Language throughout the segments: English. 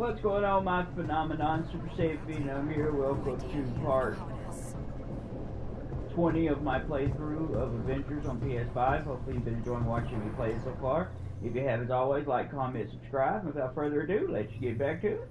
What's going on, my phenomenon? Super Safe I'm here. Welcome to part 20 of my playthrough of Avengers on PS5. Hopefully you've been enjoying watching me play it so far. If you have, as always, like, comment, subscribe. And without further ado, let's get back to it.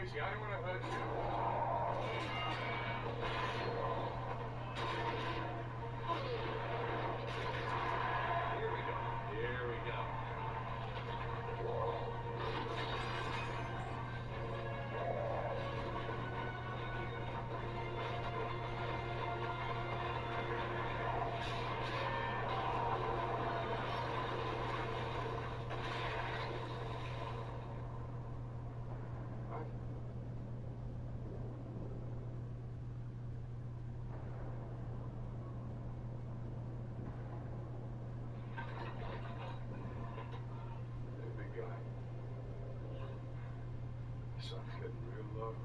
I don't want to hurt you. Here we go. Here we go. Sun's getting real low.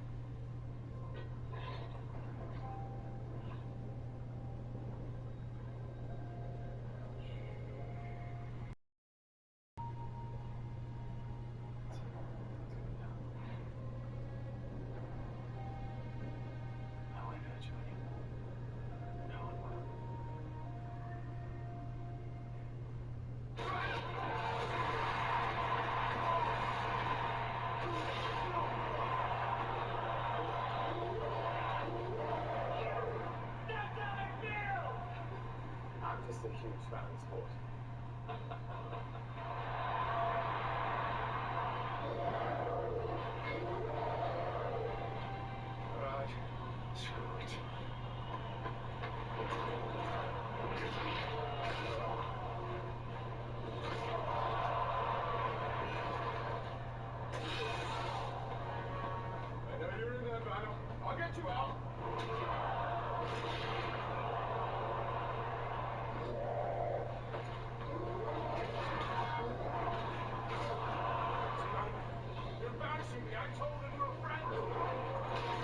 I won't hurt you anymore. No one will. I'm just a huge fan of sport. Right. Screw it. I know you're in that battle. I'll get you out. You're embarrassing me. I told him we're friends.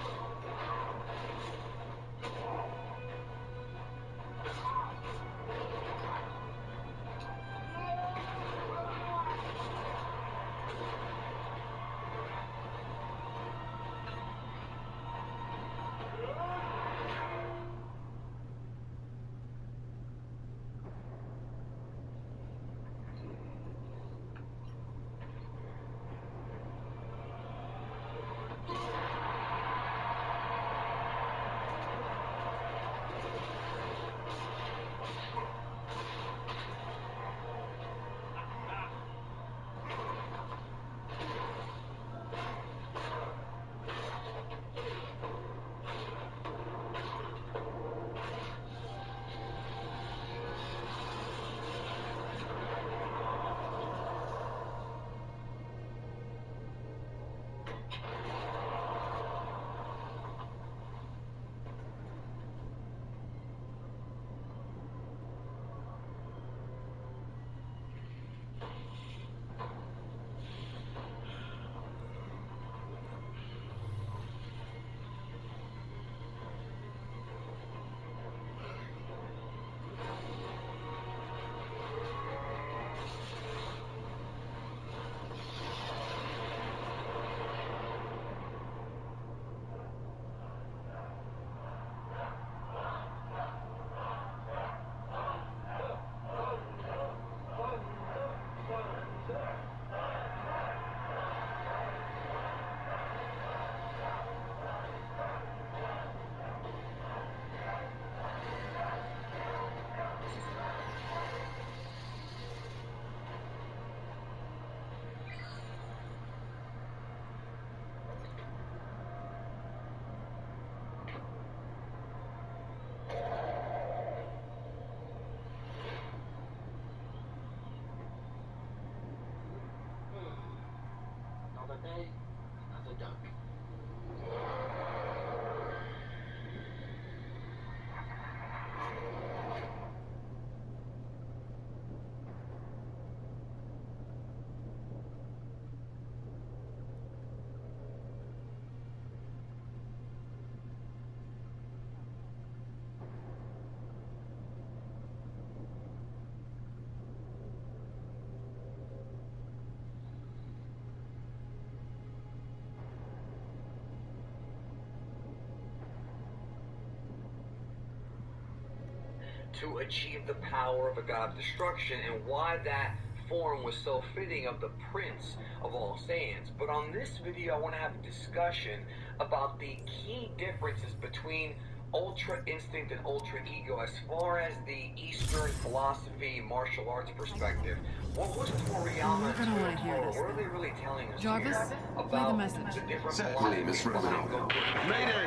Another day, another duck. To achieve the power of a god of destruction, and why that form was so fitting of the prince of all Saiyans. But on this video, I want to have a discussion about the key differences between Ultra Instinct and Ultra Ego as far as the Eastern philosophy, martial arts perspective. What was Toriyama and Toyotaro? What are they really telling us Jarvis, here play about the message. the different Certainly, Miss philosophies behind Romano. Goku? Mayday!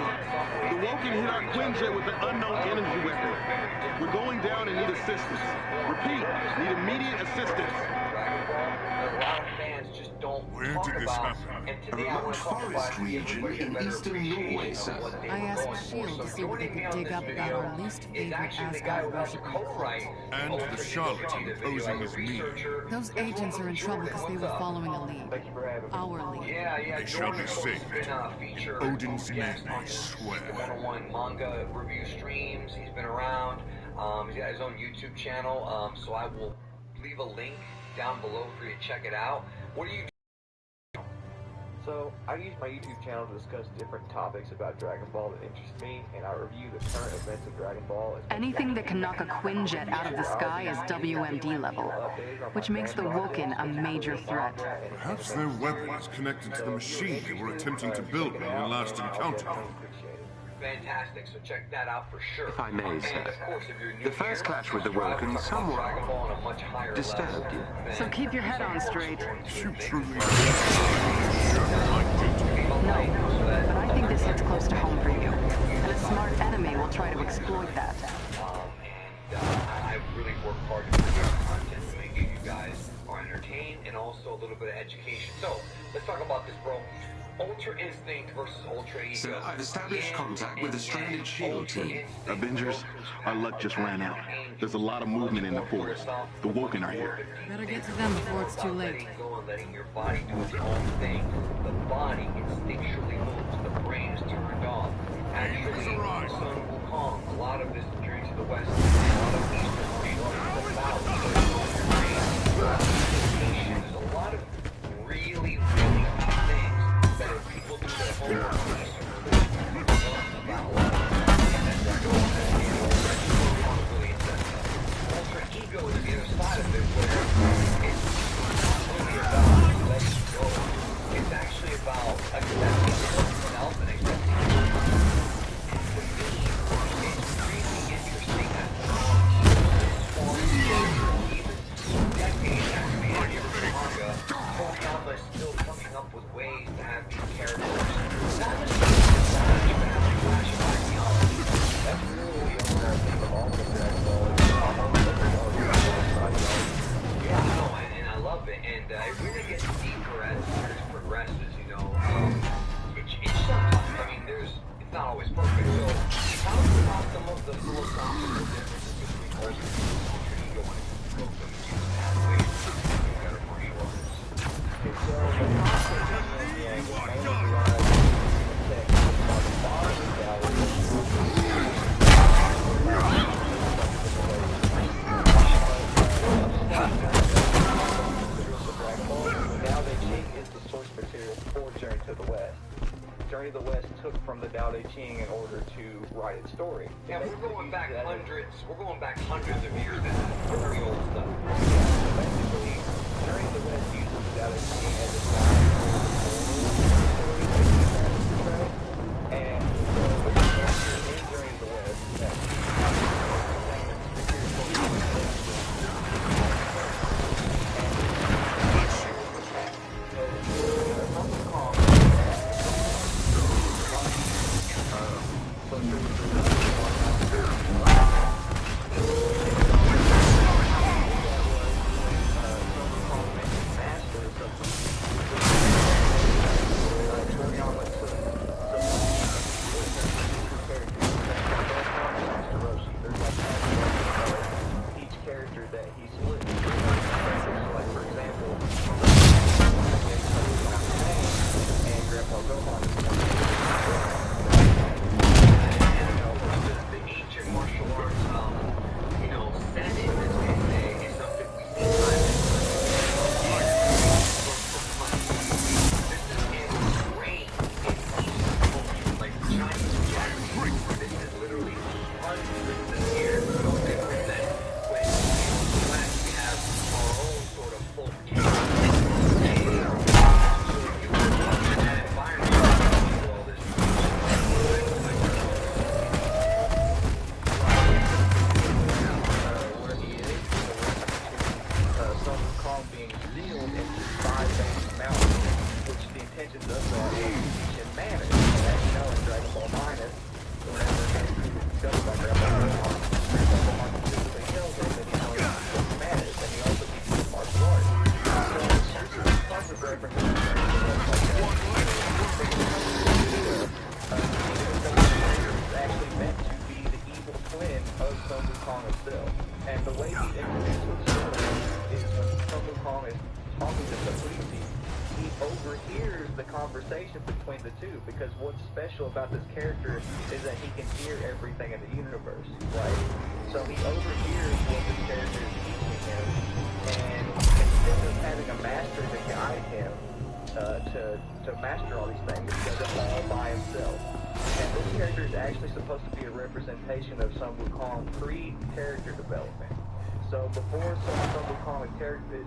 The Woken hit our Quinjet with an unknown energy weapon. We're going down and need assistance. Repeat, need immediate assistance. Dragon Ball that a lot of fans just don't talk about. And A today I want remote to talk about forest it to give region everybody a in better eastern appreciation Norway, of sir. what they I were asked going for. S.H.I.E.L.D. So to see if they joining me could on dig this up about video our least is favorite actually the guy Asgard who helped to Russian co-write And Ultra the Ego charlatan Training the video posing as a as me. researcher. Those Just agents are in trouble Jordan, because they what's were up? following a lead. Thank you for having me. Our lead. Yeah, They shall Jordan, be of course, has saved. been a featured In Odin's guest name, on I his swear. one-on-one manga review streams. He's been around. He's got his own YouTube channel, so I will leave a link down below for you to check it out. What do you do? So, I use my YouTube channel to discuss different topics about Dragon Ball that interest me, and I review the current events of Dragon Ball. Anything that can knock a Quinjet out of the sky is WMD level, which makes the Woken a major threat. Perhaps their weapon is connected to the machine they were attempting to build when we last encountered them. fantastic, so check that out for sure. If I may, And sir, of course, if you're new the first here, clash with the subscribe. Woken We're talking about somewhat Dragon Ball on a much higher disturbed level you. than So keep your head on straight. No, but I think this hits close to home for you. And a smart enemy will try to exploit that. I really work hard to produce content to make sure you guys are entertained and also a little bit of education. So, let's talk about this, bro. Ultra Instinct versus Ultra Ego. Sir, I've established contact with the stranded SHIELD team. Avengers, our luck just ran out. There's a lot of movement in the forest. The Woken are here. Better get to them before it's too late. Letting go and letting your body do its own thing. The body instinctually moves. The brain is turned off. Actually, Sun Wukong, a lot of this journey to the west, a lot of eastern martial arts, the south, there's a lot of really, really key things that if people do their homework on eastern about Ultra Ego is the other side of it, where it's not only about letting go, it's actually about accepting yourself and accepting still coming up with ways to have these characters. That's really the overall thing of all of Dragon Ball. Yeah, I know, and I love it, and it really gets deeper as the series progresses, you know. It's sometimes, I mean, it's not always perfect, so how about some of the philosophical differences between Ultra Ego and Goku and pathways to better martial arts? Journey to the West took from the Tao Te Ching in order to write its story. Yeah, we're going back hundreds of years now. Very old stuff. Basically, Journey to the West uses the Tao Te Ching as a guide for and in Journey to the West, because what's special about this character is that he can hear everything in the universe, right? So he overhears what this character is teaching him, and instead of having a master to guide him to master all these things, he does it all by himself. And this character is actually supposed to be a representation of Sun Wukong pre-character development. So before Sun Wukong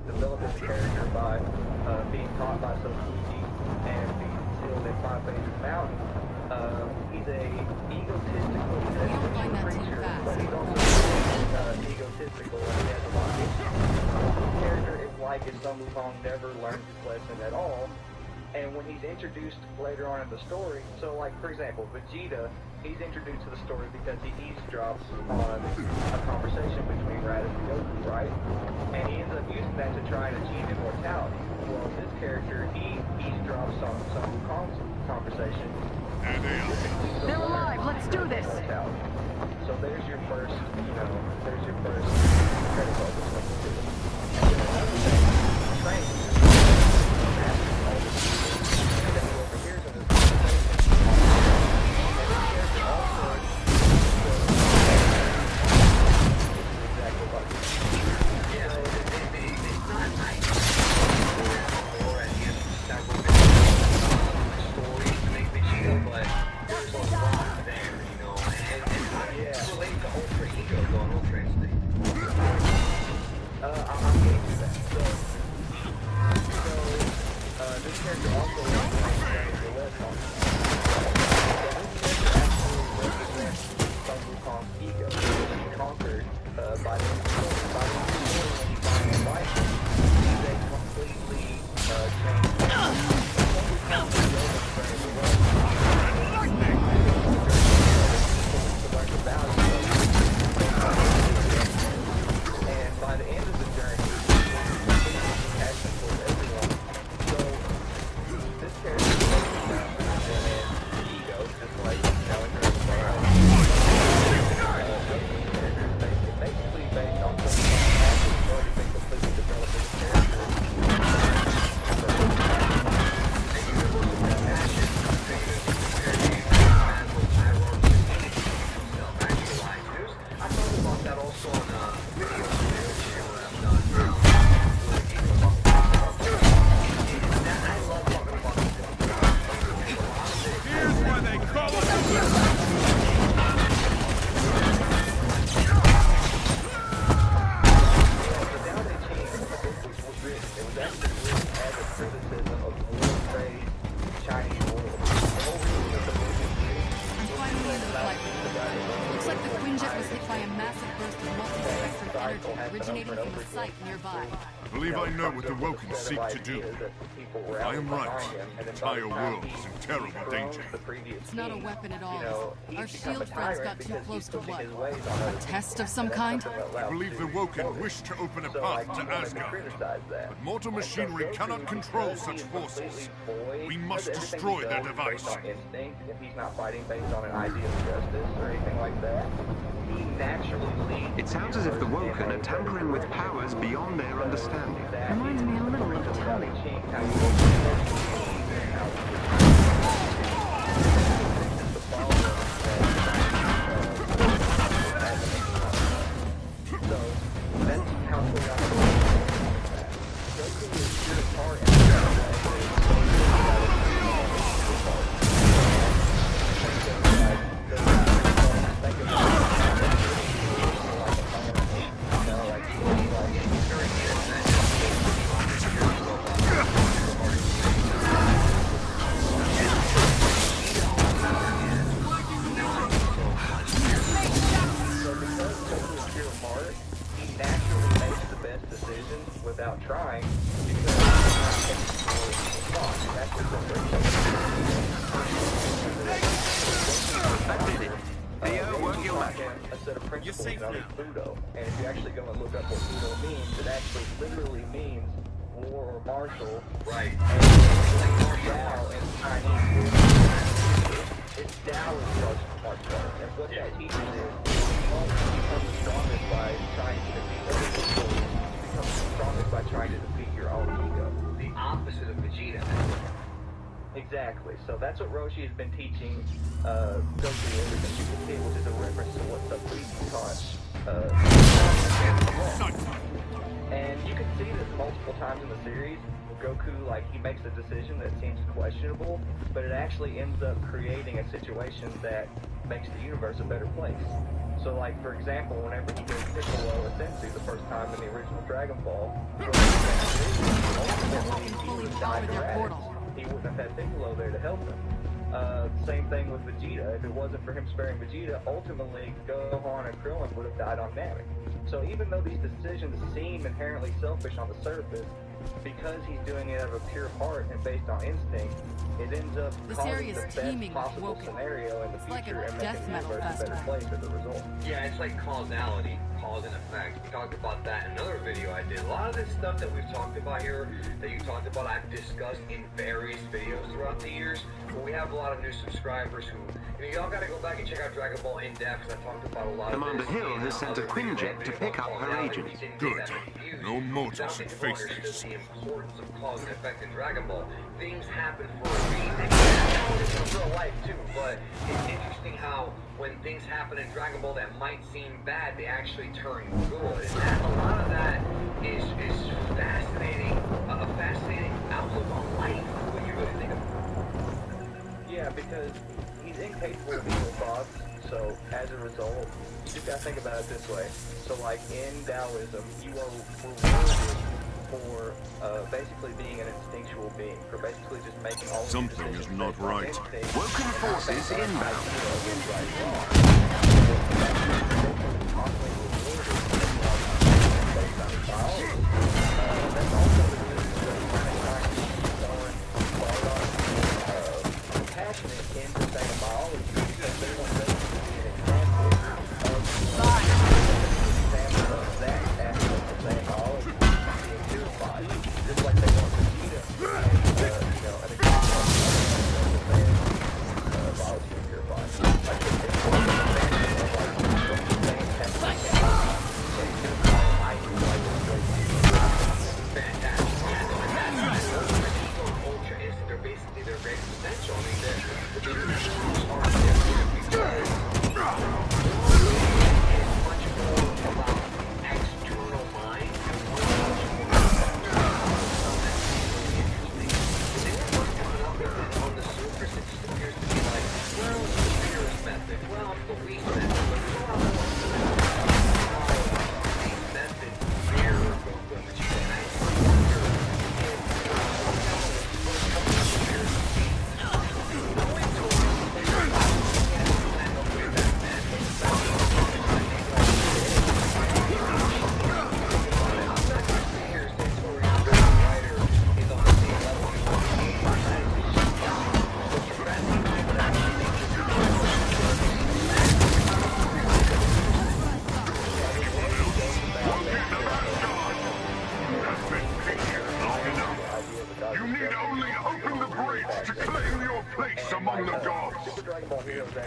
developed his character by being taught by Sun Fuji and being in 5 Phases Mountain, he's a egotistical, You don't find that too creature, fast. but he's also egotistical and he has a lot of issues. This character is like if Sun Wukong never learned his lesson at all, and when he's introduced later on in the story, so like for example, Vegeta, he's introduced to the story because he eavesdrops on a conversation between Raditz and Goku, right? And he ends up using that to try and achieve immortality. Well, this character, he eavesdrops on Sun Wukong's conversation. They're alive. Let's do this. So there's your first, there's your first critical between the two. And then another thing, training. And then he overhears in this conversation. And this character also exactly like this. Yeah, it's not nice. Or at the end of several stories to make Vegeta, but there's a lot there, and how do you relate to Ultra Ego going Ultra Instinct? I'm getting to that. So this character also represents the West Coast. So this character actually represents Sun Wukong's ego, which he conquered by the story. By the story, when he finally wiped it, he's a completely changed person. Sun Wukong is the oldest friend of the West. To learn the value of it. And by the end of the journey, he's compassion for everyone. So this character is ego, just like it's basically based on something that has already been completely developed as a character. I thought about that also on videos I've done. I love talking about this. Here's why they call it. The Tao Te Ching was written. It was actually written as a criticism of the world trade Chinese world. The whole reason that the book was written I'm finally in the flight. was Looks like the Quinjet was hit by a massive burst of multi-spectrum energy originating from a site nearby. I believe I know what the Woken seek to do. If I am right, the entire world is in terrible danger. It's not a weapon at all. Our shield friends got too close to what? A test of some kind? I believe the Woken wish to open a path to Asgard. But mortal machinery cannot control such forces. We must destroy their device. He's not fighting based on an idea of justice or anything like that. He naturally leads. It sounds as if the Woken are tampering with powers beyond their understanding. Reminds me a little of Tony. So that's how we got Goku is pure part without trying because I did it. Theo, work your magic. A set of principles known as Budo. And if you actually go and look up what Budo means, it actually literally means war or martial. Right. And like Dao in Chinese, it's Dao is martial arts. And what that teaches is you become the strongest by trying to defeat other people. You become the strongest by trying to defeat your own ego. The opposite of Vegeta. Exactly. So that's what Roshi has been teaching Goku ever since you can see, which is a reference to what Sub-Freeze taught. And you can see this multiple times in the series. Goku, he makes a decision that seems questionable, but it actually ends up creating a situation that makes the universe a better place. So, for example, whenever he goes Piccolo or Senzu the first time in the original Dragon Ball, ultimately, he would have died to Raditz. He wouldn't have had Piccolo there to help him. Same thing with Vegeta. If it wasn't for him sparing Vegeta, ultimately Gohan and Krillin would have died on Namek. So even though these decisions seem inherently selfish on the surface, because he's doing it out of a pure heart and based on instinct, it ends up causing the best possible scenario in the future and making the universe a better place as a result. Yeah, it's like causality, cause and effect. We talked about that in another video I did. A lot of this stuff that we've talked about here, that you talked about, I've discussed in various videos throughout the years. But we have a lot of new subscribers who, y'all gotta go back and check out Dragon Ball in depth, because I talked about a lot Commander of this. Hill has sent a Quinjet to pick up her agent. Good. No mortals should face this. The importance of cause and effect in Dragon Ball. Things happen for a reason. It's in real life too, but it's interesting how when things happen in Dragon Ball that might seem bad, they actually turn good. And that, a lot of that is fascinating, a fascinating outlook on life. What you really think of it? Yeah, because he's incapable of evil thoughts, so as a result, you just gotta think about it this way. So like in Taoism, you are rewarded for basically being an instinctual being, for basically just making all something is not right. Woken forces inbound. Passionate in the same biology because they want to be an example of that aspect of the same biology being purified, just like they want Vegeta and an example of the same biology being purified. Like it's one of the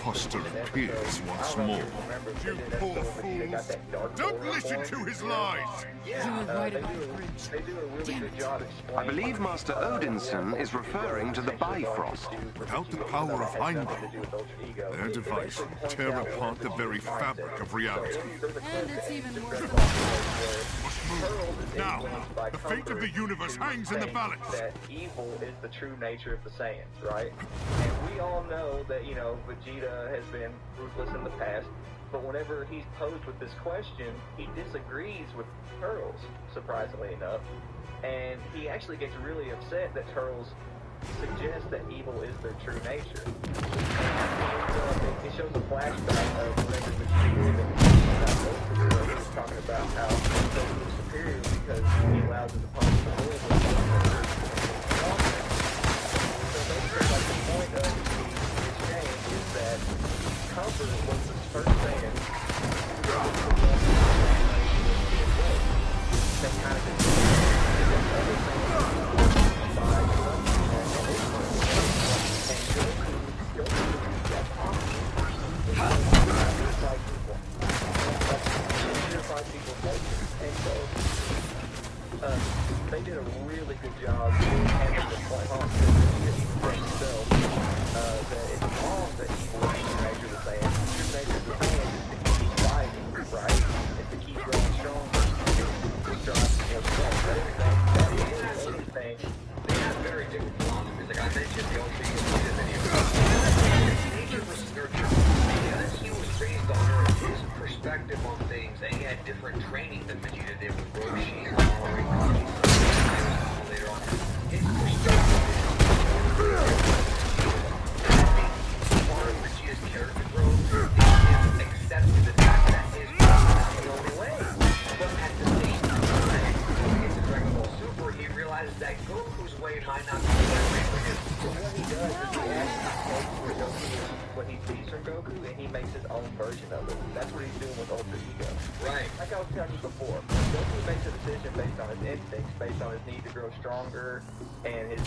Imposter appears once more. You poor fools! Don't listen to his lies! You were right about the bridge. Damn it. I believe Master Odinson is referring to the Bifrost. Without the power of Heimdall, their device will tear apart the very fabric of reality. And it's even worse than Now, the fate of the universe hangs in the balance. That evil is the true nature of the Saiyans, right? And we all know that, Vegeta has been ruthless in the past, but whenever he's posed with this question, he disagrees with Turles, surprisingly enough, and he actually gets really upset that Turles suggests that evil is their true nature. And it shows a flashback of whenever Vegeta was talking about how Goku was superior because he allows his opponents to live with him. So basically, like, the point of the exchange is that Comfort was the first Saiyan that kind of they did a really good job does is he actually takes what he sees from Goku and he makes his own version of it. That's what he's doing with Ultra Ego. Right. Like I was telling you before, Goku makes a decision based on his instincts, based on his need to grow stronger, and his,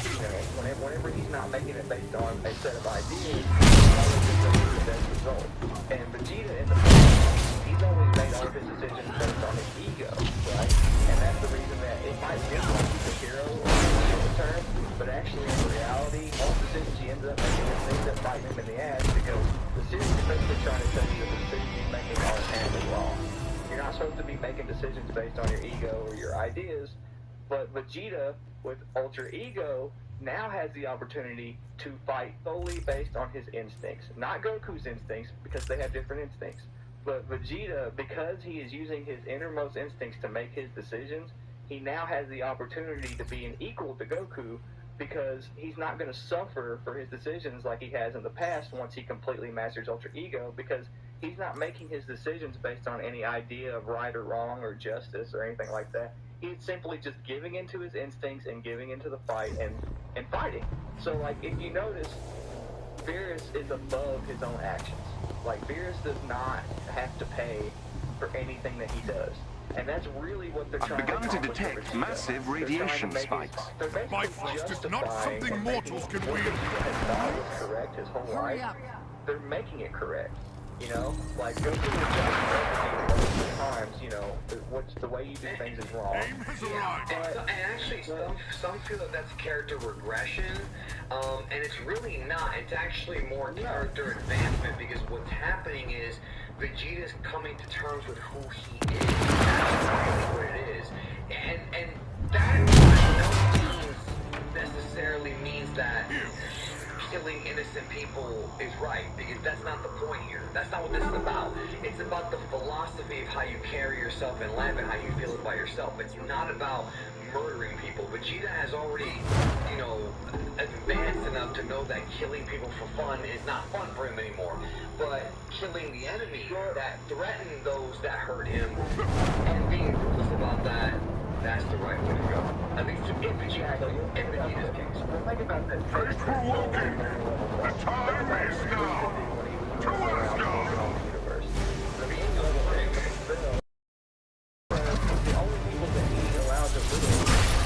whenever he's not making it based on a set of ideas, he's always going to get the best result. And Vegeta in the past, he's always made all of his decisions based on his ego, right? And that's the reason that it might seem like he's a hero or a term, but actually in reality, all the decisions he ends up making ends up biting him in the ass because the series is basically trying to tell you that the decisions he's making are inherently wrong. You're not supposed to be making decisions based on your ego or your ideas, but Vegeta with Ultra Ego now has the opportunity to fight solely based on his instincts. Not Goku's instincts, because they have different instincts. But Vegeta, because he is using his innermost instincts to make his decisions, he now has the opportunity to be an equal to Goku because he's not going to suffer for his decisions like he has in the past once he completely masters Ultra Ego, because he's not making his decisions based on any idea of right or wrong or justice or anything like that. He's simply just giving into his instincts and giving into the fight and fighting. So, like, if you notice, Beerus is above his own actions. Like, Beerus does not have to pay for anything that he does. And that's really what they're trying to accomplish. I've begun to detect massive radiation spikes. Bifrost is not something mortals can wield. Correct his whole life. They're making it correct. You know, like Goku was times, what's the way you do things is wrong. And actually, some feel that that's character regression, and it's really not. It's actually more character advancement, because what's happening is Vegeta's coming to terms with who he is. That's really what it is, and that by no means necessarily means that killing innocent people is right, because that's not the point here. That's not what this is about. It's about the philosophy of how you carry yourself in life and how you feel about yourself. It's not about murdering people. Vegeta has already, advanced enough to know that killing people for fun is not fun for him anymore. But killing the enemy that threaten those that hurt him and being ruthless about that, that's the right way to go. At least in Vegeta's case. Think about this. Keep provoking! The time is now! To Asgard! The only people that he allowed to live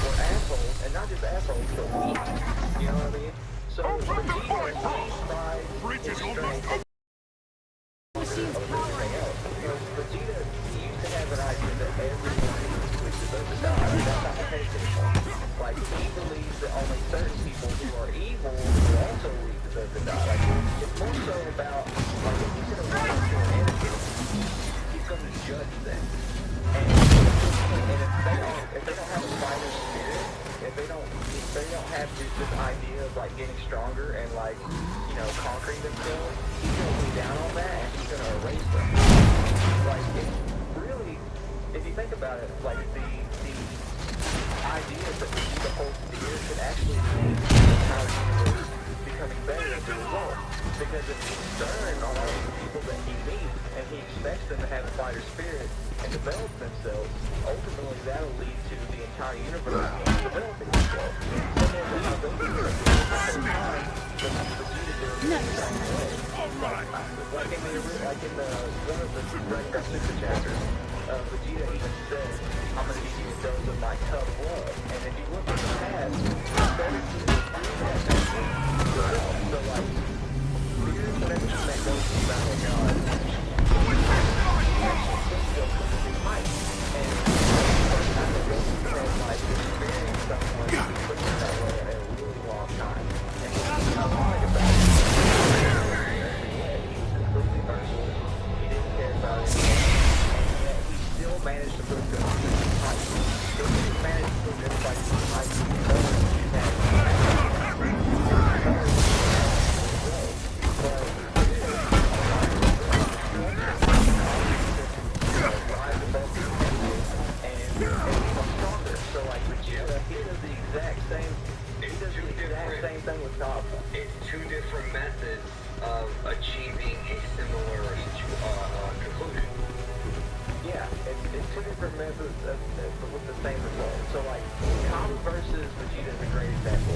were assholes, and not just assholes, but weak. You know what I mean? So Vegeta, Bridge is almost up! Vegeta used to have an idea that everyone was supposed to die. That's not the case anymore. Like, he believes that only certain people who are evil will also deserve to die. Like, it's more so about, like, if he's going to run into an enemy, he's going to judge them. And if they don't have a fighter spirit, if they don't have this idea of, like, getting stronger and, like, conquering themselves, he's going to lay down on that and he's going to erase them. Like, it's really, if you think about it, like, the idea that the whole sphere could actually lead to the entire universe becoming better as a result. Because if he's stern on all the people that he meets, and he expects them to have a fighter spirit and develop themselves, ultimately that'll lead to the entire universe developing itself. And then how those people time, the Vegeta doing it the same way. Like in one of the Dragon Ball Super chapters, Vegeta even said, I'm going to give you a dose of my tough love. And if you look at the past, so like, whenever he met Goku in Battle of God, he actually took Goku to his might. And the first time that Goku had like experienced someone who put him that way in a really long time. And he was not lying about it. He was completely merciless. He didn't care about anything. Still managed to put Goku to his height. He didn't manage to put everybody to his height because he had so like Vegeta, he does the exact same thing with Nappa. It's two different methods of achieving a similar conclusion. Yeah, it's two different methods with the same result. So like, Kama versus Vegeta is a great example.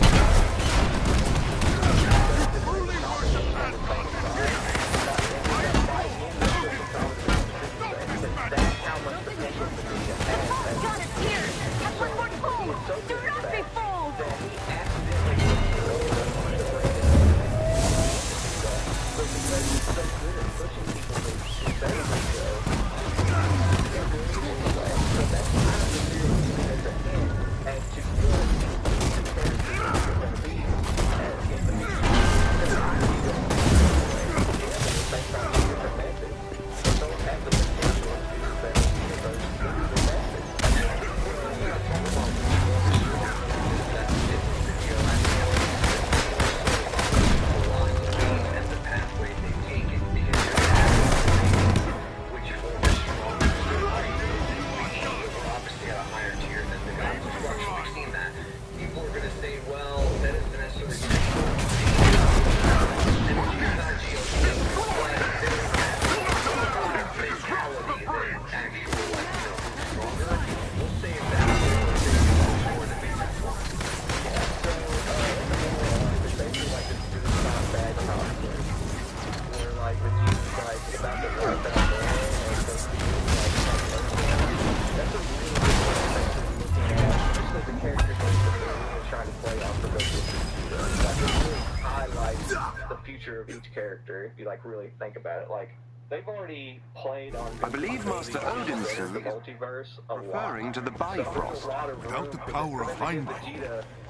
the future of each character, if you like really think about it. Like, they've already played on. I believe Master Odinson the multiverse a referring lot. to the Bifrost. Without the power of Heimdall,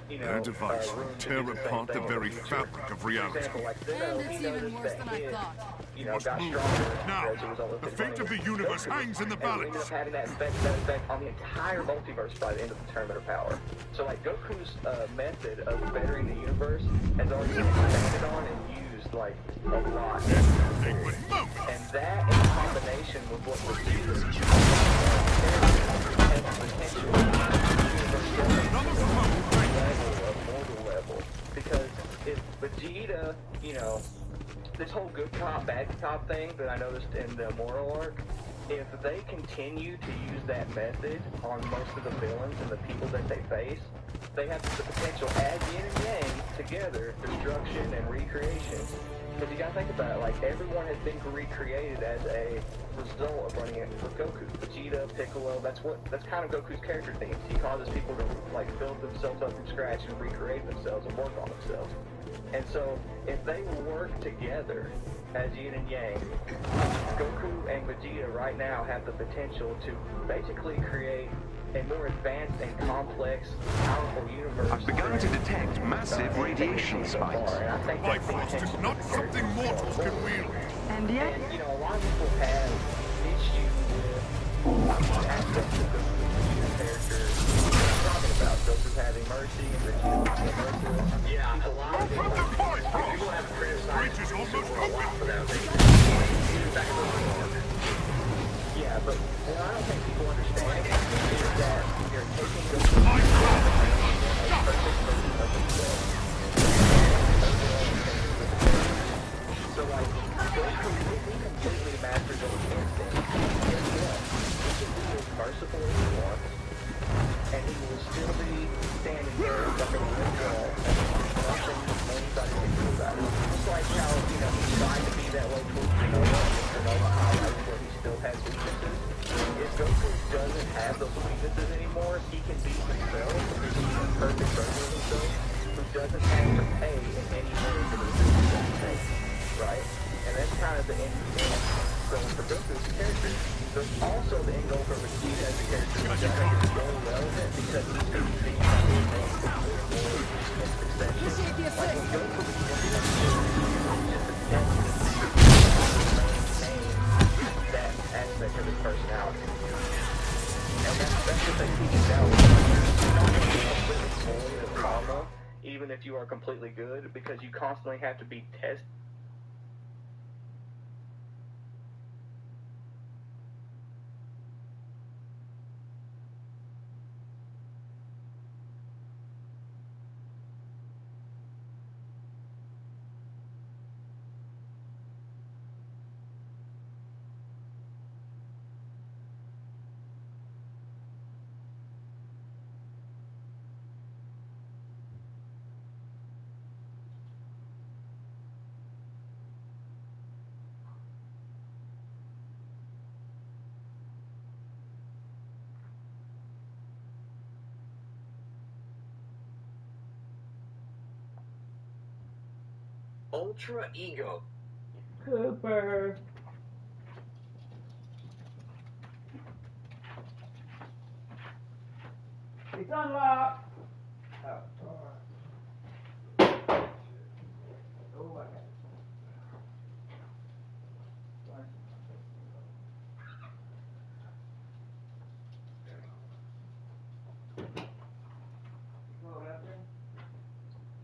their device would tear apart the very fabric of reality. And it's even worse than I thought. Must move. Now, the fate of the universe hangs in the balance. Having that effect on the entire multiverse by the end of the Terminator power. So, like, Goku's method of bettering the universe has already been expanded on and used, like, a lot. And that, in combination with what Vegeta's has the potential level. Because if Vegeta, you know, this whole good cop, bad cop thing that I noticed in the Immortal arc, if they continue to use that method on most of the villains and the people that they face, they have the potential, as yin and yang, together, destruction and recreation. Because you gotta think about it, like, everyone has been recreated as a result of running it with Goku. Vegeta, Piccolo, that's kind of Goku's character themes. He causes people to, like, build themselves up from scratch and recreate themselves and work on themselves. And so, if they work together as yin and yang, Goku and Vegeta right now have the potential to basically create a more advanced and complex, powerful universe. I've begun to detect massive radiation spikes. Bifrost is not something mortals can wield. And yet, And, you know, a lot of people have issues with aspects of Goku's character. I'm talking about Goku having mercy and Vegeta being merciless. Yeah, a lot of people have criticized Bridge is almost a lot for that. Yeah, but what I don't think people understand is that you're taking Goku as a perfect version of himself. So, like, Goku, if he completely masters those instincts, guess what? He can be as merciful as he wants, and he will still be standing there like a red wall, and nothing anybody can do about it. Just like how, you know, he tried to be that way towards Granola, and Granola highlights where he still has weaknesses. If Goku doesn't have those weaknesses anymore, he can be himself, because he's a perfect version of himself, who doesn't have to pay in any way for the decisions that he makes, right? And that's kind of the end goal for Goku's character. There's also the end goal for Vegeta as a character, which I think is so relevant because he's going to be more and more in succession. Like, when Goku begins to just attempt to maintain that aspect of his personality. And that's the thing he can tell. You're not going to be completely void of karma, even if you are completely good, because you constantly have to be tested. Ultra Ego. Cooper. It's unlocked. Oh, alright.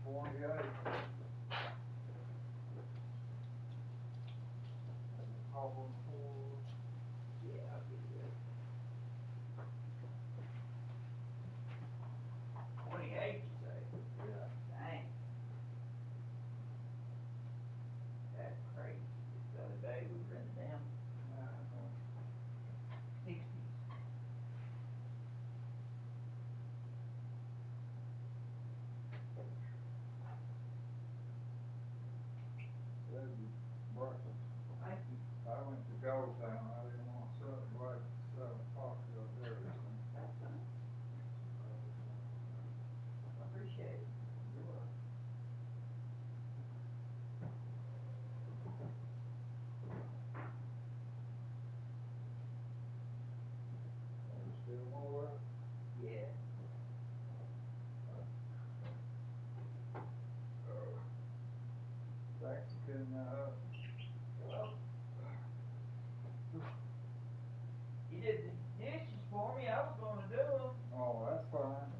Oh, I got it. Go out there. Yeah, I'll get it. 28, you say? Yeah. Dang. That's crazy. The other day we were in the damn 60s. Thank you. I went to Goldtown. I didn't want to sell it right 7 o'clock to go there. That's fine. I appreciate it. You're welcome. can, Well, you did the dishes for me. I was going to do them. oh, that's fine.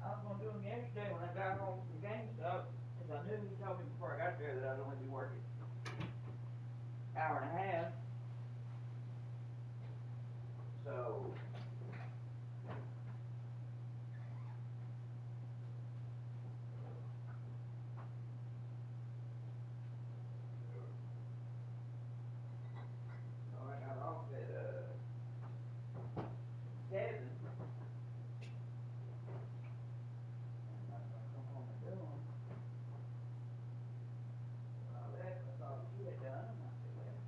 I was going to do them yesterday when I got home from GameStop, because I knew he told me before I got there that I'd only be working an hour and a half. So, I got off at 7. And I was going to come home and do them. When I left, I saw that you had done them. I said, well,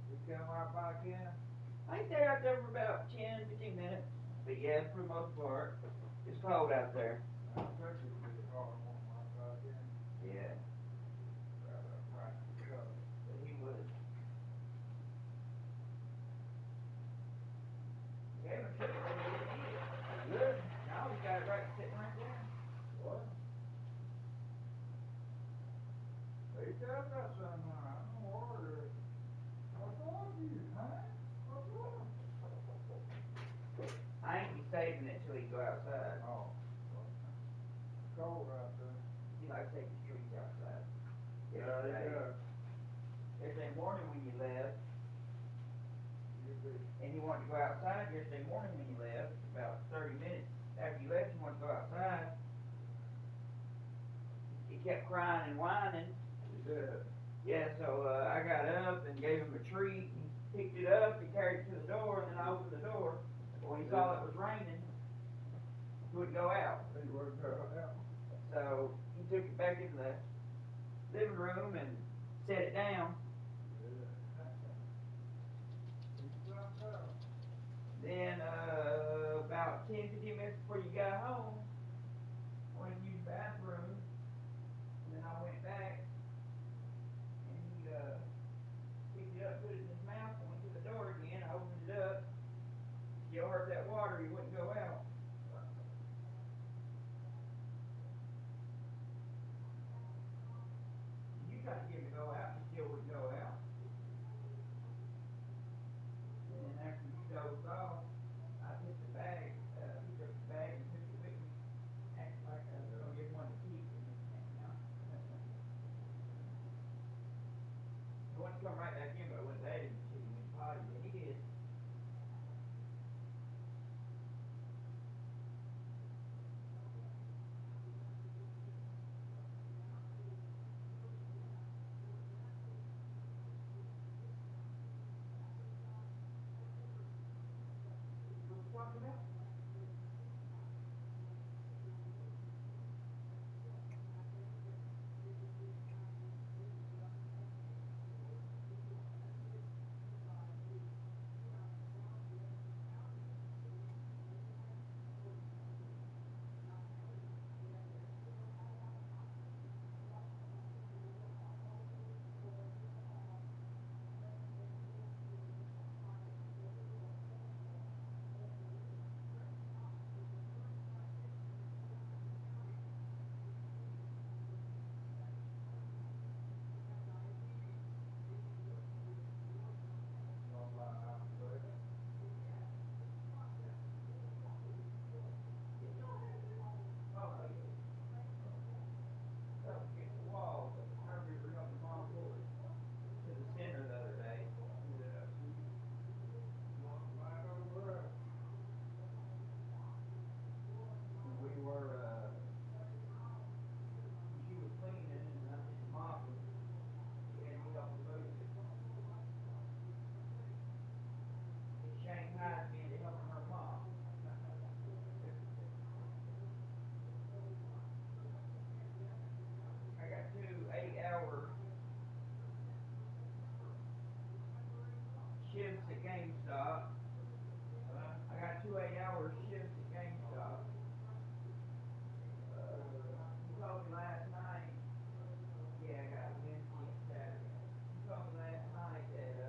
You come right back in? I think they're out there for about 10, 15 minutes. But yeah, for the most part, it's cold out there. I think it'd be hard one right back in. Yeah. Right. But he would. Gave him a treat, but he didn't eat it. Good. Now we got it right sitting right there. What? They got that somewhere. I don't order it. What's wrong with you, huh? What's wrong? I ain't be saving it till he go outside. Oh. It's cold out there. He likes to take the treats outside. Yeah, they do. Yesterday morning when you left, You be. and he wanted to go outside yesterday morning when you left, about 30 minutes after you left, he wanted to go outside. He kept crying and whining. You did. Yeah, so I got up and gave him a treat. He picked it up, he carried it to the door, and then I opened the door. But when he saw it was raining, he wouldn't go out. He wouldn't go out. So he took it back in the living room and set it down. Then about 10, 15 minutes before you got home, I went to use the bathroom, and then I went back, and he picked it up, put it in his mouth, went to the door again, I opened it up. You heard that water, he wouldn't go out. You tried to get him to go out, he still wouldn't go out. And then after you dozed off, I took the bag, he took the bag and took it with me, acted like I was going to get one to keep, and then, I wanted to come right back in, but I wouldn't let him until he went potty, and he did. What you talking about? Oh, no, you helped fix the wall, but I remember helping Mom pull it to the center the other day. Yeah. Right over there. And we were, she was cleaning and I did the mopping. She had me help her move it. It shanghaied me into helping her mop. I got 2 8-hour shifts at GameStop. I got 2 8-hour shifts at GameStop. He told me last night, yeah, I got Wednesday and Saturday. He told me last night that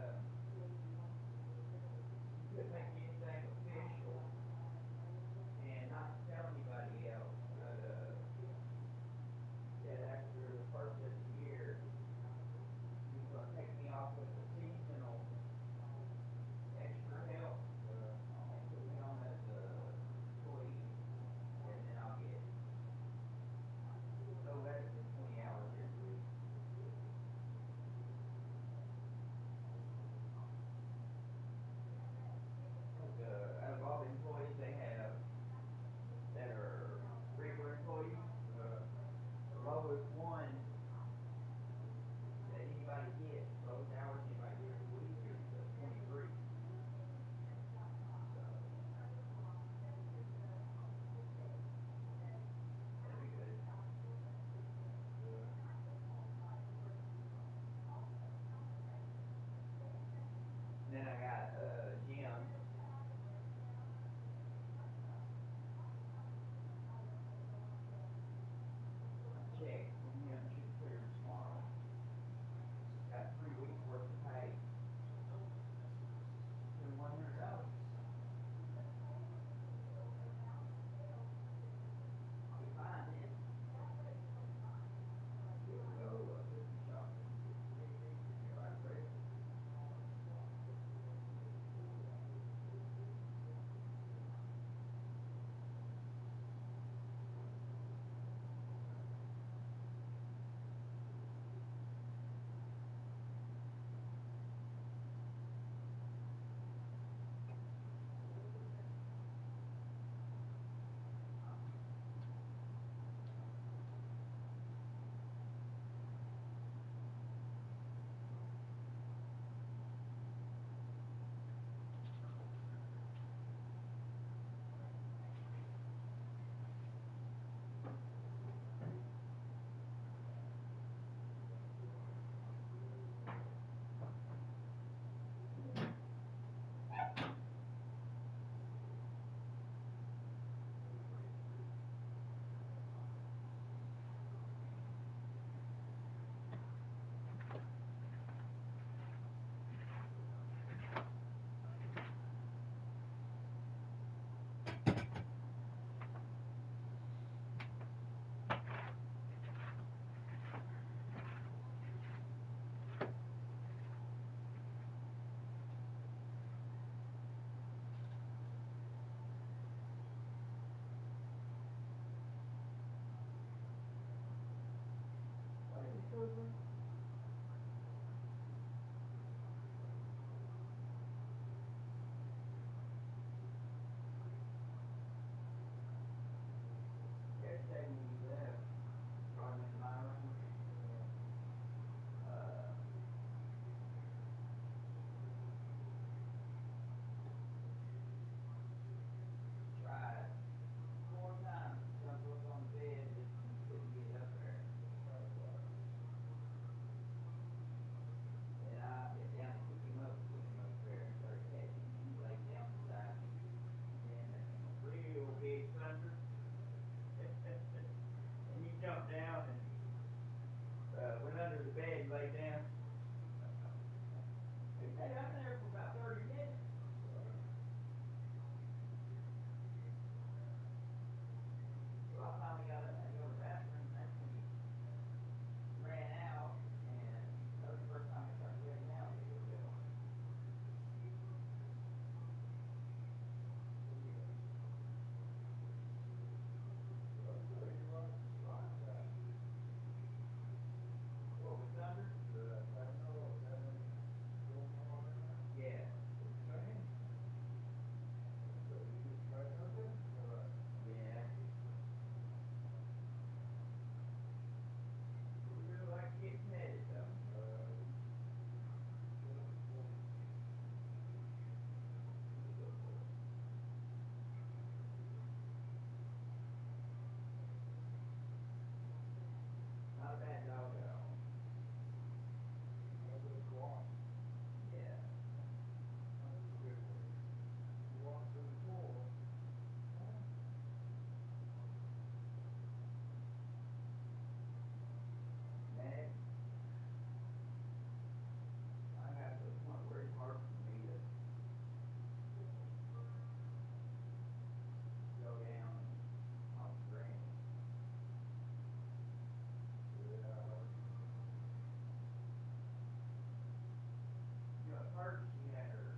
yesterday when we left, before I went to my room, tried 4 times to jump up on the bed, but he couldn't get up there. And I bent down and took him up there, and started petting him, and he laid down beside me. And then there came a real big thunder, and he jumped down and went under the bed and laid down. He stayed under there for about 30 minutes. So I finally got up and had to go to the bathroom, and that's when he ran out, and that was the first time he started getting out a little bit. What, with thunder? Yeah. Yeah. He really likes getting petted, though. He's a good boy. Not a bad dog at all. Yeah. Man, I got to the point where it's hard for me to go down and talk to Granny. You know, at first she had her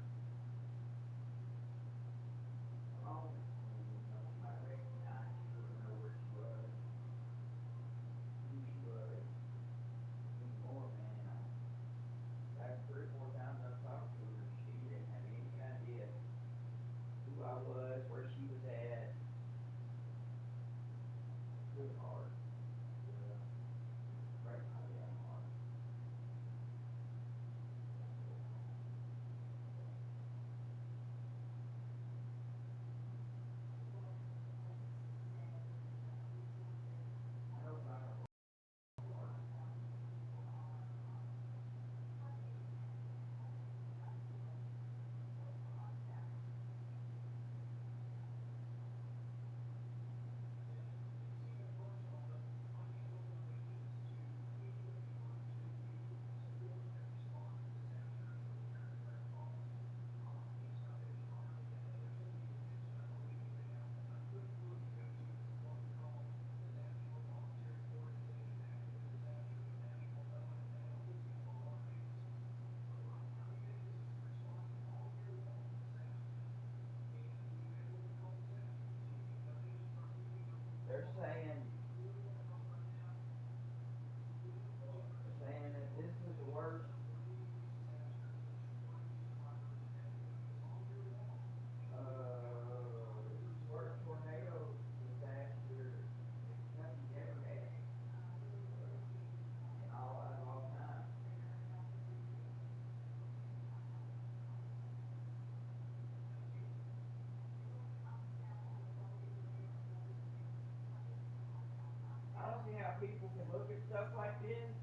moments when, you know, she might recognize, she wouldn't know where she was, who she was. Anymore, man, after 3 or 4 times I've talked to her, she didn't have any idea who I was, where she was at. Really hard. Breaks my damn heart. I know it's not her fault. They're saying that this was the worst tornado disaster that Kentucky's ever had in all time. I don't see how people can look at stuff like this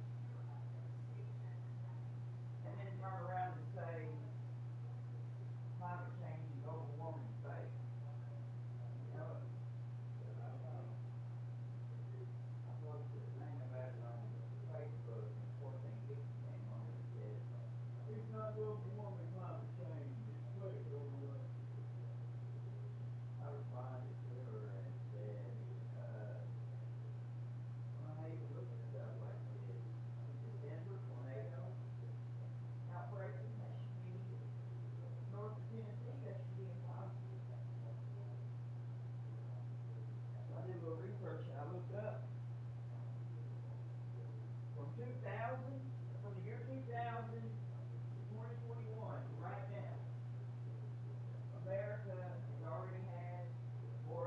and then turn around and say climate change is global warming fake. You know, I don't know. I posted a thing about it on Facebook, and the poor thing Vicky came on and said, it's not global warming, climate change, it's fake. I responded to her and said, I don't know how you can look at stuff like this. It's a Denver tornado outbreaking, that should be north of Tennessee, that should be impossible. So I did a little research and I looked up from the year 2000 to 2021 to right now, America has already had more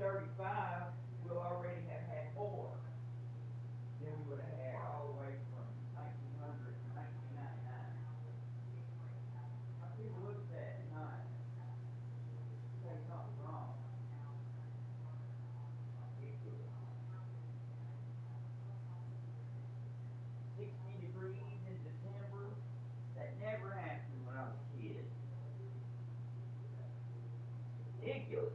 35, we'll already have had 4. Then we would have had all the way from 1900 to 1999. How people look at that at night, say something's wrong. Ridiculous. 60 degrees in December. That never happened when I was a kid. Ridiculous.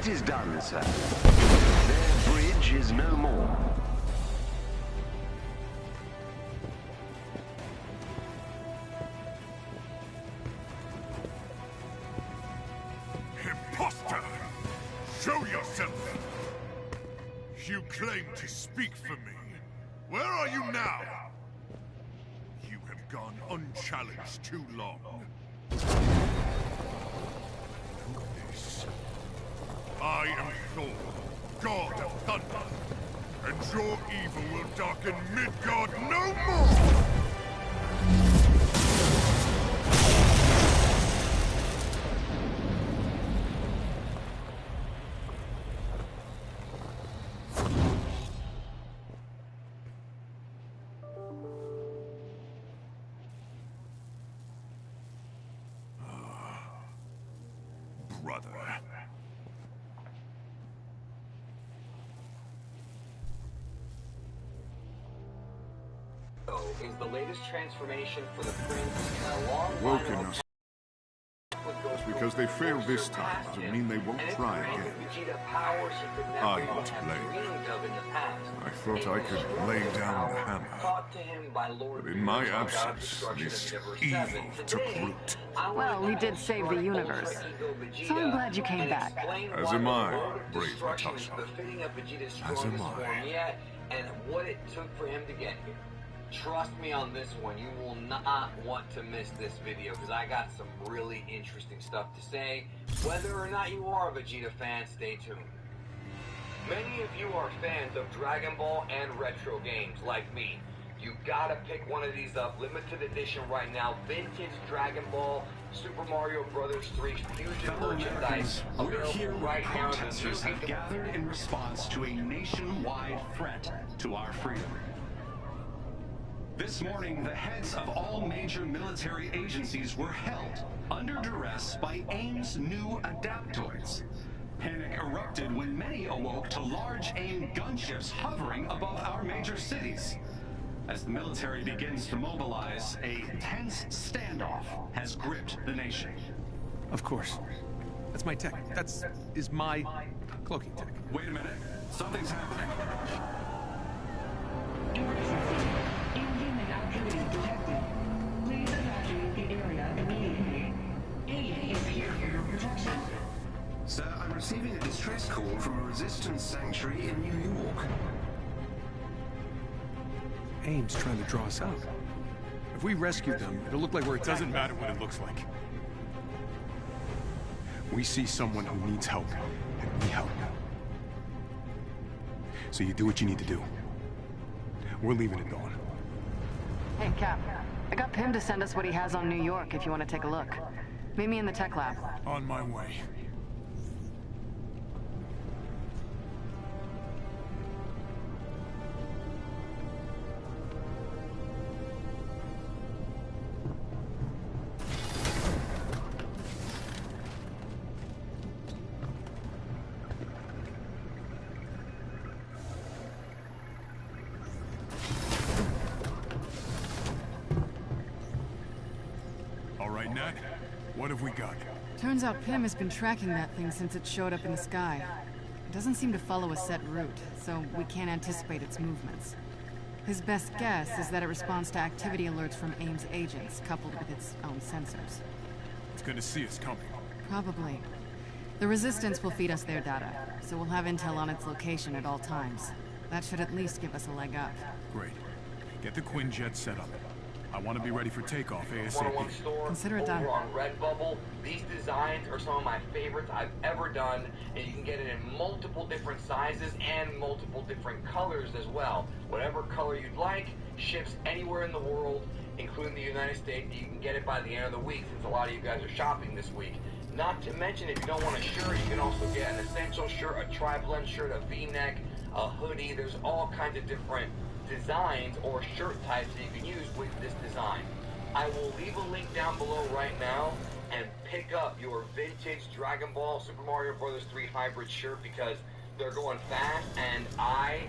It is done, sir. Their bridge is no more. Imposter! Show yourself! You claim to speak for me. Where are you now? You have gone unchallenged too long. This. I am Thor, God of Thunder, and your evil will darken Midgard no more! Brother. Is the latest transformation for the prince in a long Woken line of us. Because they failed this time doesn't mean they won't try again. I am to blame. I thought I could lay down the hammer. But in my absence, this evil took root. Well, we did save the universe. So I'm glad you came back. As am I, brave Natasha. As am I. And what it took for him to get here. Trust me on this one, you will not want to miss this video because I got some really interesting stuff to say. Whether or not you are a Vegeta fan, stay tuned. Many of you are fans of Dragon Ball and retro games like me. You gotta pick one of these up, limited edition right now, vintage Dragon Ball, Super Mario Bros. 3 Fusion merchandise. We're here where protesters have gathered in response to a nationwide threat to our freedom. This morning, the heads of all major military agencies were held under duress by AIM's new Adaptoids. Panic erupted when many awoke to large AIM gunships hovering above our major cities. As the military begins to mobilize, a tense standoff has gripped the nation. Of course. That's my tech. Is my cloaking tech. Wait a minute. Something's happening. Emergency. Inhuman activity detected. Please evacuate the area immediately. AIM is here for your protection. Sir, I'm receiving a distress call from a resistance sanctuary in New York. AIM's trying to draw us out. If we rescue them, it'll look like we're attacking. Doesn't matter what it looks like. We see someone who needs help, and we help. So you do what you need to do. We're leaving at dawn. Hey, Cap. I got Pim to send us what he has on New York if you want to take a look. Meet me in the tech lab. On my way. What have we got? Turns out Pim has been tracking that thing since it showed up in the sky. It doesn't seem to follow a set route, so we can't anticipate its movements. His best guess is that it responds to activity alerts from AIM's agents, coupled with its own sensors. It's gonna see us coming. Probably. The Resistance will feed us their data, so we'll have intel on its location at all times. That should at least give us a leg up. Great. Get the Quinjet set up. I want to be ready for takeoff ASAP. Consider it done. Over on Redbubble, these designs are some of my favorites I've ever done, and you can get it in multiple different sizes and multiple different colors as well. Whatever color you'd like, ships anywhere in the world, including the United States. You can get it by the end of the week, since a lot of you guys are shopping this week. Not to mention, if you don't want a shirt, you can also get an essential shirt, a tri-blend shirt, a V-neck, a hoodie. There's all kinds of different designs or shirt types that you can use with this design. I will leave a link down below right now and pick up your vintage Dragon Ball Super Mario Bros. 3 hybrid shirt because they're going fast and I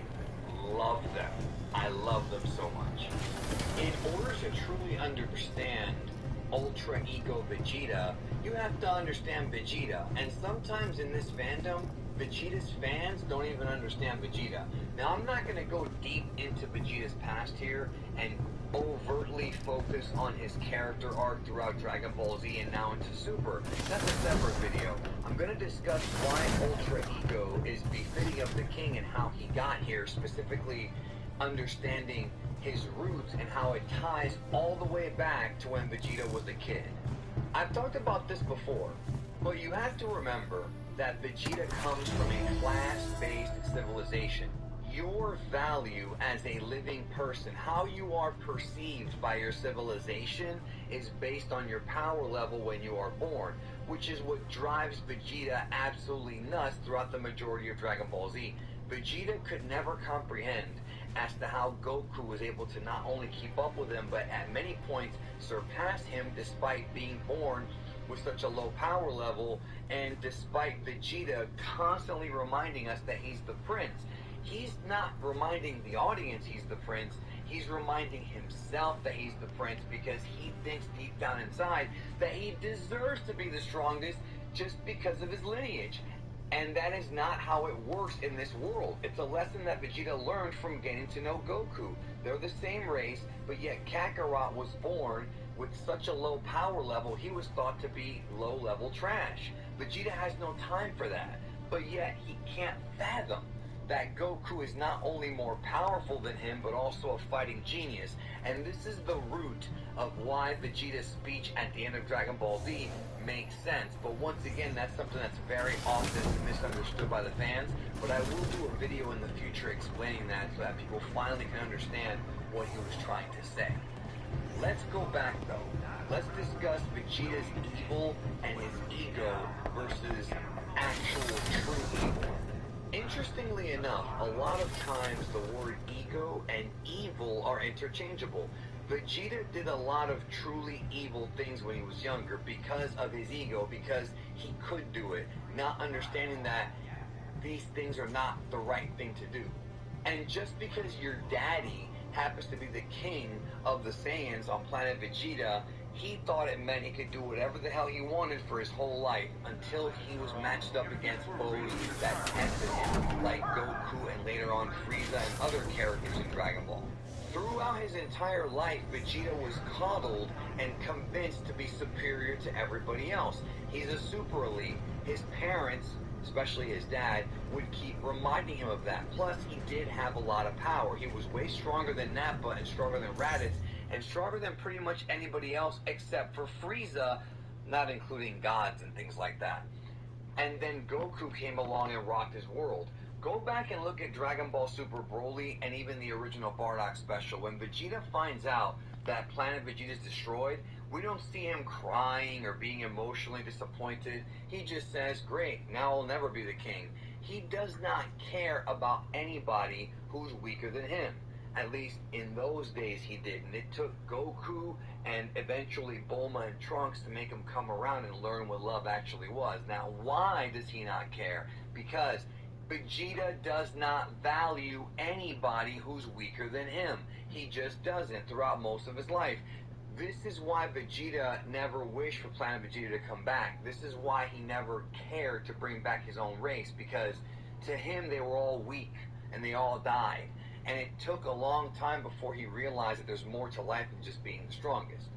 love them. I love them so much. In order to truly understand Ultra Ego Vegeta, you have to understand Vegeta, and sometimes in this fandom, Vegeta's fans don't even understand Vegeta. Now, I'm not going to go deep into Vegeta's past here and overtly focus on his character arc throughout Dragon Ball Z and now into Super. That's a separate video. I'm going to discuss why Ultra Ego is befitting of the king and how he got here, specifically understanding his roots and how it ties all the way back to when Vegeta was a kid. I've talked about this before, but you have to remember that Vegeta comes from a class-based civilization. Your value as a living person, how you are perceived by your civilization, is based on your power level when you are born, which is what drives Vegeta absolutely nuts throughout the majority of Dragon Ball Z. Vegeta could never comprehend as to how Goku was able to not only keep up with him, but at many points surpass him despite being born with such a low power level, and despite Vegeta constantly reminding us that he's the prince. He's not reminding the audience he's the prince, he's reminding himself that he's the prince because he thinks deep down inside that he deserves to be the strongest just because of his lineage. And that is not how it works in this world. It's a lesson that Vegeta learned from getting to know Goku. They're the same race, but yet Kakarot was born with such a low power level, he was thought to be low-level trash. Vegeta has no time for that, but yet he can't fathom that Goku is not only more powerful than him, but also a fighting genius. And this is the root of why Vegeta's speech at the end of Dragon Ball Z makes sense. But once again, that's something that's very often misunderstood by the fans. But I will do a video in the future explaining that so that people finally can understand what he was trying to say. Let's go back though. Let's discuss Vegeta's evil and his ego versus actual true evil. Interestingly enough, a lot of times the word ego and evil are interchangeable. Vegeta did a lot of truly evil things when he was younger because of his ego, because he could do it, not understanding that these things are not the right thing to do. And just because your daddy happens to be the king of the Saiyans on planet Vegeta, he thought it meant he could do whatever the hell he wanted for his whole life until he was matched up against foes that tested him, like Goku and later on Frieza and other characters in Dragon Ball. Throughout his entire life, Vegeta was coddled and convinced to be superior to everybody else. He's a super elite. His parents, especially his dad, would keep reminding him of that. Plus, he did have a lot of power. He was way stronger than Nappa and stronger than Raditz and stronger than pretty much anybody else except for Frieza, not including gods and things like that. And then Goku came along and rocked his world. Go back and look at Dragon Ball Super Broly and even the original Bardock special. When Vegeta finds out that Planet Vegeta is destroyed, we don't see him crying or being emotionally disappointed. He just says, great, now I'll never be the king. He does not care about anybody who's weaker than him. At least in those days he didn't. It took Goku and eventually Bulma and Trunks to make him come around and learn what love actually was. Now, why does he not care? Because Vegeta does not value anybody who's weaker than him. He just doesn't throughout most of his life. This is why Vegeta never wished for Planet Vegeta to come back. This is why he never cared to bring back his own race, because to him they were all weak and they all died. And it took a long time before he realized that there's more to life than just being the strongest.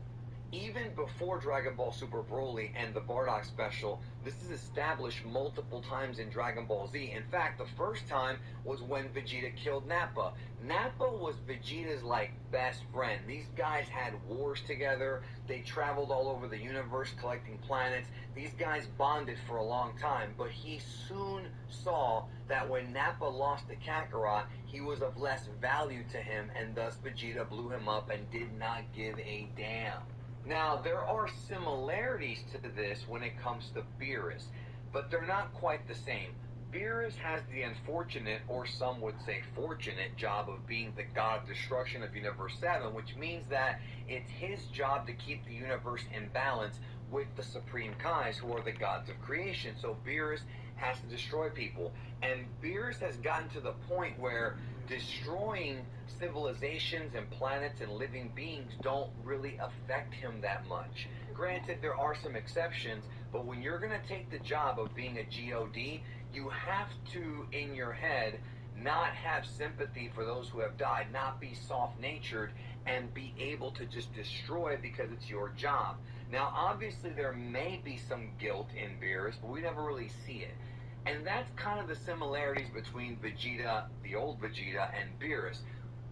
Even before Dragon Ball Super Broly and the Bardock special, this is established multiple times in Dragon Ball Z. In fact, the first time was when Vegeta killed Nappa. Nappa was Vegeta's, best friend. These guys had wars together. They traveled all over the universe collecting planets. These guys bonded for a long time, but he soon saw that when Nappa lost to Kakarot, he was of less value to him, and thus Vegeta blew him up and did not give a damn. Now, there are similarities to this when it comes to Beerus, but they're not quite the same. Beerus has the unfortunate, or some would say fortunate, job of being the god of destruction of Universe 7, which means that it's his job to keep the universe in balance with the Supreme Kais, who are the gods of creation. So Beerus has to destroy people. And Beerus has gotten to the point where, destroying civilizations and planets and living beings don't really affect him that much. Granted, there are some exceptions, but when you're going to take the job of being a GOD, you have to, in your head, not have sympathy for those who have died, not be soft-natured, and be able to just destroy because it's your job. Now, obviously, there may be some guilt in Beerus, but we never really see it. And that's kind of the similarities between Vegeta, the old Vegeta, and Beerus.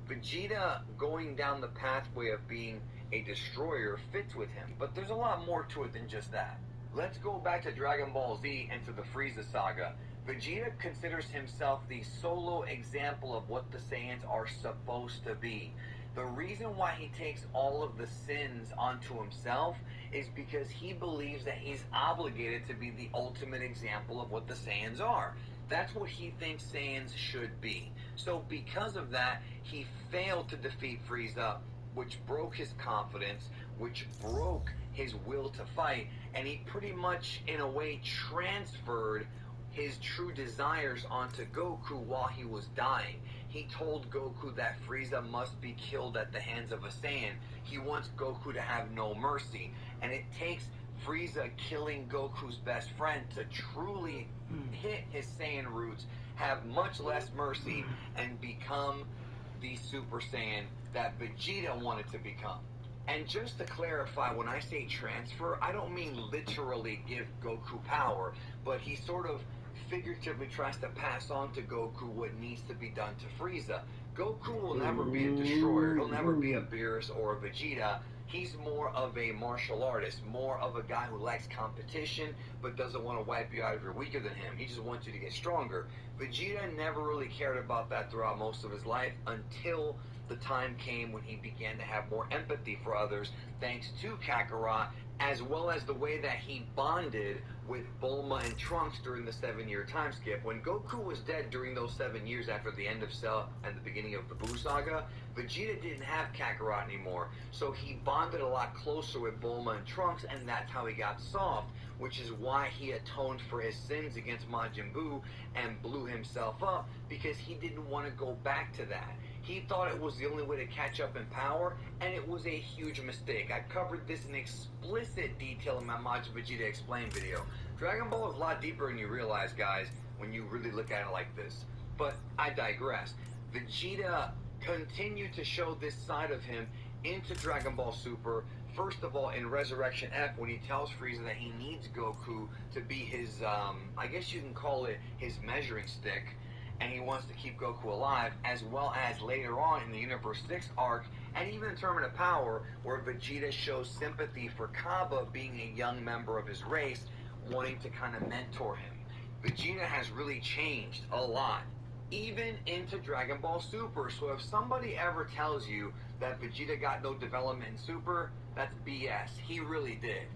Vegeta going down the pathway of being a destroyer fits with him, but there's a lot more to it than just that. Let's go back to Dragon Ball Z and to the Frieza saga. Vegeta considers himself the solo example of what the Saiyans are supposed to be. The reason why he takes all of the sins onto himself is because he believes that he's obligated to be the ultimate example of what the Saiyans are. That's what he thinks Saiyans should be. So because of that, he failed to defeat Frieza, which broke his confidence, which broke his will to fight, and he pretty much, in a way, transferred his true desires onto Goku while he was dying. He told Goku that Frieza must be killed at the hands of a Saiyan. He wants Goku to have no mercy. And it takes Frieza killing Goku's best friend to truly hit his Saiyan roots, have much less mercy, and become the Super Saiyan that Vegeta wanted to become. And just to clarify, when I say transfer, I don't mean literally give Goku power, but he sort of figuratively tries to pass on to Goku what needs to be done to Frieza. Goku will never be a destroyer. He'll never be a Beerus or a Vegeta. He's more of a martial artist, more of a guy who likes competition, but doesn't want to wipe you out if you're weaker than him. He just wants you to get stronger. Vegeta never really cared about that throughout most of his life until the time came when he began to have more empathy for others, thanks to Kakarot, as well as the way that he bonded with Bulma and Trunks during the 7-year time skip. When Goku was dead during those 7 years after the end of Cell and the beginning of the Buu saga, Vegeta didn't have Kakarot anymore, so he bonded a lot closer with Bulma and Trunks, and that's how he got soft, which is why he atoned for his sins against Majin Buu and blew himself up, because he didn't want to go back to that. He thought it was the only way to catch up in power, and it was a huge mistake. I covered this in explicit detail in my Majin Vegeta Explained video. Dragon Ball is a lot deeper than you realize, guys, when you really look at it like this. But I digress. Vegeta continued to show this side of him into Dragon Ball Super. First of all, in Resurrection F, when he tells Frieza that he needs Goku to be his, I guess you can call it his measuring stick, and he wants to keep Goku alive, as well as later on in the Universe 6 arc, and even in Tournament of Power, where Vegeta shows sympathy for Kaba being a young member of his race, wanting to kind of mentor him. Vegeta has really changed a lot, even into Dragon Ball Super. So if somebody ever tells you that Vegeta got no development in Super, that's BS. He really did.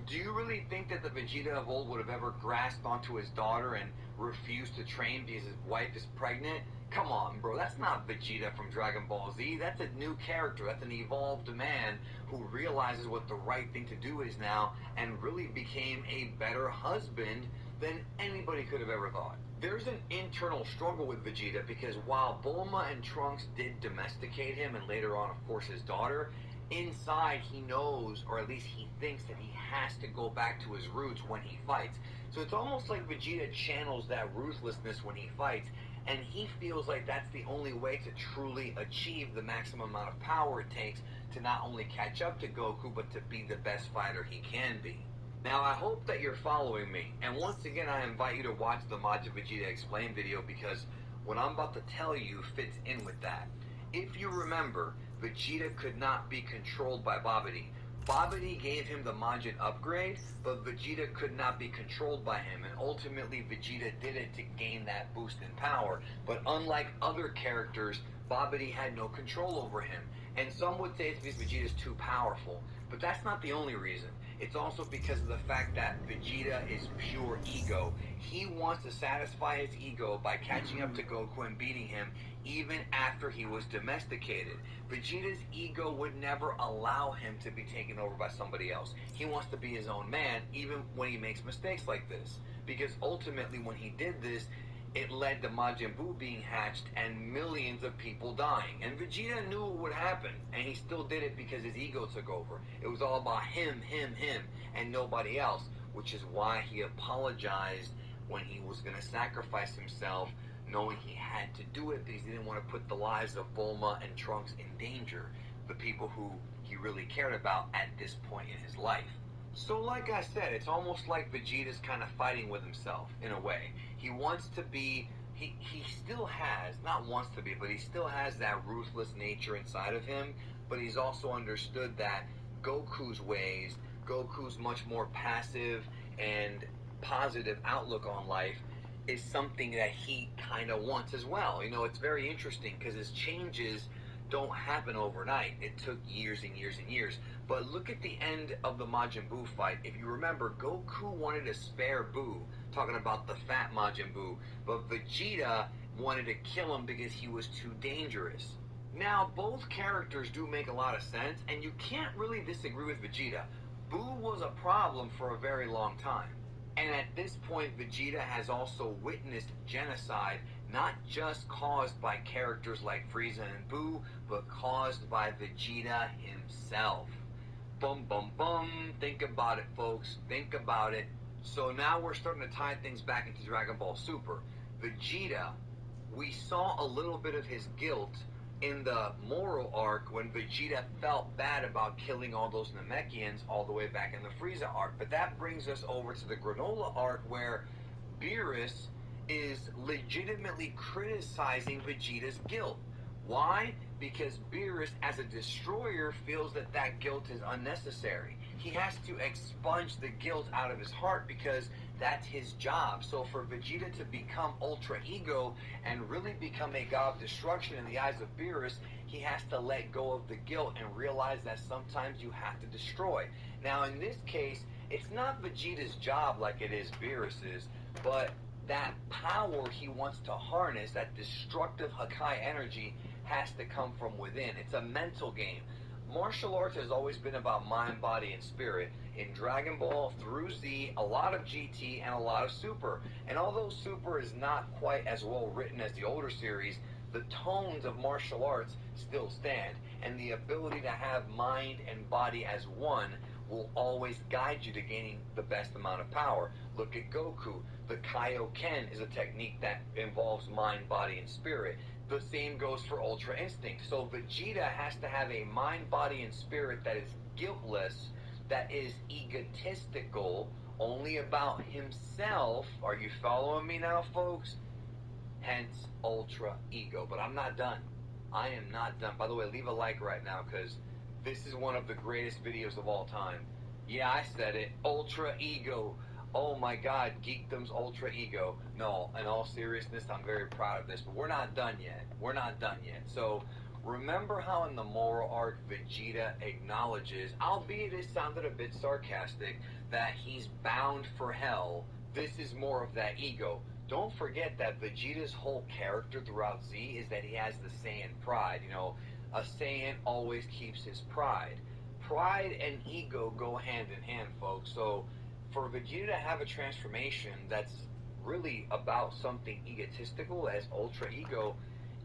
Do you really think that the Vegeta of old would have ever grasped onto his daughter and refused to train because his wife is pregnant? Come on, bro. That's not Vegeta from Dragon Ball Z. That's a new character. That's an evolved man who realizes what the right thing to do is now and really became a better husband than anybody could have ever thought. There's an internal struggle with Vegeta because while Bulma and Trunks did domesticate him, and later on, of course, his daughter, inside he knows, or at least he thinks, that he has to go back to his roots when he fights. So it's almost like Vegeta channels that ruthlessness when he fights, and he feels like that's the only way to truly achieve the maximum amount of power it takes to not only catch up to Goku, but to be the best fighter he can be. Now, I hope that you're following me, and once again, I invite you to watch the Majin Vegeta Explained video because what I'm about to tell you fits in with that. If you remember, Vegeta could not be controlled by Babidi. Babidi gave him the Majin upgrade, but Vegeta could not be controlled by him, and ultimately Vegeta did it to gain that boost in power. But unlike other characters, Babidi had no control over him. And some would say it's because Vegeta's too powerful, but that's not the only reason. It's also because of the fact that Vegeta is pure ego. He wants to satisfy his ego by catching up to Goku and beating him even after he was domesticated. Vegeta's ego would never allow him to be taken over by somebody else. He wants to be his own man even when he makes mistakes like this. Because ultimately when he did this, it led to Majin Buu being hatched and millions of people dying. And Vegeta knew what would happen, and he still did it because his ego took over. It was all about him, and nobody else, which is why he apologized when he was going to sacrifice himself, knowing he had to do it because he didn't want to put the lives of Bulma and Trunks in danger, the people who he really cared about at this point in his life. So like I said, it's almost like Vegeta's kind of fighting with himself, in a way. He wants to be, he still has, not wants to be, but he still has that ruthless nature inside of him, but he's also understood that Goku's ways, Goku's much more passive and positive outlook on life is something that he kind of wants as well. You know, it's very interesting because his changes don't happen overnight. It took years and years and years. But look at the end of the Majin Buu fight. If you remember, Goku wanted to spare Buu, talking about the fat Majin Buu, but Vegeta wanted to kill him because he was too dangerous. Now, both characters do make a lot of sense, and you can't really disagree with Vegeta. Buu was a problem for a very long time. And at this point, Vegeta has also witnessed genocide, not just caused by characters like Frieza and Buu, but caused by Vegeta himself. Bum, bum, bum. Think about it, folks. Think about it. So now we're starting to tie things back into Dragon Ball Super. Vegeta, we saw a little bit of his guilt in the Moro arc when Vegeta felt bad about killing all those Namekians all the way back in the Frieza arc. But that brings us over to the Granola arc where Beerus is legitimately criticizing Vegeta's guilt. Why? Because Beerus, as a destroyer, feels that that guilt is unnecessary. He has to expunge the guilt out of his heart because that's his job. So for Vegeta to become Ultra Ego and really become a god of destruction in the eyes of Beerus, he has to let go of the guilt and realize that sometimes you have to destroy. Now in this case, it's not Vegeta's job like it is Beerus's, but that power he wants to harness, that destructive Hakai energy, has to come from within. It's a mental game. Martial arts has always been about mind, body, and spirit. In Dragon Ball, through Z, a lot of GT, and a lot of Super. And although Super is not quite as well written as the older series, the tones of martial arts still stand. And the ability to have mind and body as one will always guide you to gaining the best amount of power. Look at Goku. The Kaioken is a technique that involves mind, body, and spirit. The same goes for Ultra Instinct. So Vegeta has to have a mind, body, and spirit that is guiltless, that is egotistical, only about himself. Are you following me now, folks? Hence, Ultra Ego. But I'm not done. I am not done. By the way, leave a like right now because this is one of the greatest videos of all time. Yeah, I said it. Ultra Ego. Oh my God, Geekdom's Ultra Ego. No, in all seriousness, I'm very proud of this, but we're not done yet. We're not done yet. So, remember how in the Moro arc, Vegeta acknowledges, albeit it sounded a bit sarcastic, that he's bound for hell. This is more of that ego. Don't forget that Vegeta's whole character throughout Z is that he has the Saiyan pride. You know, a Saiyan always keeps his pride. Pride and ego go hand in hand, folks. So, for Vegeta to have a transformation that's really about something egotistical as Ultra Ego,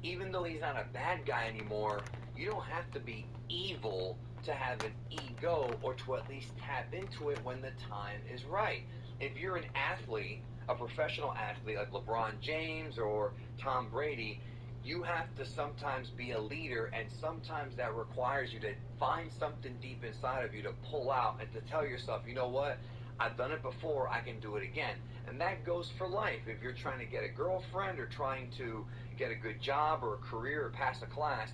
even though he's not a bad guy anymore, you don't have to be evil to have an ego or to at least tap into it when the time is right. If you're an athlete, a professional athlete like LeBron James or Tom Brady, you have to sometimes be a leader, and sometimes that requires you to find something deep inside of you to pull out and to tell yourself, you know what? I've done it before, I can do it again. And that goes for life. If you're trying to get a girlfriend or trying to get a good job or a career or pass a class,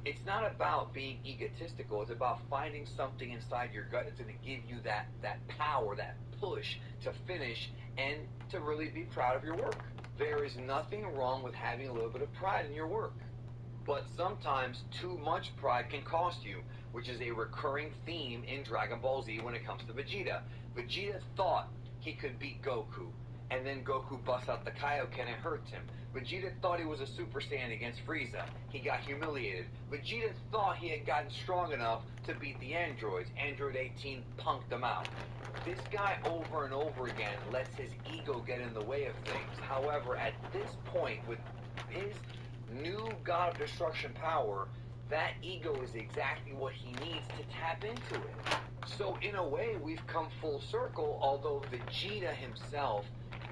it's not about being egotistical. It's about finding something inside your gut that's going to give you that power, that push to finish and to really be proud of your work. There is nothing wrong with having a little bit of pride in your work. But sometimes too much pride can cost you, which is a recurring theme in Dragon Ball Z when it comes to Vegeta. Vegeta thought he could beat Goku. and then Goku busts out the Kaioken and hurts him. Vegeta thought he was a Super Saiyan against Frieza. He got humiliated. Vegeta thought he had gotten strong enough to beat the androids. Android 18 punked him out. This guy over and over again lets his ego get in the way of things. However, at this point, with his new God of Destruction power, that ego is exactly what he needs to tap into it. So in a way, we've come full circle, although Vegeta himself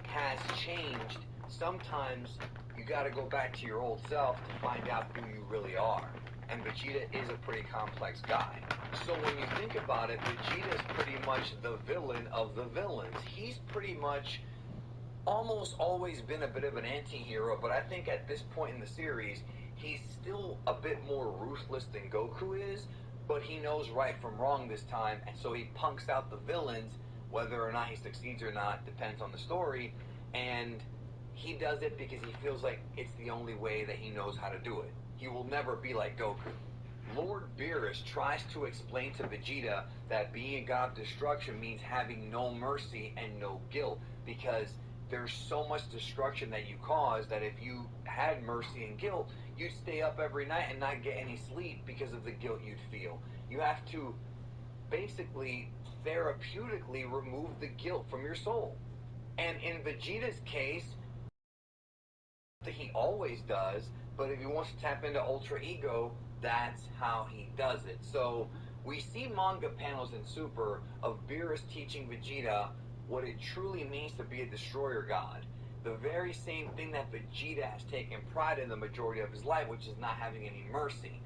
has changed. Sometimes you gotta go back to your old self to find out who you really are. And Vegeta is a pretty complex guy. So when you think about it, Vegeta is pretty much the villain of the villains. He's pretty much almost always been a bit of an anti-hero, but I think at this point in the series, he's still a bit more ruthless than Goku is, but he knows right from wrong this time, and so he punks out the villains. Whether or not he succeeds or not depends on the story, and he does it because he feels like it's the only way that he knows how to do it. He will never be like Goku. Lord Beerus tries to explain to Vegeta that being a God of Destruction means having no mercy and no guilt, because there's so much destruction that you cause that if you had mercy and guilt, you'd stay up every night and not get any sleep because of the guilt you'd feel. You have to basically therapeutically remove the guilt from your soul. And in Vegeta's case, he always does, but if he wants to tap into Ultra Ego, that's how he does it. So we see manga panels in Super of Beerus teaching Vegeta what it truly means to be a destroyer god. The very same thing that Vegeta has taken pride in the majority of his life, which is not having any mercy.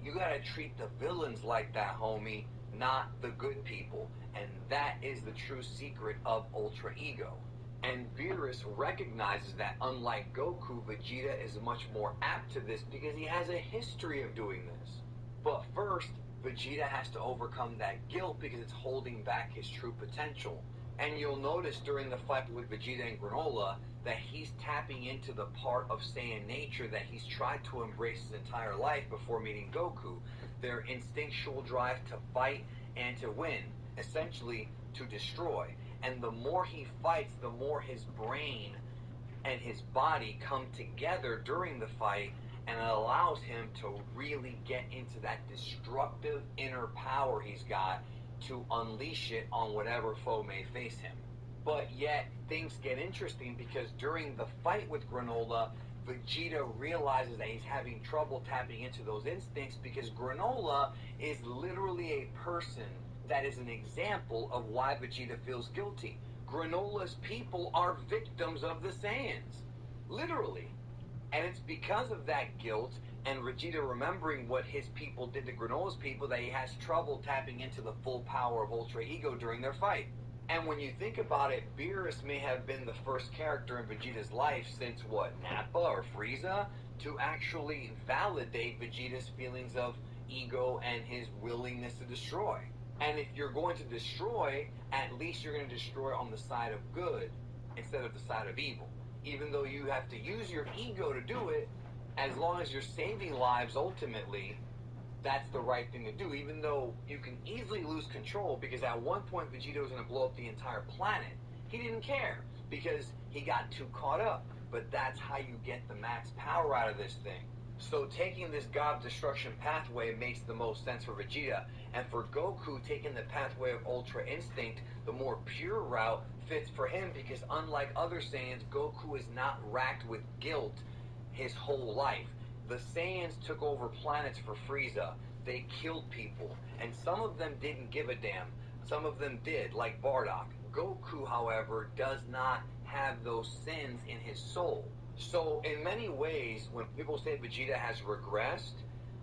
You gotta treat the villains like that, homie, not the good people. And that is the true secret of Ultra Ego. And Beerus recognizes that unlike Goku, Vegeta is much more apt to this because he has a history of doing this. But first, Vegeta has to overcome that guilt because it's holding back his true potential. And you'll notice during the fight with Vegeta and Granola that he's tapping into the part of Saiyan nature that he's tried to embrace his entire life before meeting Goku. Their instinctual drive to fight and to win, essentially to destroy. And the more he fights, the more his brain and his body come together during the fight, and it allows him to really get into that destructive inner power he's got to unleash it on whatever foe may face him. But yet, things get interesting because during the fight with Granola, Vegeta realizes that he's having trouble tapping into those instincts because Granola is literally a person that is an example of why Vegeta feels guilty. Granola's people are victims of the Saiyans. Literally. And it's because of that guilt and Vegeta remembering what his people did to Granola's people that he has trouble tapping into the full power of Ultra Ego during their fight. And when you think about it, Beerus may have been the first character in Vegeta's life since, what, Nappa or Frieza, to actually validate Vegeta's feelings of ego and his willingness to destroy. And if you're going to destroy, at least you're going to destroy on the side of good instead of the side of evil. Even though you have to use your ego to do it, as long as you're saving lives ultimately, that's the right thing to do, even though you can easily lose control, because at one point Vegeta was going to blow up the entire planet. He didn't care because he got too caught up, but that's how you get the max power out of this thing. So taking this God of Destruction pathway makes the most sense for Vegeta, and for Goku, taking the pathway of Ultra Instinct, the more pure route, fits for him because unlike other Saiyans, Goku is not racked with guilt his whole life. The Saiyans took over planets for Frieza. They killed people, and some of them didn't give a damn. Some of them did, like Bardock. Goku, however, does not have those sins in his soul. So, in many ways, when people say Vegeta has regressed,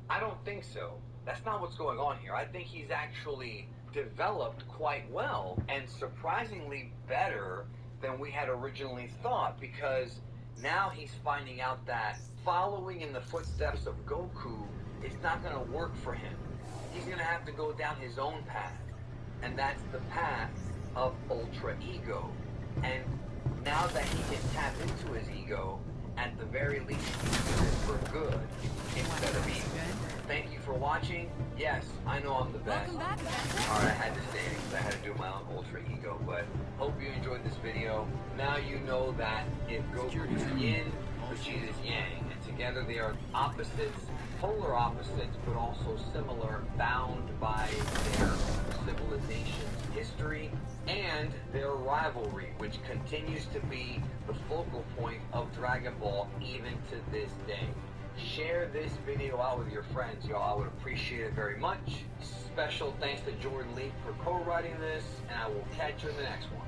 I don't think so. That's not what's going on here. I think he's actually developed quite well, and surprisingly better than we had originally thought, because now he's finding out that following in the footsteps of Goku is not going to work for him. He's going to have to go down his own path, and that's the path of Ultra Ego. And now that he can tap into his ego, at the very least, he can use it for good instead of evil. Thank you for watching. Yes, I know I'm the best. Alright, I had to say it because I had to do my my own ultra ego. But hope you enjoyed this video. Now you know that if Goku is yin, Vegeta is yang, and together they are opposites, polar opposites, but also similar, bound by their civilization's history and their rivalry, which continues to be the focal point of Dragon Ball even to this day. Share this video out with your friends, y'all. I would appreciate it very much. Special thanks to Jordan Lee for co-writing this, and I will catch you in the next one.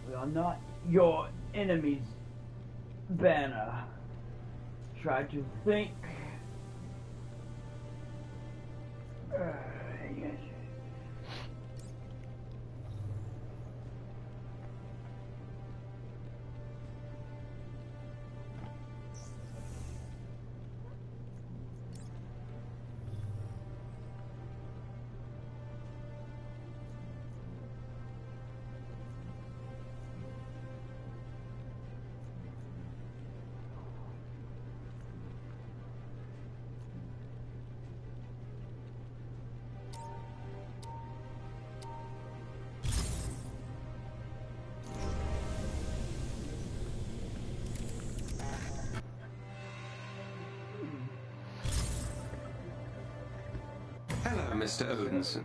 We are not your enemies, Banner. Try to think. Yes. Hello, Mr. Odinson.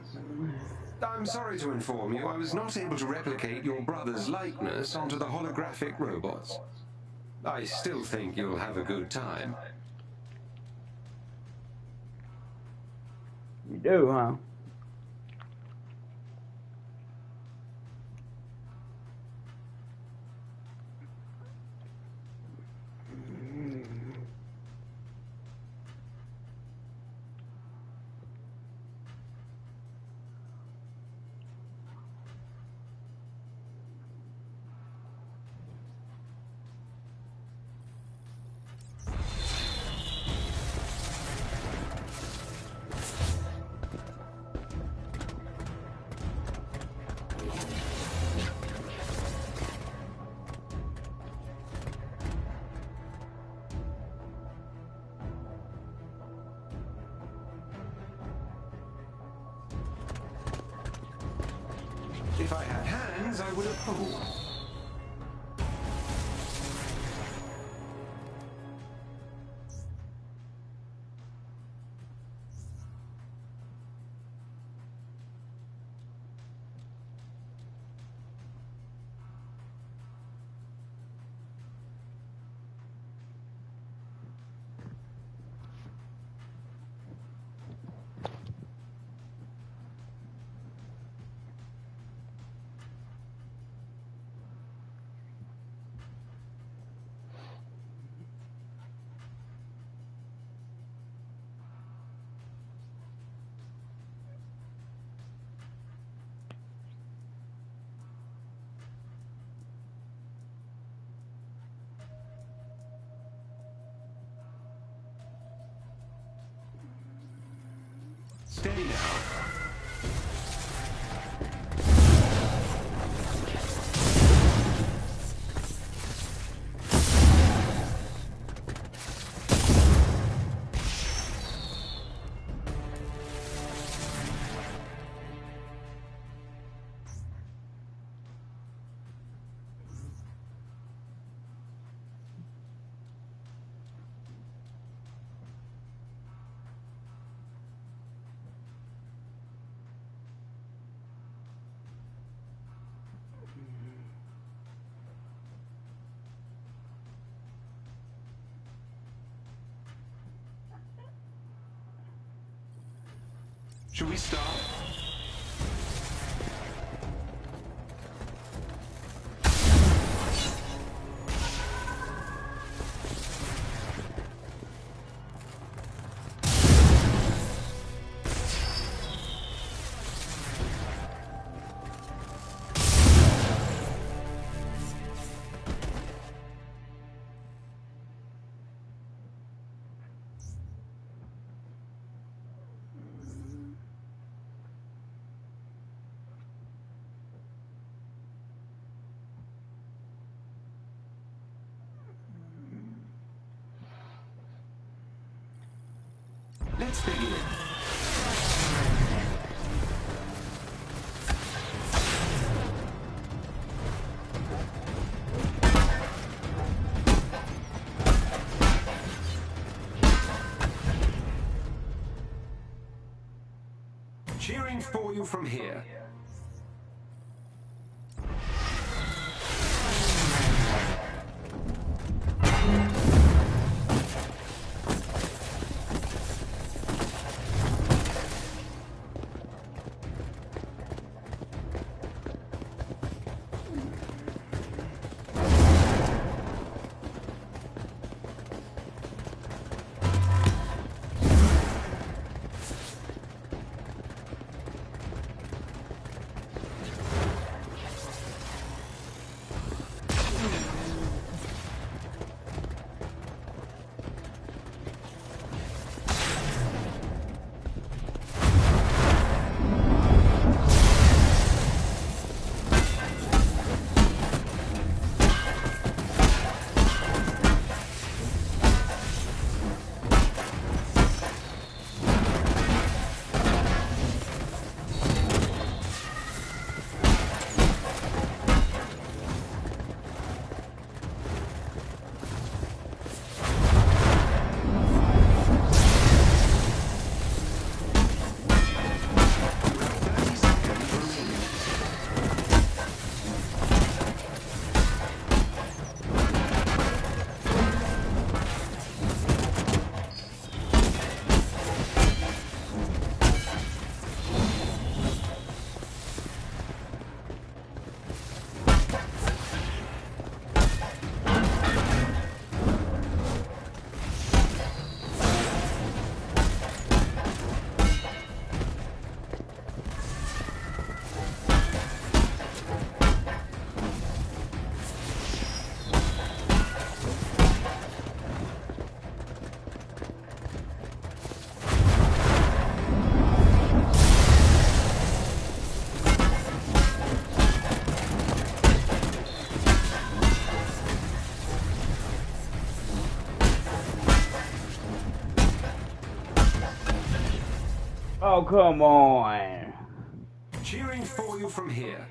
I'm sorry to inform you I was not able to replicate your brother's likeness onto the holographic robots. I still think you'll have a good time. You do, huh? If I had hands, I would have pulled. Steady now. Should we start? Let's begin. Cheering for you from here. Oh, come on. Cheering for you from here.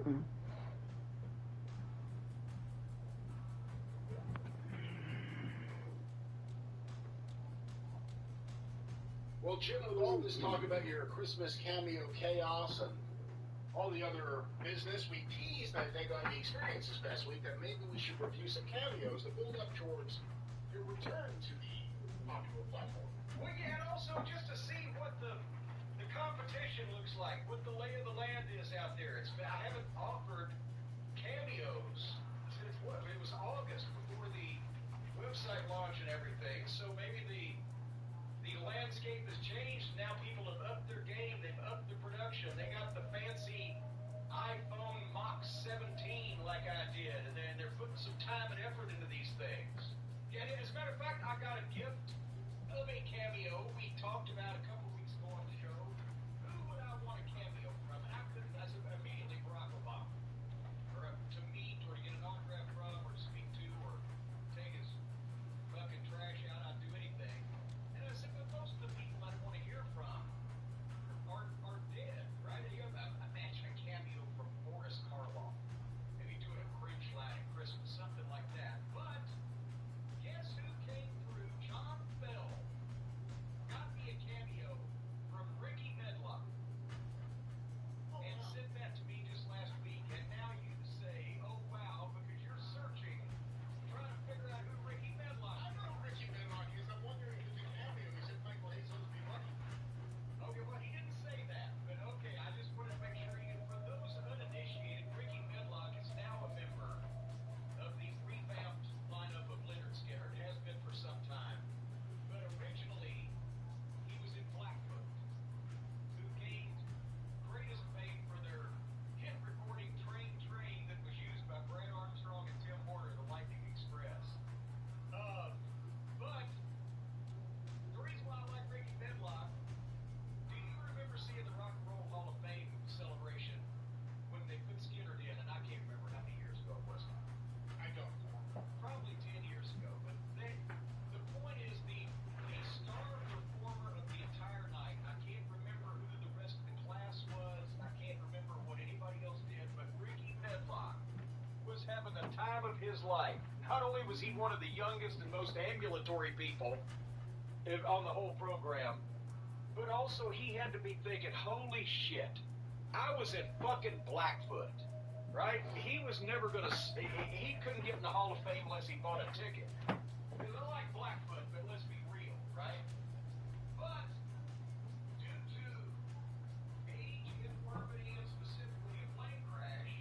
Well, Jim, with all this talk about your Christmas cameo chaos and all the other business, we teased, I think, on the experience this past week that maybe we should review some cameos to build up towards your return to the popular platform. Well, yeah, and also just to see what the competition looks like, what the lay of the land is out there. I haven't offered cameos since what? It was August before the website launch and everything, so maybe the landscape has changed. Now people have upped their game, they've upped the production, they got the fancy iPhone Mach 17 like I did, and they're putting some time and effort into these things. Yeah, as a matter of fact, I got a gift of a cameo we talked about a couple weeks ago on the show. Who would I want a cameo from? And I couldn't, I said immediately Barack Obama. Or to meet, or to get an autograph from, or to speak to, or take his fucking trash out, I'd do anything. And I said, but most of the people I want to hear from are dead, right? You have, imagine a cameo from Boris Karloff. Maybe doing a cringe line at Christmas, something like that. But guess who came through? John Bell got me a cameo from Ricky Medlock and sent that to me just last week. And now you say, oh wow, because you're searching, trying to figure out who Ricky Medlock is. I know who Ricky Medlock is. I'm wondering if it's a cameo. He said Michael Hayes owes me money. Okay, well, he didn't say that, but okay, I just wanted to make sure for those uninitiated, Ricky Medlock is now a member of the revamped lineup of Leonard Skinner. It has been for some time. But originally, he was in Blackfoot, who gained greatest fame for their hit recording Train that was used by Brad Armstrong and Tim Horner, the Lightning Express. But the reason why I like Ricky Medlock, do you remember seeing the Rock and Roll Hall of Fame celebration when they put Skinner in? And I can't remember how many years ago it was. I don't know. Probably 10 years ago. But the point is the star performer of the entire night, I can't remember who the rest of the class was. I can't remember what anybody else did, but Ricky Medlock was having the time of his life. Not only was he one of the youngest and most ambulatory people on the whole program, but also he had to be thinking, holy shit, I was in fucking Blackfoot, right? He was never gonna, he couldn't get in the Hall of Fame unless he bought a ticket. Because I like Blackfoot, but let's be real, right? But due to age, infirmity, and specifically a plane crash,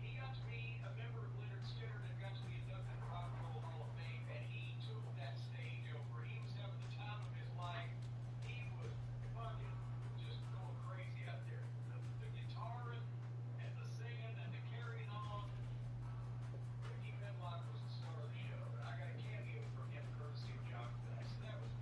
he got to be a member of Leonard Skinner and got to be inducted to the Rock and Roll Hall of Fame, and he took that stage over. He was having the time of his life. He was fucking just going crazy out there. The guitar and the singing and the carrying on. Ricky Medlock was the star of the show. And I got a cameo from him courtesy of John Bell. So that was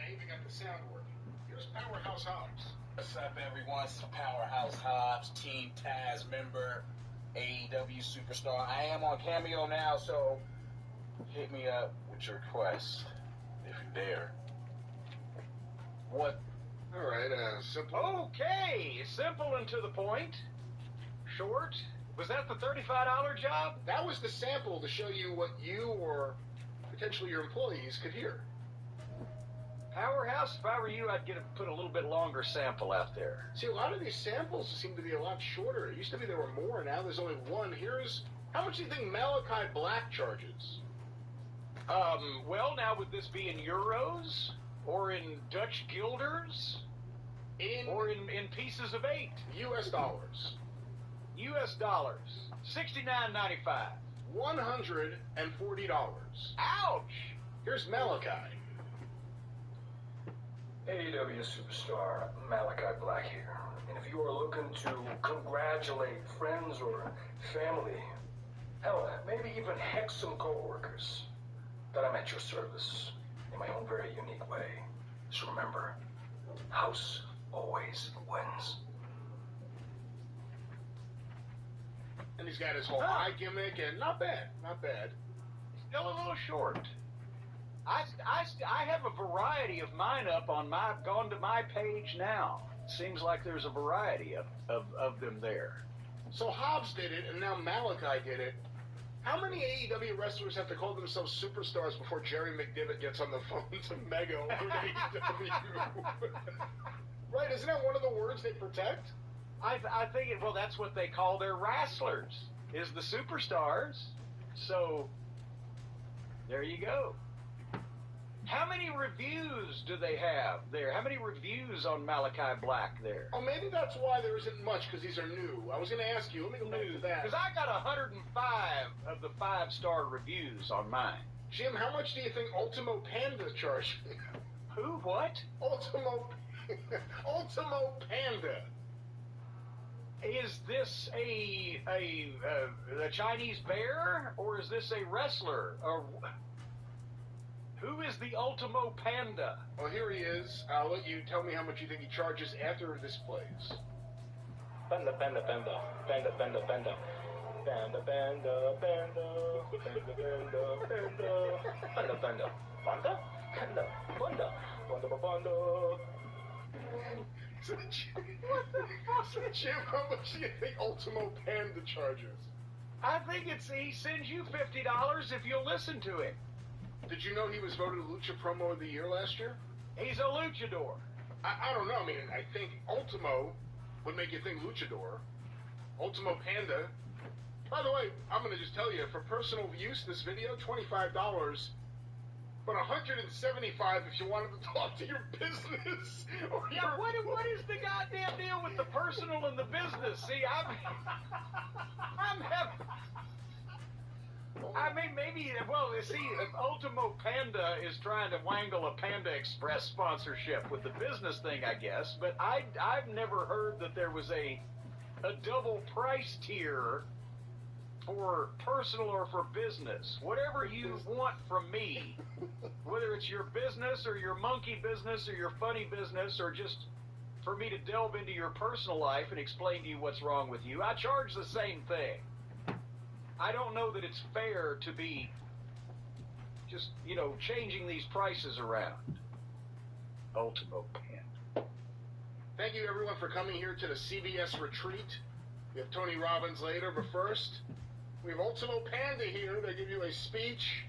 I even got the sound working. Here's Powerhouse Hobbs. What's up, everyone? It's Powerhouse Hobbs, Team Taz member, AEW superstar. I am on Cameo now, so hit me up with your request, if you dare. What? All right, simple. Okay, simple and to the point. Short. Was that the $35 job? That was the sample to show you what you or potentially your employees could hear. Powerhouse, if I were you, I'd put a little bit longer sample out there. See, a lot of these samples seem to be a lot shorter. It used to be there were more, now there's only one. Here's, how much do you think Malachi Black charges? Well, now would this be in euros? Or in Dutch guilders? Or in pieces of 8? U.S. dollars. U.S. dollars. $69.95. $140. Ouch! Here's Malachi. AEW superstar Malachi Black here. And if you are looking to congratulate friends or family, hell, maybe even hex some co-workers, then I'm at your service in my own very unique way. Just remember, house always wins. And he's got his whole eye gimmick, and not bad, not bad. Still a little short. I have a variety of mine up on my, gone to my page now. Seems like there's a variety of them there. So Hobbs did it, and now Malachi did it. How many AEW wrestlers have to call themselves superstars before Jerry McDivitt gets on the phone to Mega over AEW? Right, isn't that one of the words they protect? I think well, that's what they call their wrestlers, is the superstars. So, there you go. How many reviews do they have there? How many reviews on Malachi Black there? Oh, maybe that's why there isn't much, because these are new. I was going to ask you. Let me go back to that. Because I got 105 of the 5-star reviews on mine. Jim, how much do you think Ultimo Panda charged? Who? What? Ultimo Panda. Is this a Chinese bear, or is this a wrestler? Or who is the Ultimo Panda? Well, here he is. I'll let you tell me how much you think he charges after this plays. Panda, panda, panda, panda, panda, panda. Panda, panda, panda, panda, panda, panda, panda, panda, panda, panda, panda, panda, panda. What the fuck? Jim, how much do you think Ultimo Panda charges? I think he sends you $50 if you'll listen to him. Did you know he was voted Lucha Promo of the Year last year? He's a luchador. I don't know. I mean, I think Ultimo would make you think luchador. Ultimo Panda. By the way, I'm going to just tell you, for personal use, this video, $25. But $175 if you wanted to talk to your business. Or yeah, what is the goddamn deal with the personal and the business? See, I mean, maybe, well, see, Ultimo Panda is trying to wangle a Panda Express sponsorship with the business thing, I guess, but I've never heard that there was a double price tier for personal or for business. Whatever you want from me, whether it's your business or your monkey business or your funny business or just for me to delve into your personal life and explain to you what's wrong with you, I charge the same thing. I don't know that it's fair to be just, changing these prices around. Ultimo Panda. Thank you, everyone, for coming here to the CBS retreat. We have Tony Robbins later, but first, we have Ultimo Panda here. They give you a speech.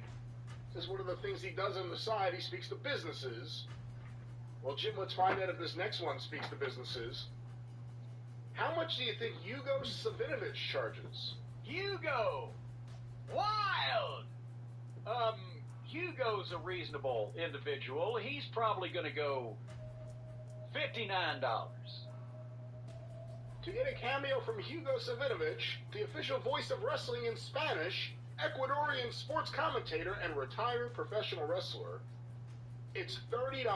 This is one of the things he does on the side. He speaks to businesses. Well, Jim, let's find out if this next one speaks to businesses. How much do you think Hugo Savinovich charges? Hugo! Wild! Hugo's a reasonable individual. He's probably going to go $59. To get a cameo from Hugo Savinovich, the official voice of wrestling in Spanish, Ecuadorian sports commentator and retired professional wrestler, it's $30.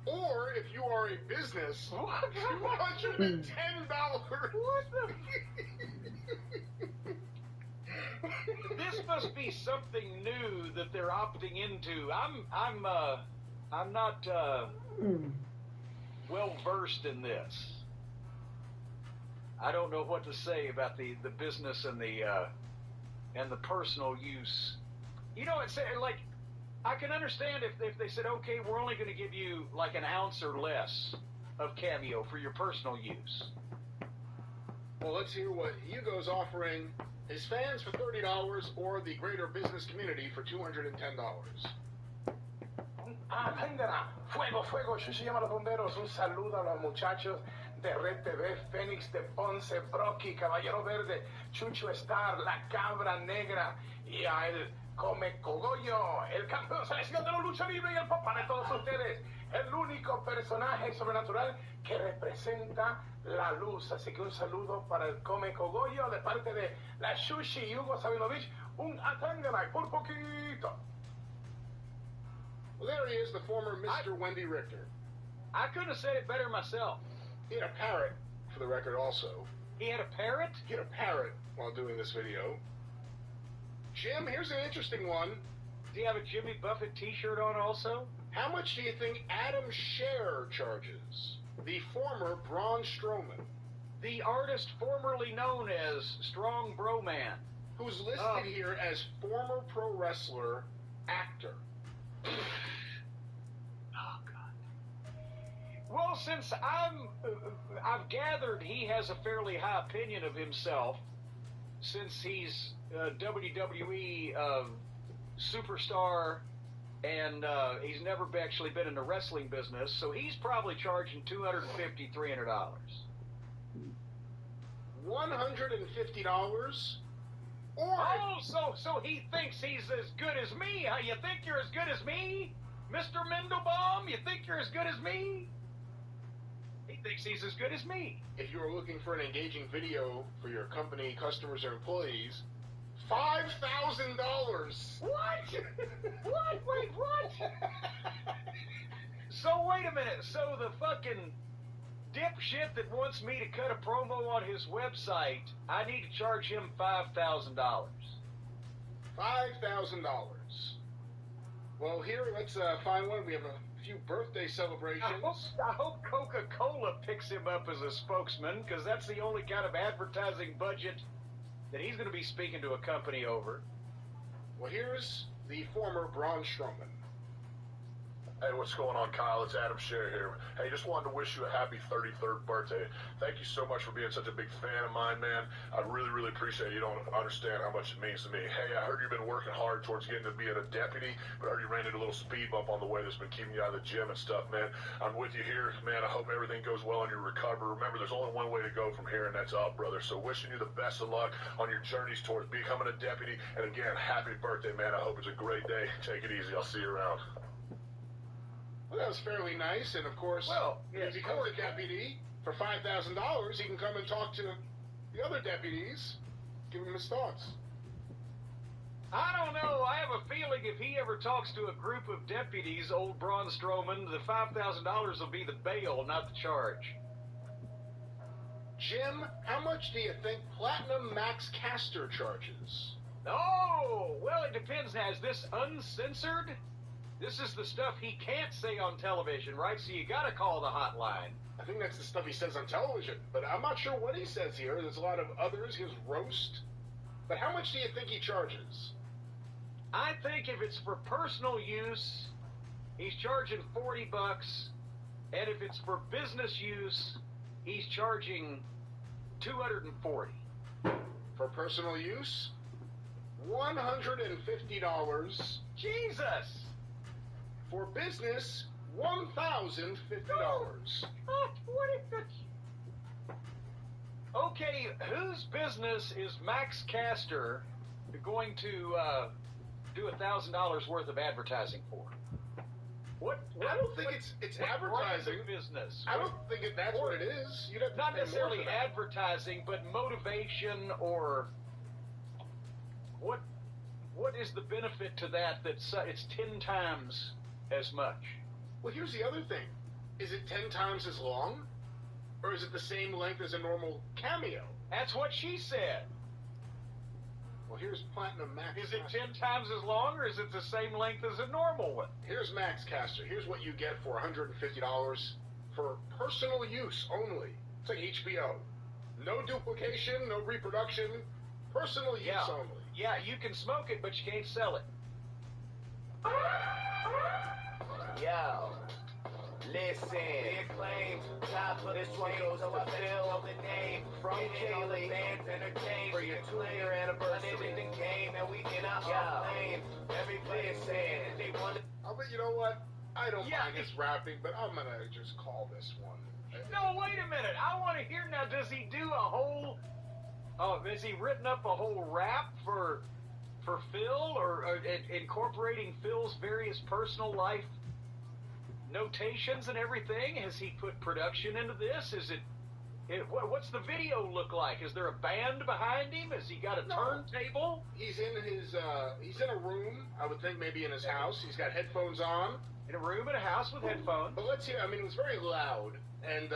Or, if you are a business, $210. What the... This must be something new that they're opting into. I'm not well versed in this. I don't know what to say about the business and the personal use. You know, it's like I can understand if they said, okay, we're only going to give you like an ounce or less of Cameo for your personal use. Well, let's hear what Hugo's offering his fans for $30 or the greater business community for $210. Venga, fuego, fuego, sí se llama los bomberos. Un saludo a los muchachos de Red TV, Fénix de Ponce, Brocky, Caballero Verde, Chucho Star, La Cabra Negra y a el Come Cogollo, el campeón selección de la lucha libre y el papá de todos ustedes, el único personaje sobrenatural que representa la luz. Así que un saludo para el Come Cogollo de parte de la Sushi y Hugo Sabinovich. Un atángana por poquito. Well, there he is, the former Mr. Wendy Richter. I couldn't have said it better myself. He had a parrot, for the record, also. He had a parrot? He had a parrot while doing this video. Jim, here's an interesting one. Does he have a Jimmy Buffett t-shirt on also? How much do you think Adam Scher charges? The former Braun Strowman. The artist formerly known as Strong Bro Man. Who's listed here as former pro wrestler, actor. Oh, God. Well, since I've gathered he has a fairly high opinion of himself, since he's WWE superstar, and he's never actually been in the wrestling business, so he's probably charging $250, $300. $150? Or so he thinks he's as good as me, huh? You think you're as good as me? Mr. Mendelbaum, you think you're as good as me? He thinks he's as good as me. If you are looking for an engaging video for your company, customers, or employees, $5,000. What? What? Wait, what? So wait a minute. So the fucking dipshit that wants me to cut a promo on his website, I need to charge him $5,000. $5,000. Well, here, let's find one. We have a few birthday celebrations. I hope Coca-Cola picks him up as a spokesman, because that's the only kind of advertising budget that he's going to be speaking to a company over. Well, here's the former Braun Strowman. Hey, what's going on, Kyle? It's Adam Scher here. Hey, just wanted to wish you a happy 33rd birthday. Thank you so much for being such a big fan of mine, man. I really, really appreciate it. You don't understand how much it means to me. Hey, I heard you've been working hard towards getting to being a deputy, but I heard you ran into a little speed bump on the way that's been keeping you out of the gym and stuff, man. I'm with you here, man. I hope everything goes well on your recovery. Remember, there's only one way to go from here, and that's up, brother. So wishing you the best of luck on your journeys towards becoming a deputy. And again, happy birthday, man. I hope it's a great day. Take it easy. I'll see you around. Well, that was fairly nice, and of course, if he becomes a deputy for $5,000, he can come and talk to the other deputies, give him his thoughts. I don't know. I have a feeling if he ever talks to a group of deputies, old Braun Strowman, the $5,000 will be the bail, not the charge. Jim, how much do you think Platinum Max Caster charges? Oh, well, it depends. Now, is this uncensored? This is the stuff he can't say on television, right? So you gotta call the hotline. I think that's the stuff he says on television, but I'm not sure what he says here. There's a lot of others, his roast. But how much do you think he charges? I think if it's for personal use, he's charging $40, and if it's for business use, he's charging $240. For personal use, $150. Jesus! For business, $1,050. What is this? Okay, whose business is Max Caster going to do $1,000 worth of advertising for? What I don't think it's advertising. Business. I don't think that's what it is. You'd have to not pay necessarily more for that. advertising, but motivation, or what is the benefit to that? It's 10 times as much. Well, here's the other thing. Is it 10 times as long? Or is it the same length as a normal cameo? That's what she said. Well, here's Platinum Max. Is it 10 times as long, or is it the same length as a normal one? Here's Max Caster. Here's what you get for $150 for personal use only. It's like HBO. No duplication, no reproduction, personal use only. Yeah, you can smoke it, but you can't sell it. Yo, listen. The acclaimed top of this one goes to Phil, the name from Kaylee, for your 2-year anniversary in the game, and we can outplay everybody saying that they want to. But you know what? I don't mind his rapping, but I'm gonna just call this one. No, wait a minute. I want to hear now. Does he do a whole? Oh, has he written up a whole rap for Phil, or incorporating Phil's various personal life notations and everything? Has he put production into this? Is it what's the video look like? Is there a band behind him? Has he got a turntable? He's in his he's in a room. I would think maybe in his house. He's got headphones on. In a room in a house with headphones. But let's hear. I mean, it was very loud, and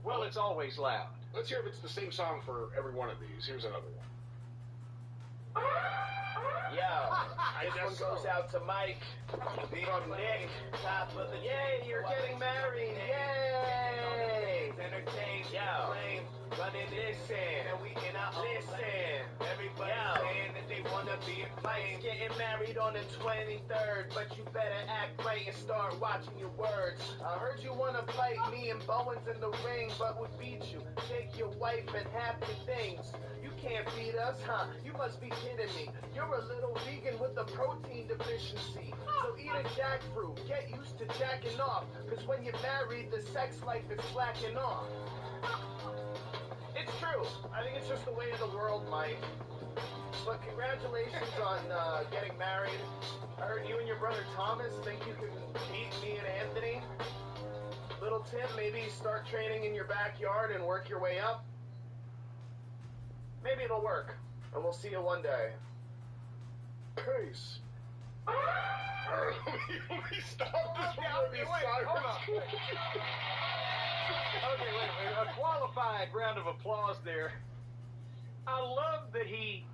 well, it's always loud. Let's hear if it's the same song for every one of these. Here's another one. Yo, this one goes out to Mike from Nick. Top of the yay, you're getting married. Yay! Entertain, yo, running this in, and we can listen. Everybody saying that they wanna be in Mike's getting married on the 23rd, but you better act right and start watching your words. I heard you wanna fight me and Bowens in the ring, but we beat you. Take your wife and half your things. You can't beat us, huh? You must be kidding me. You're a little vegan with a protein deficiency. So eat a jackfruit. Get used to jacking off. Cause when you're married, the sex life is slacking off. It's true. I think it's just the way of the world, Mike. But congratulations on getting married. I heard you and your brother Thomas think you can beat me and Anthony. Little Tim, maybe start training in your backyard and work your way up. Maybe it'll work, and we'll see you one day. Peace. Let me stop this one. Hold on. Okay, wait. A qualified round of applause there. I love that he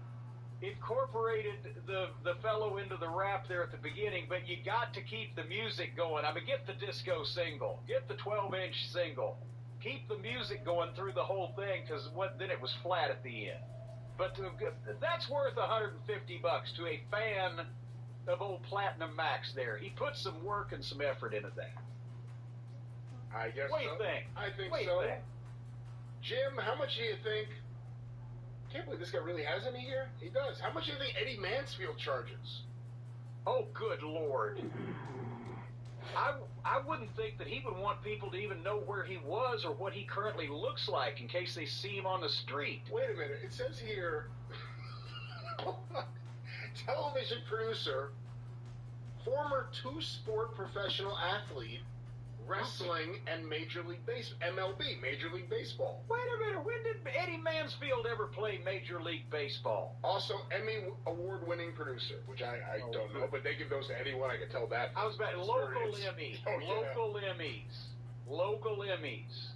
incorporated the fellow into the rap there at the beginning, but you got to keep the music going. I mean, get the disco single, get the 12-inch single, keep the music going through the whole thing, because then it was flat at the end. But that's worth $150 to a fan of old Platinum Max there. He put some work and some effort into that. I guess what do you so. think? I think what so. You think? Jim, how much do you think? Can't believe this guy really has any here. He does. How much do you think Eddie Mansfield charges? Oh, good Lord. I wouldn't think that he would want people to even know where he was or what he currently looks like in case they see him on the street. Wait a minute. It says here, television producer, former two-sport professional athlete, wrestling, and Major League Baseball, MLB, Major League Baseball. Wait a minute, when did Eddie Mansfield ever play Major League Baseball? Also, Emmy award-winning producer, which I don't know, but they give those to anyone, I can tell that. I was about local Emmys. Oh, yeah. Local Emmys.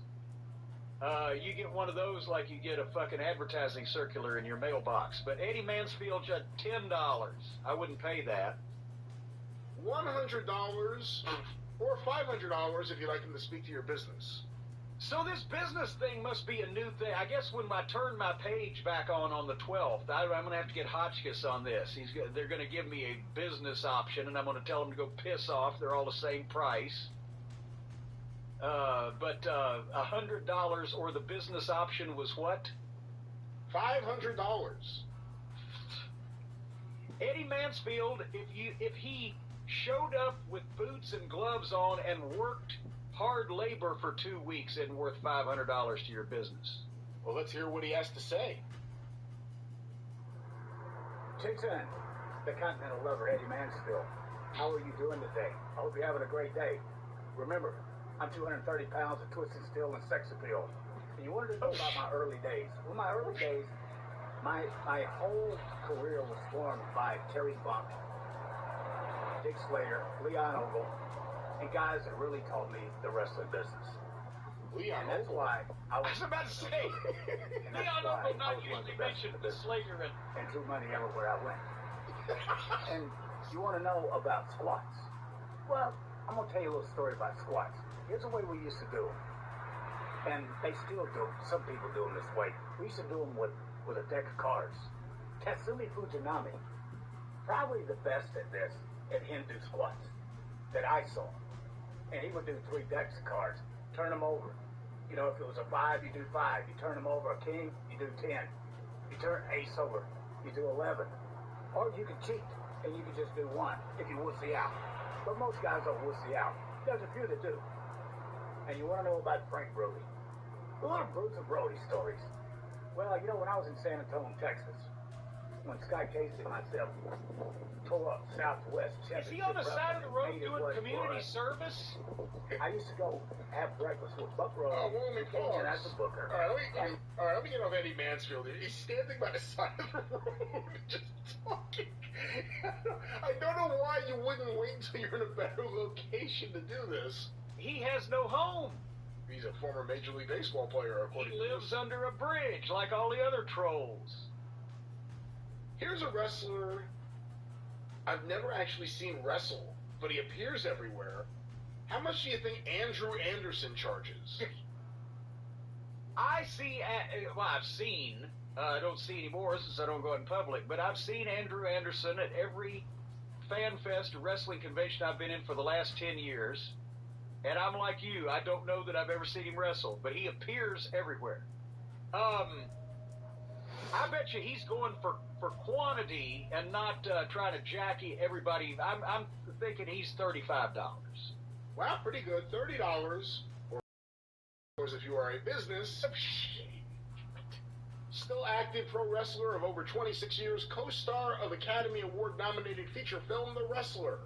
You get one of those like you get a fucking advertising circular in your mailbox. But Eddie Mansfield just $10. I wouldn't pay that. $100 or $500 if you'd like him to speak to your business. So this business thing must be a new thing. I guess when I turn my page back on the 12th, I'm going to have to get Hotchkiss on this. They're going to give me a business option, and I'm going to tell them to go piss off. They're all the same price. But $100 or the business option was what? $500. Eddie Mansfield, if he showed up with boots and gloves on and worked hard labor for 2 weeks, isn't worth $500 to your business. Well, let's hear what he has to say. Jason, the Continental Lover, Eddie Mansfield. How are you doing today? I hope you're having a great day. Remember, I'm 230 pounds of twisted steel and sex appeal. And you wanted to know about my early days. Well, my early days, my whole career was formed by Terry Funk, Dick Slater, Leon Ogle, and guys that really taught me the wrestling business. Leon And that's Noble. why I was about to say, and that's Leon why Noble I not was one of usually the best in mentioned, the but business Slater and and drew money everywhere I went. And you want to know about squats? Well, I'm going to tell you a little story about squats. Here's the way we used to do them. And they still do them. Some people do them this way. We used to do them with a deck of cards. Tatsumi Fujinami, probably the best at this, at Hindu squats, that I saw. And he would do 3 decks of cards, turn them over. You know, if it was a 5, you do 5. You turn them over a king, you do 10. You turn ace over, you do 11. Or you could cheat, and you could just do 1 if you wussy out. But most guys don't wussy out. There's a few that do. And you want to know about Frank Brody? A little Bruce and Brody stories. Well, you know, when I was in San Antonio, Texas, when Sky Casey and myself tore up Southwest is he on the side of the road doing community service? I used to go have breakfast with Buck Rose. Oh, well, let me pause. As a booker. All right, let me get off Eddie Mansfield here. He's standing by the side of the road just talking. I don't know why you wouldn't wait until you're in a better location to do this. He has no home. He's a former Major League Baseball player, according He to lives under a bridge like all the other trolls. Here's a wrestler I've never actually seen wrestle, but he appears everywhere. How much do you think Andrew Anderson charges? I've seen, I don't see anymore since I don't go in public, but I've seen Andrew Anderson at every fan fest or wrestling convention I've been in for the last 10 years. And I'm like you, I don't know that I've ever seen him wrestle, but he appears everywhere. I bet you he's going for quantity and not trying to jacky everybody. I'm thinking he's $35. Wow, pretty good. $30. Or of course, if you are a business, still active pro wrestler of over 26 years, co-star of Academy Award-nominated feature film The Wrestler.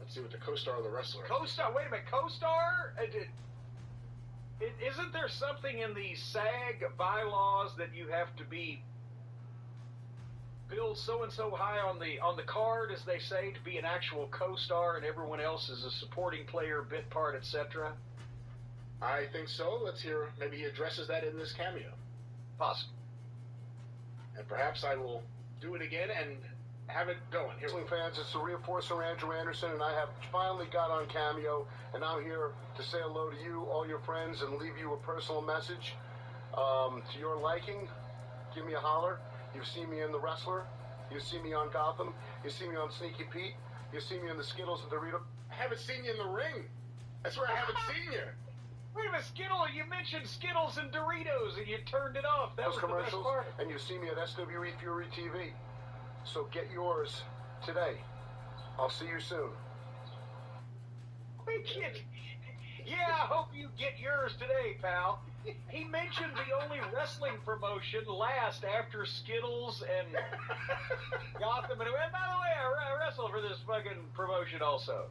Let's see what the co-star of The Wrestler. Co-star? Wait a minute, co-star? Isn't there something in the SAG bylaws that you have to be billed so and so high on the card, as they say, to be an actual co-star, and everyone else is a supporting player, bit part, etc.? I think so. Let's hear. Maybe he addresses that in this cameo. Possible. And perhaps I will do it again and have it going. Here, fans, it's the reinforcer Andrew Anderson, and I have finally got on Cameo, and I'm here to say hello to you, all your friends, and leave you a personal message. To your liking, give me a holler. You've seen me in The Wrestler. You've seen me on Gotham. You've seen me on Sneaky Pete. You've seen me in the Skittles and Dorito. I haven't seen you in the ring. That's where I haven't seen you. Wait a minute, Skittles, you mentioned Skittles and Doritos, and you turned it off. That Those was commercials, the best part. and you see me at SWE Fury TV. So get yours today. I'll see you soon. Yeah, I hope you get yours today, pal. He mentioned the only wrestling promotion last after Skittles and Gotham. And by the way, I wrestle for this fucking promotion also.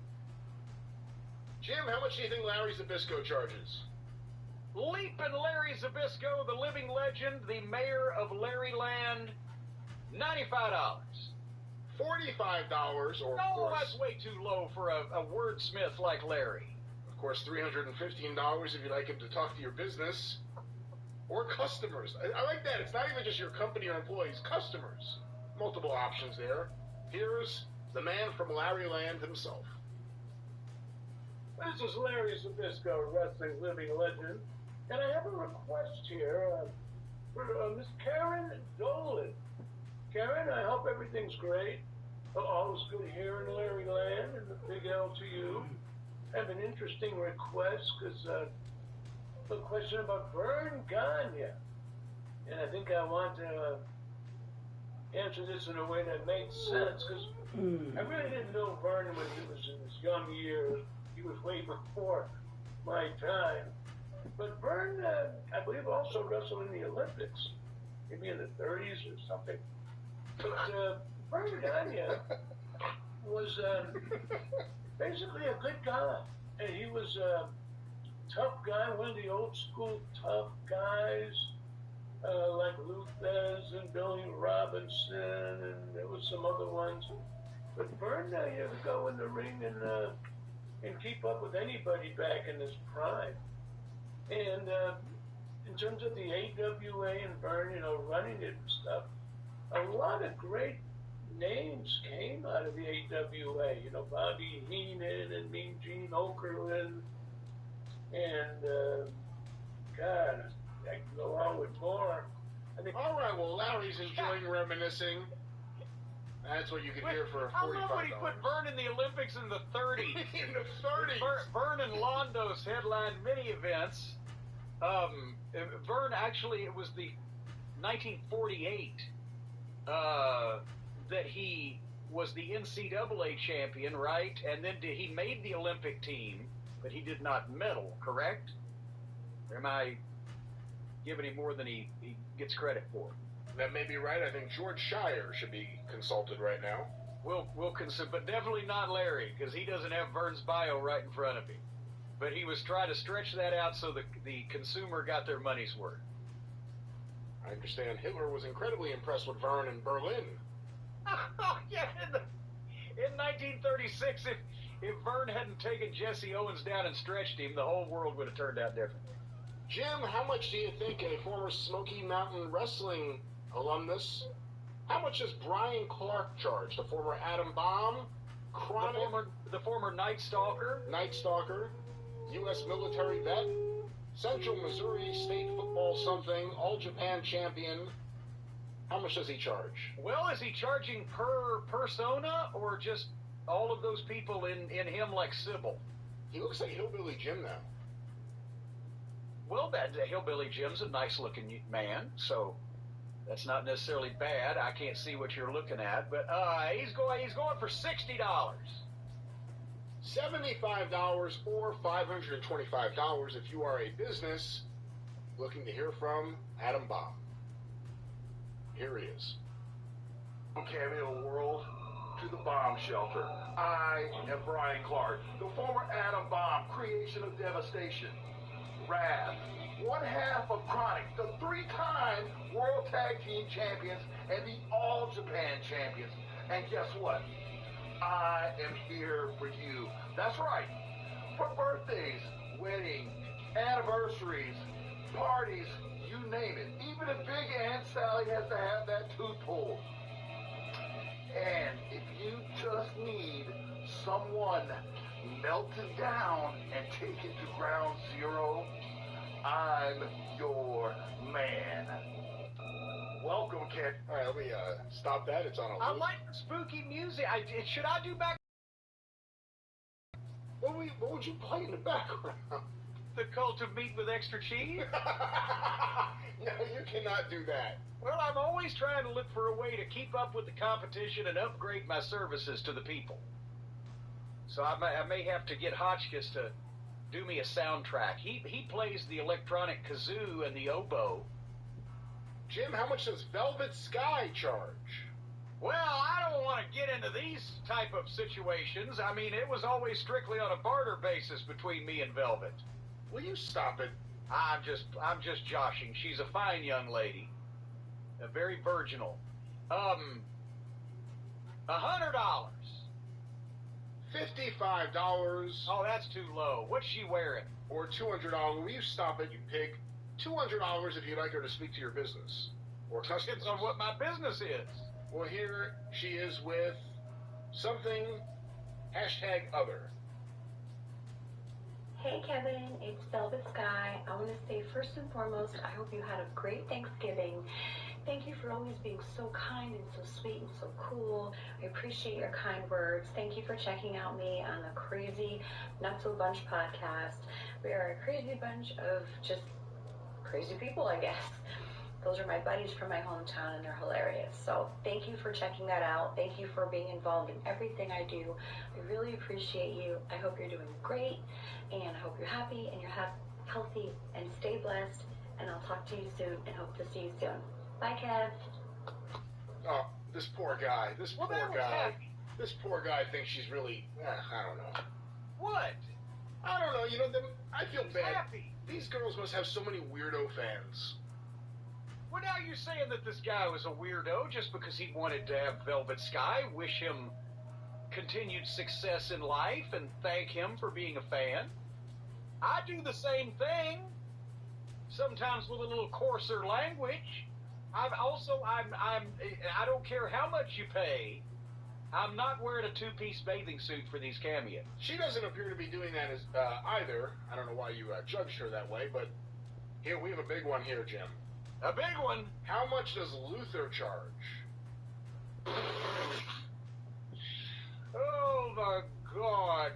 Jim, how much do you think Larry Zbyszko charges? Leapin' Larry Zbyszko, the living legend, the mayor of Larryland, $95. $45, or no, that's way too low for a wordsmith like Larry. Of course, $315 if you'd like him to talk to your business or customers. I like that. It's not even just your company or employees, customers. Multiple options there. Here's the man from Larryland himself. This is Larry Zbyszko, wrestling living legend, and I have a request here for Miss Karen Dolan. Karen, I hope everything's great. All's good here in Larryland, and a big L to you. I have an interesting request, because a question about Vern Gagne. And I think I want to answer this in a way that makes sense, because I really didn't know Vern when he was in his young years. He was way before my time. But Vern, I believe, also wrestled in the Olympics, maybe in the 30s or something. But Vern Gagne was basically a good guy. And he was a tough guy, one of the old school tough guys, like Luthez and Billy Robinson, and there was some other ones. But Vern, you could go in the ring and keep up with anybody back in his prime. And in terms of the AWA and Vern, running it and stuff, a lot of great names came out of the AWA. Bobby Heenan and Mean Gene Okerlund, and God, I can go on with more. All right, well, Larry's enjoying reminiscing. That's what you can hear for $45. I love when he put Vern in the Olympics in the 30s. In the 30s. Vern and Londos headlined many events. Vern, actually, it was the 1948 that he was the NCAA champion, right? And then he made the Olympic team, but he did not medal, correct? Or am I giving him more than he gets credit for? That may be right. I think George Shire should be consulted right now. We'll consider, but definitely not Larry, because he doesn't have Vern's bio right in front of him. But he was trying to stretch that out so the consumer got their money's worth. I understand Hitler was incredibly impressed with Vern in Berlin. Oh, yeah, in 1936, if Vern hadn't taken Jesse Owens down and stretched him, the whole world would have turned out different. Jim, how much do you think a former Smoky Mountain Wrestling alumnus, how much does Brian Clark charge? The former Atom Bomb, Chronic, the former Night Stalker, U.S. military vet, Central Missouri State Football something, All Japan champion. How much does he charge? Well, is he charging per persona or just all of those people in him like Sybil? He looks like Hillbilly Jim now. Well, Hillbilly Jim's a nice-looking man, so that's not necessarily bad. I can't see what you're looking at, but he's going for $60. $75 or $525 if you are a business looking to hear from Atom Bomb. Here he is. Cameo world, to the bomb shelter. I am Brian Clark, the former Atom Bomb, creation of devastation. Wrath, one half of Chronic, the 3-time World Tag Team Champions and the All Japan Champions. And guess what? I am here for you. That's right. For birthdays, weddings, anniversaries, parties, you name it. Even if Big Aunt Sally has to have that tooth pulled. And if you just need someone melted down and taken to ground zero, I'm your man. Welcome, Ken. All right, let me stop that. It's on a loop. I like the spooky music. Should I do back? What would you play in the background? The Cult of Meat with Extra Cheese? No, you cannot do that. Well, I'm always trying to look for a way to keep up with the competition and upgrade my services to the people. So I may have to get Hotchkiss to do me a soundtrack. He plays the electronic kazoo and the oboe. Jim, how much does Velvet Sky charge? Well, I don't want to get into these type of situations. I mean, it was always strictly on a barter basis between me and Velvet. Will you stop it? I'm just joshing. She's a fine young lady. Very virginal. $100. $55. Oh, that's too low. What's she wearing? Or $200. Will you stop it, you pig? $200 if you'd like her to speak to your business. Or customers. Depends on what my business is. Well, here she is with something, #other. Hey Kevin, it's Velvet Sky. I want to say first and foremost, I hope you had a great Thanksgiving. Thank you for always being so kind and so sweet and so cool. I appreciate your kind words. Thank you for checking out me on the Crazy Nutso Bunch podcast. We are a crazy bunch of just crazy people, I guess. Those are my buddies from my hometown and they're hilarious. So thank you for checking that out. Thank you for being involved in everything I do. I really appreciate you. I hope you're doing great and I hope you're happy and you're healthy and stay blessed. And I'll talk to you soon and hope to see you soon. Bye, Kev. Oh, this poor guy. This poor guy thinks she's really, I don't know. What? I don't know. You know, I feel bad. Happy. These girls must have so many weirdo fans. Well, now you're saying that this guy was a weirdo just because he wanted to have Velvet Sky wish him continued success in life and thank him for being a fan. I do the same thing. sometimes with a little coarser language. I don't care how much you pay. I'm not wearing a two-piece bathing suit for these cameos. She doesn't appear to be doing that as either. I don't know why you judged her that way, but here we have a big one here, Jim. A big one? How much does Luther charge? Oh my God!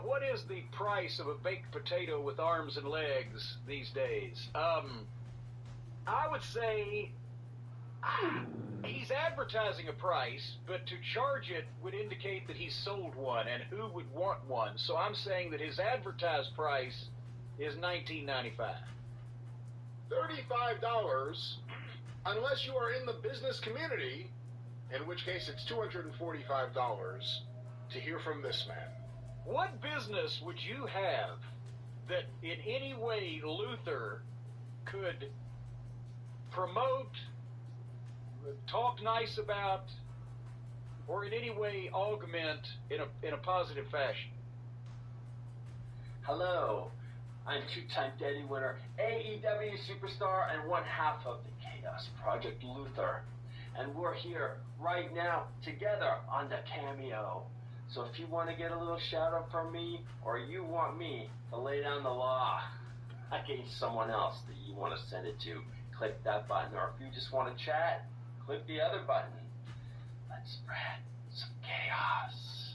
What is the price of a baked potato with arms and legs these days? I would say he's advertising a price, but to charge it would indicate that he's sold one, and who would want one? So I'm saying that his advertised price is $19.95. $35, unless you are in the business community, in which case it's $245 to hear from this man. What business would you have that in any way Luther could promote, talk nice about, or in any way augment in a positive fashion? Hello, I'm two-time Daddy winner, AEW superstar, and one half of the Chaos Project, Luther. And we're here right now together on the Cameo. So if you want to get a little shout out from me, or you want me to lay down the law against someone else that you want to send it to, click that button. Or if you just want to chat, click the other button. Let's spread some chaos.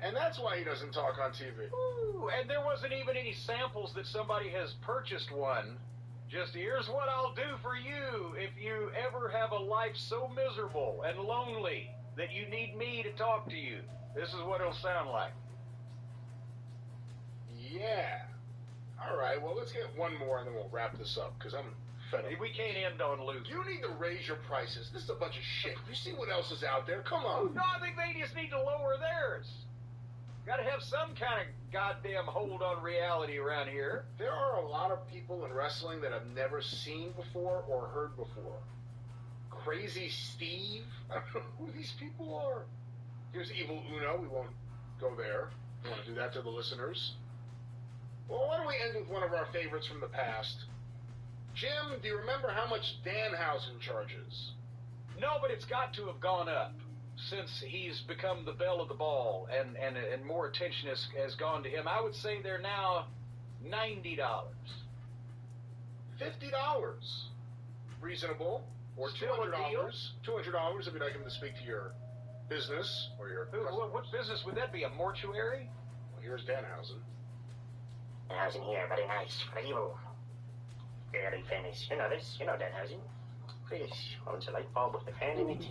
And that's why he doesn't talk on TV. Ooh, and there wasn't even any samples that somebody has purchased one. Just here's what I'll do for you if you ever have a life so miserable and lonely that you need me to talk to you. This is what it'll sound like. Yeah. All right, well, let's get one more and then we'll wrap this up, because I'm fed up. We can't end on Luther. You need to raise your prices. This is a bunch of shit. You see what else is out there? Come on. No, I think they just need to lower theirs. Gotta have some kind of goddamn hold on reality around here. There are a lot of people in wrestling that I've never seen before or heard before. Crazy Steve? I don't know who these people are. Here's Evil Uno. We won't go there. We want to do that to the listeners. Well, why don't we end with one of our favorites from the past? Jim, do you remember how much Danhausen charges? No, but it's got to have gone up since he's become the belle of the ball and more attention has gone to him. I would say they're now $90. $50. Reasonable. Or $200. $200 if you'd like him to speak to your business or your... What business would that be? A mortuary? Well, here's Danhausen. Danhausen here, very nice, very evil. Very famous. You know this? You know Danhausen? Please, owns a light bulb with the fan in it.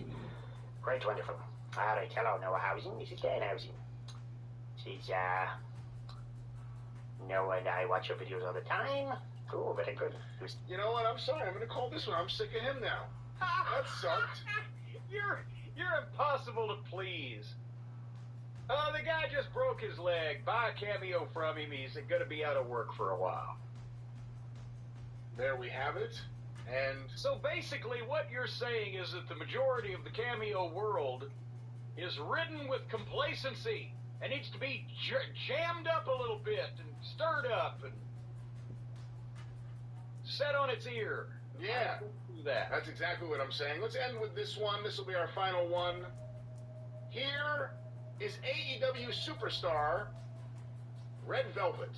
Quite wonderful. Alright, hello, Noah Hausen. This is Danhausen. She's, Noah and I watch your videos all the time. Cool, very good. You know what? I'm sorry. I'm going to call this one. I'm sick of him now. That sucked. You're impossible to please. The guy just broke his leg. Buy a cameo from him. He's going to be out of work for a while. There we have it. And so basically what you're saying is that the majority of the cameo world is ridden with complacency and needs to be jammed up a little bit and stirred up and set on its ear. Yeah, that's exactly what I'm saying. Let's end with this one. This will be our final one. Here is AEW superstar Red Velvet.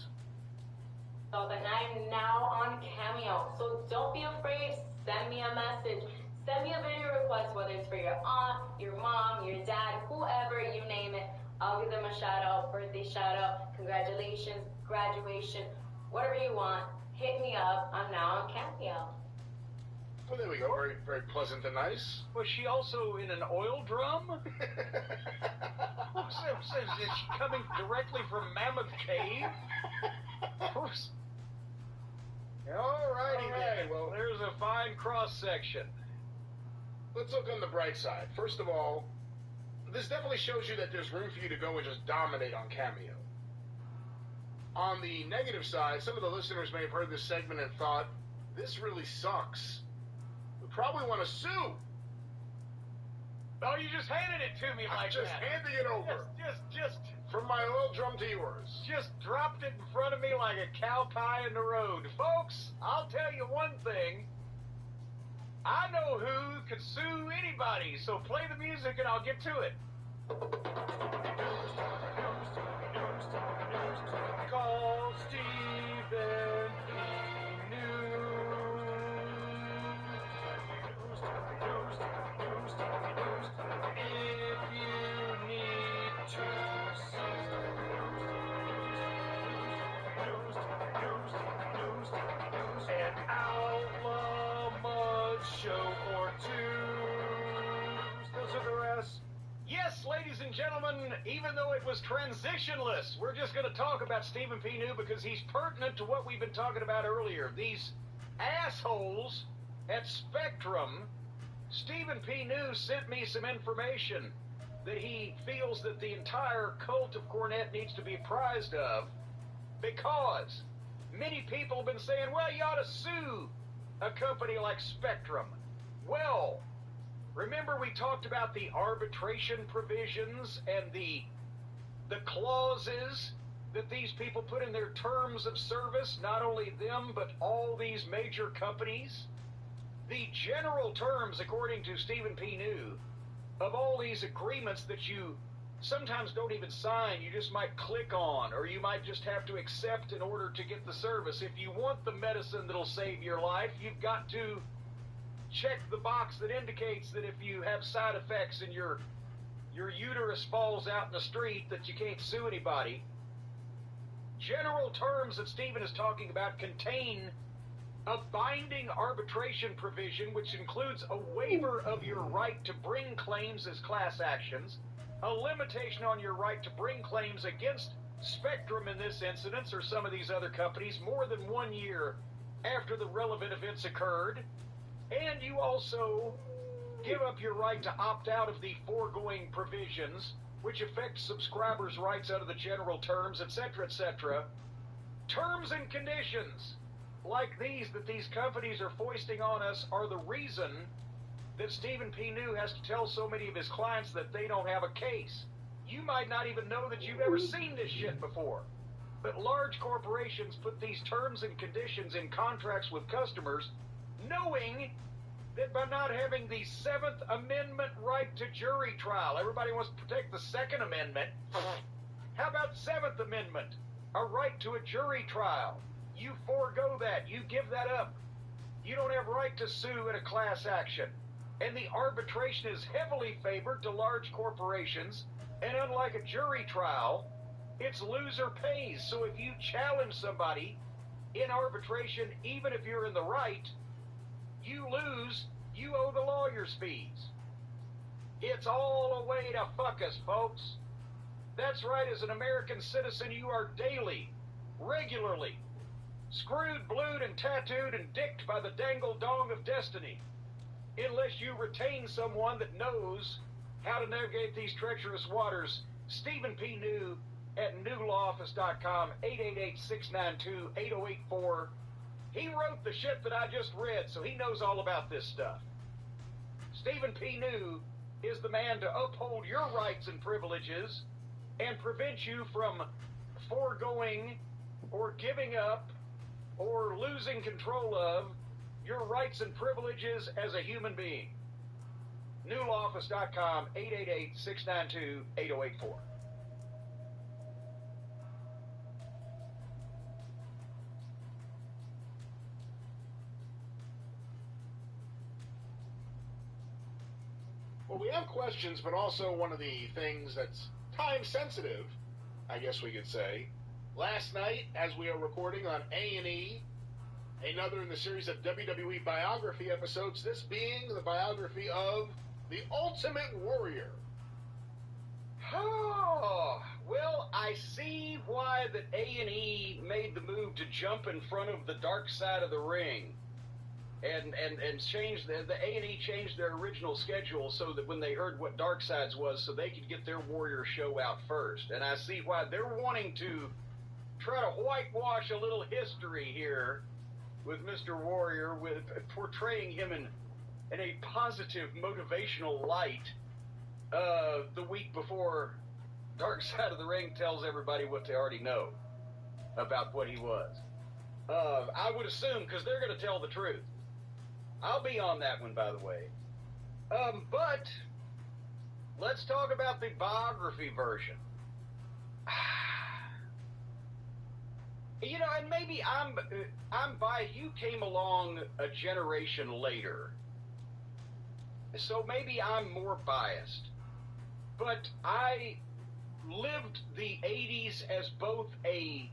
So then I'm now on Cameo. So don't be afraid. Send me a message. Send me a video request, whether it's for your aunt, your mom, your dad, whoever, you name it. I'll give them a shout out, birthday shout out, congratulations, graduation, whatever you want. Hit me up. I'm now on Cameo. Well, there we go. Very, very pleasant and nice. Was she also in an oil drum? Is she coming directly from Mammoth Cave? Alrighty then. Well, there's a fine cross-section. Let's look on the bright side. First of all, this definitely shows you that there's room for you to go and just dominate on Cameo. On the negative side, some of the listeners may have heard this segment and thought, this really sucks. We probably want to sue. Oh, you just handed it to me like just that. handing it over. Just from my oil drum to yours. Just dropped it in front of me like a cow pie in the road. Folks, I'll tell you one thing. I know who could sue anybody, so play the music and I'll get to it. Call Stephen P. If you need to an outlaw mud show or two. Those are the rest. Yes, ladies and gentlemen, even though it was transitionless, we're just going to talk about Stephen P. New because he's pertinent to what we've been talking about earlier. These assholes at Spectrum. Stephen P. New sent me some information that he feels that the entire cult of Cornette needs to be apprised of because many people have been saying, well, you ought to sue a company like Spectrum. Well, remember we talked about the arbitration provisions and the clauses that these people put in their terms of service, not only them, but all these major companies? The general terms, according to Stephen P. New, of all these agreements that you sometimes don't even sign, you just might click on, or you might just have to accept in order to get the service. If you want the medicine that'll save your life, you've got to check the box that indicates that if you have side effects and your uterus falls out in the street, that you can't sue anybody. General terms that Stephen is talking about contain a binding arbitration provision which includes a waiver of your right to bring claims as class actions, a limitation on your right to bring claims against Spectrum in this instance or some of these other companies more than 1 year after the relevant events occurred, and you also give up your right to opt out of the foregoing provisions which affect subscribers' rights under the general terms, etc., etc. Terms and conditions like these that these companies are foisting on us are the reason that Stephen P. New has to tell so many of his clients that they don't have a case. You might not even know that you've ever seen this shit before. But large corporations put these terms and conditions in contracts with customers knowing that by not having the 7th Amendment right to jury trial, everybody wants to protect the Second Amendment. How about 7th Amendment? A right to a jury trial. You forego that. You give that up. You don't have right to sue in a class action. And the arbitration is heavily favored to large corporations. And unlike a jury trial, it's loser pays. So if you challenge somebody in arbitration, even if you're in the right, you lose, you owe the lawyer's fees. It's all a way to fuck us, folks. That's right, as an American citizen, you are daily, regularly, screwed, blued, and tattooed and dicked by the dangle-dong of destiny, unless you retain someone that knows how to navigate these treacherous waters. Stephen P. New at newlawoffice.com, 888-692-8084. He wrote the shit that I just read, so he knows all about this stuff. Stephen P. New is the man to uphold your rights and privileges and prevent you from foregoing or giving up or losing control of your rights and privileges as a human being. newlawoffice.com, 888-692-8084. Well, we have questions, but also one of the things that's time sensitive, I guess we could say. Last night, as we are recording on A&E, another in the series of WWE biography episodes, this being the biography of the Ultimate Warrior. Oh, well, I see why that A&E made the move to jump in front of the dark side of the ring and change the A&E changed their original schedule so that when they heard what Dark Sides was, so they could get their Warrior show out first. And I see why they're wanting to try to whitewash a little history here with Mr. Warrior, with portraying him in a positive, motivational light the week before Dark Side of the Ring tells everybody what they already know about what he was. I would assume, because they're going to tell the truth. I'll be on that one, by the way. But let's talk about the biography version. You know, and maybe I'm biased. You came along a generation later, so maybe I'm more biased. But I lived the 80s as both a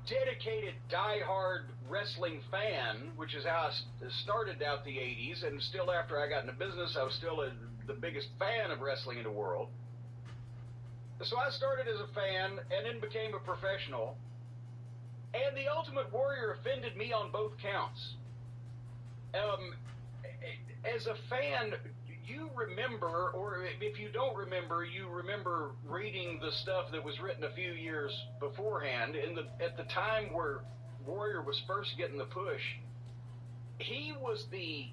dedicated, diehard wrestling fan, which is how I started out the 80s, and still after I got into business, I was still the biggest fan of wrestling in the world. So I started as a fan and then became a professional. And the Ultimate Warrior offended me on both counts. As a fan, you remember, or if you don't remember, you remember reading the stuff that was written a few years beforehand. At the time where Warrior was first getting the push, he was the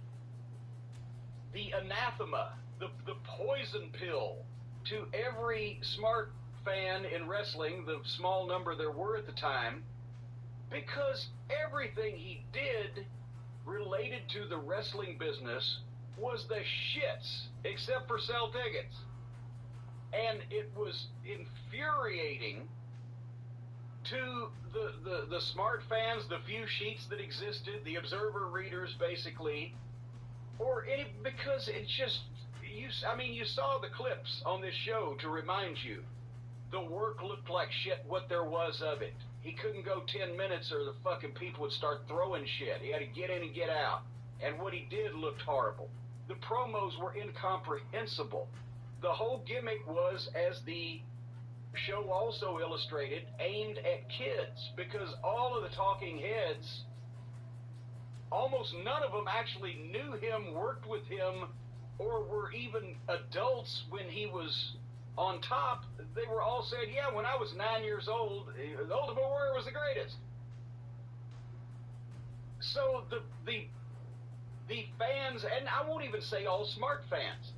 anathema, the poison pill to every smart fan in wrestling, the small number there were at the time, because everything he did related to the wrestling business was the shits, except for sell tickets. And it was infuriating to the smart fans, the few sheets that existed, the Observer readers, basically, because it just, you saw the clips on this show to remind you, the work looked like shit, what there was of it. He couldn't go 10 minutes or the fucking people would start throwing shit. He had to get in and get out. And what he did looked horrible. The promos were incomprehensible. The whole gimmick was, as the show also illustrated, aimed at kids, because all of the talking heads, almost none of them actually knew him, worked with him, or were even adults when he was on top. They were all saying, yeah, when I was 9 years old, the Ultimate Warrior was the greatest. So the fans, and I won't even say all smart fans,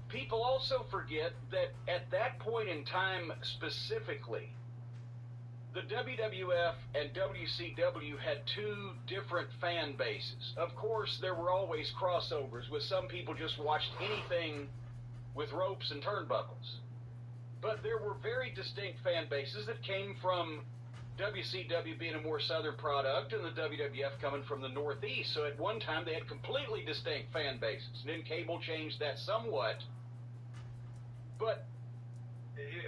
people also forget that at that point in time specifically, the WWF and WCW had two different fan bases. Of course, there were always crossovers, with some people just watched anything with ropes and turnbuckles. But there were very distinct fan bases that came from WCW being a more southern product and the WWF coming from the Northeast. So at one time they had completely distinct fan bases. And then cable changed that somewhat. But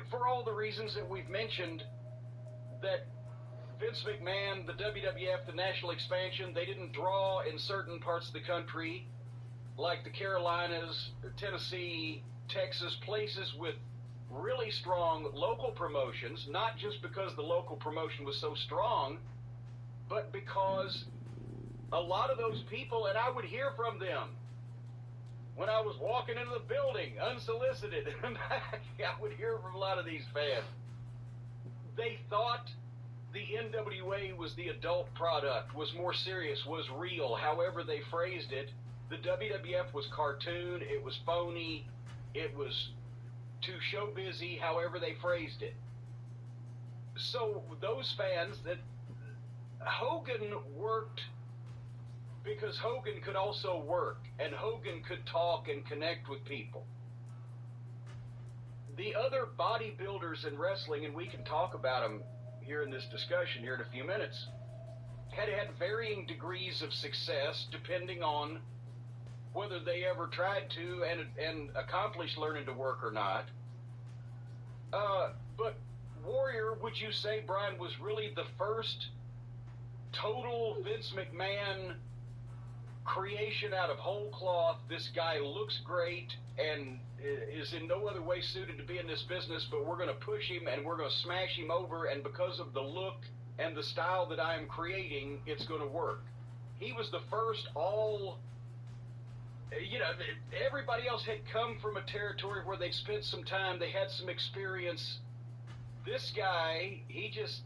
for all the reasons that we've mentioned, that Vince McMahon, the WWF, the national expansion, they didn't draw in certain parts of the country, like the Carolinas, Tennessee, Texas, places with really strong local promotions, not just because the local promotion was so strong, but because a lot of those people, and I would hear from them when I was walking into the building, unsolicited, I would hear from a lot of these fans. They thought the NWA was the adult product, was more serious, was real, however they phrased it. The WWF was cartoon, it was phony, it was too show busy, however they phrased it. So those fans, that Hogan worked because Hogan could also work, and Hogan could talk and connect with people. The other bodybuilders in wrestling, and we can talk about them here in this discussion here in a few minutes, had varying degrees of success depending on whether they ever tried to and accomplished learning to work or not. But Warrior, would you say, Brian, was really the first total Vince McMahon creation out of whole cloth? This guy looks great and is in no other way suited to be in this business, but we're going to push him and we're going to smash him over, and because of the look and the style that I am creating, it's going to work. He was the first everybody else had come from a territory where they spent some time, they had some experience. This guy, he just,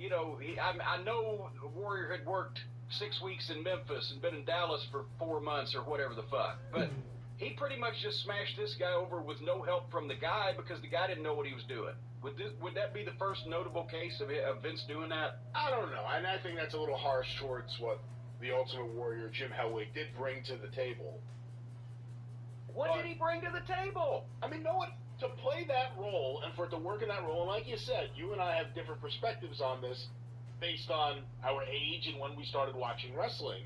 I know Warrior had worked 6 weeks in Memphis and been in Dallas for 4 months or whatever the fuck, but He pretty much just smashed this guy over with no help from the guy because the guy didn't know what he was doing. Would that be the first notable case of Vince doing that? I don't know, and I think that's a little harsh towards what the Ultimate Warrior, Jim Hellwig, did bring to the table. What did he bring to the table? I mean, no one to play that role and for it to work in that role, and like you said, you and I have different perspectives on this based on our age and when we started watching wrestling.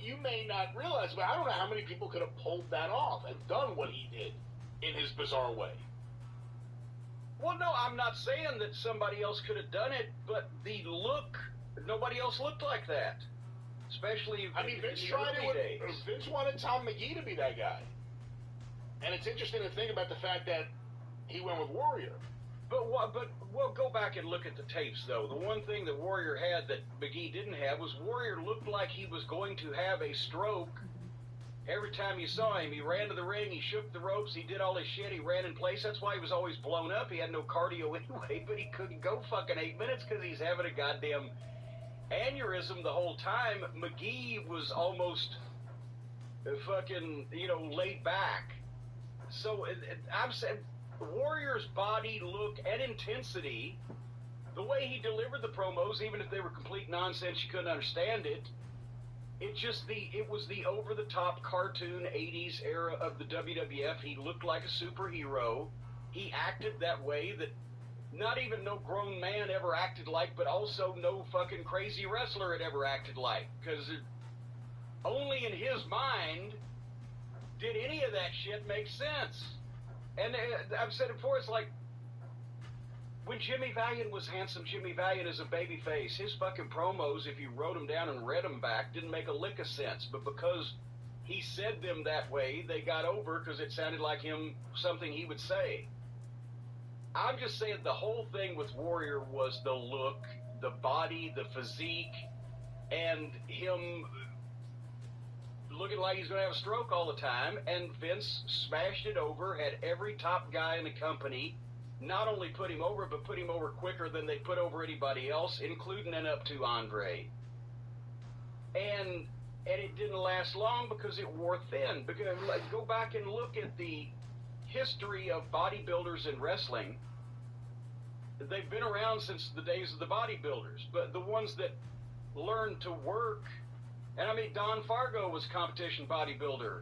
You may not realize, but I don't know how many people could have pulled that off and done what he did in his bizarre way. Well, no, I'm not saying that somebody else could have done it, but the look, nobody else looked like that. Especially Vince tried it. Vince wanted Tom McGee to be that guy. And it's interesting to think about the fact that he went with Warrior. But we'll go back and look at the tapes, though. The one thing that Warrior had that McGee didn't have was Warrior looked like he was going to have a stroke. Every time you saw him, he ran to the ring, he shook the ropes, he did all his shit, he ran in place. That's why he was always blown up. He had no cardio anyway, but he couldn't go fucking 8 minutes because he's having a goddamn aneurysm the whole time. McGee was almost fucking, laid back. So I'm saying Warrior's body, look, and intensity, the way he delivered the promos, even if they were complete nonsense, you couldn't understand it. It was the over-the-top cartoon 80s era of the WWF. He looked like a superhero. He acted that way that not even no grown man ever acted like, but also no fucking crazy wrestler had ever acted like. Because only in his mind did any of that shit make sense. And I've said it before, it's like, when Jimmy Valiant was handsome, Jimmy Valiant is a baby face. His fucking promos, if you wrote them down and read them back, didn't make a lick of sense. But because he said them that way, they got over because it sounded like him, something he would say. I'm just saying the whole thing with Warrior was the look, the body, the physique, and him looking like he's going to have a stroke all the time. And Vince smashed it over, had every top guy in the company not only put him over, but put him over quicker than they put over anybody else, including and up to Andre. And it didn't last long because it wore thin. Because go back and look at the history of bodybuilders in wrestling. They've been around since the days of the bodybuilders, but the ones that learned to work, and I mean, Don Fargo was a competition bodybuilder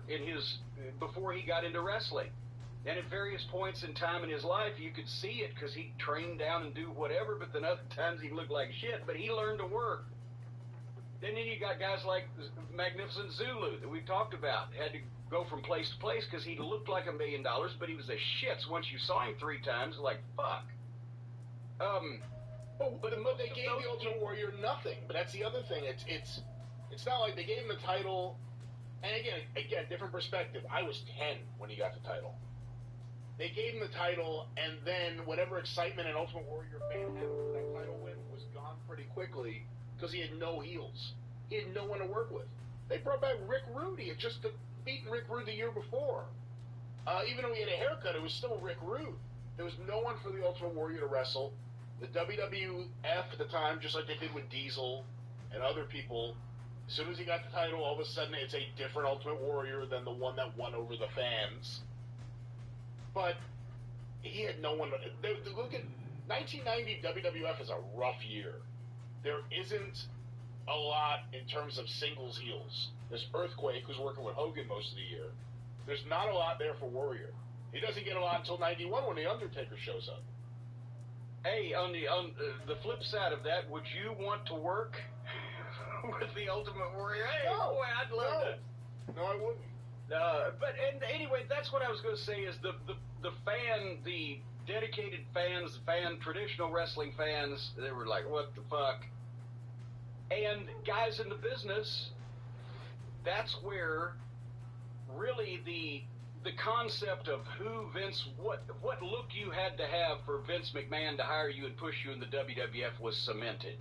before he got into wrestling. And at various points in time in his life, you could see it because he'd train down and do whatever, but then other times he looked like shit, but he learned to work. Then you got guys like Magnificent Zulu that we've talked about. Had to go from place to place because he looked like $1 million, but he was a shits. Once you saw him 3 times, like, fuck. But they gave the Ultimate Warrior nothing. But that's the other thing. It's not like they gave him the title. And again, different perspective. I was 10 when he got the title. They gave him the title, and then whatever excitement an Ultimate Warrior fan had for that title win was gone pretty quickly because he had no heels. He had no one to work with. They brought back Rick Rude. He had just beaten Rick Rude the year before. Even though he had a haircut, it was still Rick Rude. There was no one for the Ultimate Warrior to wrestle. The WWF at the time, just like they did with Diesel and other people, as soon as he got the title, all of a sudden it's a different Ultimate Warrior than the one that won over the fans. But he had no one. Look at 1990 WWF is a rough year. There isn't a lot in terms of singles heels. There's Earthquake, who's working with Hogan most of the year. There's not a lot there for Warrior. He doesn't get a lot until 91 when The Undertaker shows up. Hey, on the flip side of that, would you want to work with the Ultimate Warrior? Hey, No, boy, I'd love to. No, I wouldn't. And anyway, that's what I was going to say is the dedicated fans, traditional wrestling fans, they were like, what the fuck? And guys in the business, that's where really the concept of who Vince, what look you had to have for Vince McMahon to hire you and push you in the WWF was cemented.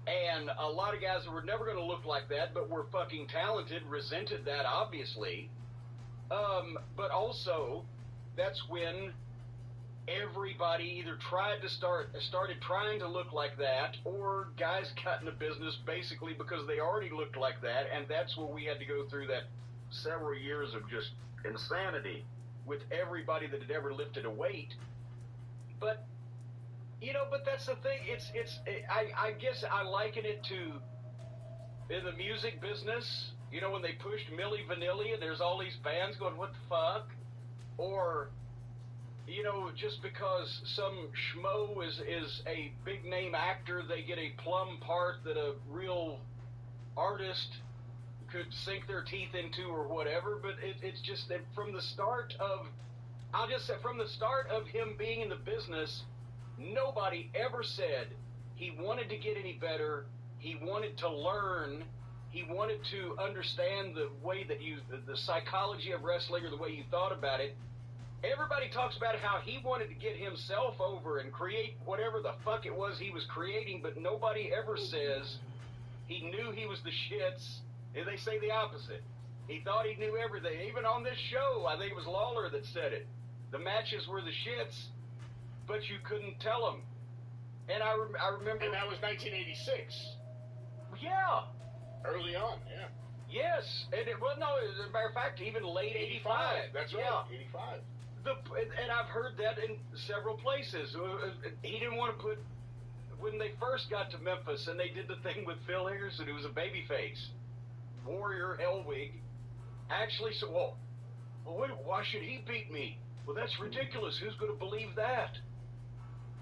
And a lot of guys that were never going to look like that, but were fucking talented, resented that, obviously. But also, that's when everybody either started trying to look like that, or guys got into business basically because they already looked like that, and that's where we had to go through that several years of just insanity with everybody that had ever lifted a weight. But, you know, but that's the thing. I guess I liken it to, in the music business, you know, when they pushed Milli Vanilli and there's all these bands going, what the fuck? Or, you know, just because some schmo is a big name actor, they get a plum part that a real artist could sink their teeth into or whatever. But it's just that from the start of, I'll just say, from the start of him being in the business, nobody ever said he wanted to get any better, he wanted to learn, he wanted to understand the way that the psychology of wrestling or the way you thought about it. Everybody talks about how he wanted to get himself over and create whatever the fuck it was he was creating, but nobody ever says he knew he was the shits. And they say the opposite. He thought he knew everything. Even on this show, I think it was Lawler that said it. The matches were the shits, but you couldn't tell them. And I remember... And that was 1986. Yeah. Early on, yeah. Yes. And as a matter of fact, even late 85. That's right, yeah. 85. And I've heard that in several places. He didn't want to put... When they first got to Memphis and they did the thing with Phil Harrison, who was a babyface, Warrior Hellwig, actually said, well, wait, why should he beat me? Well, that's ridiculous. Who's going to believe that?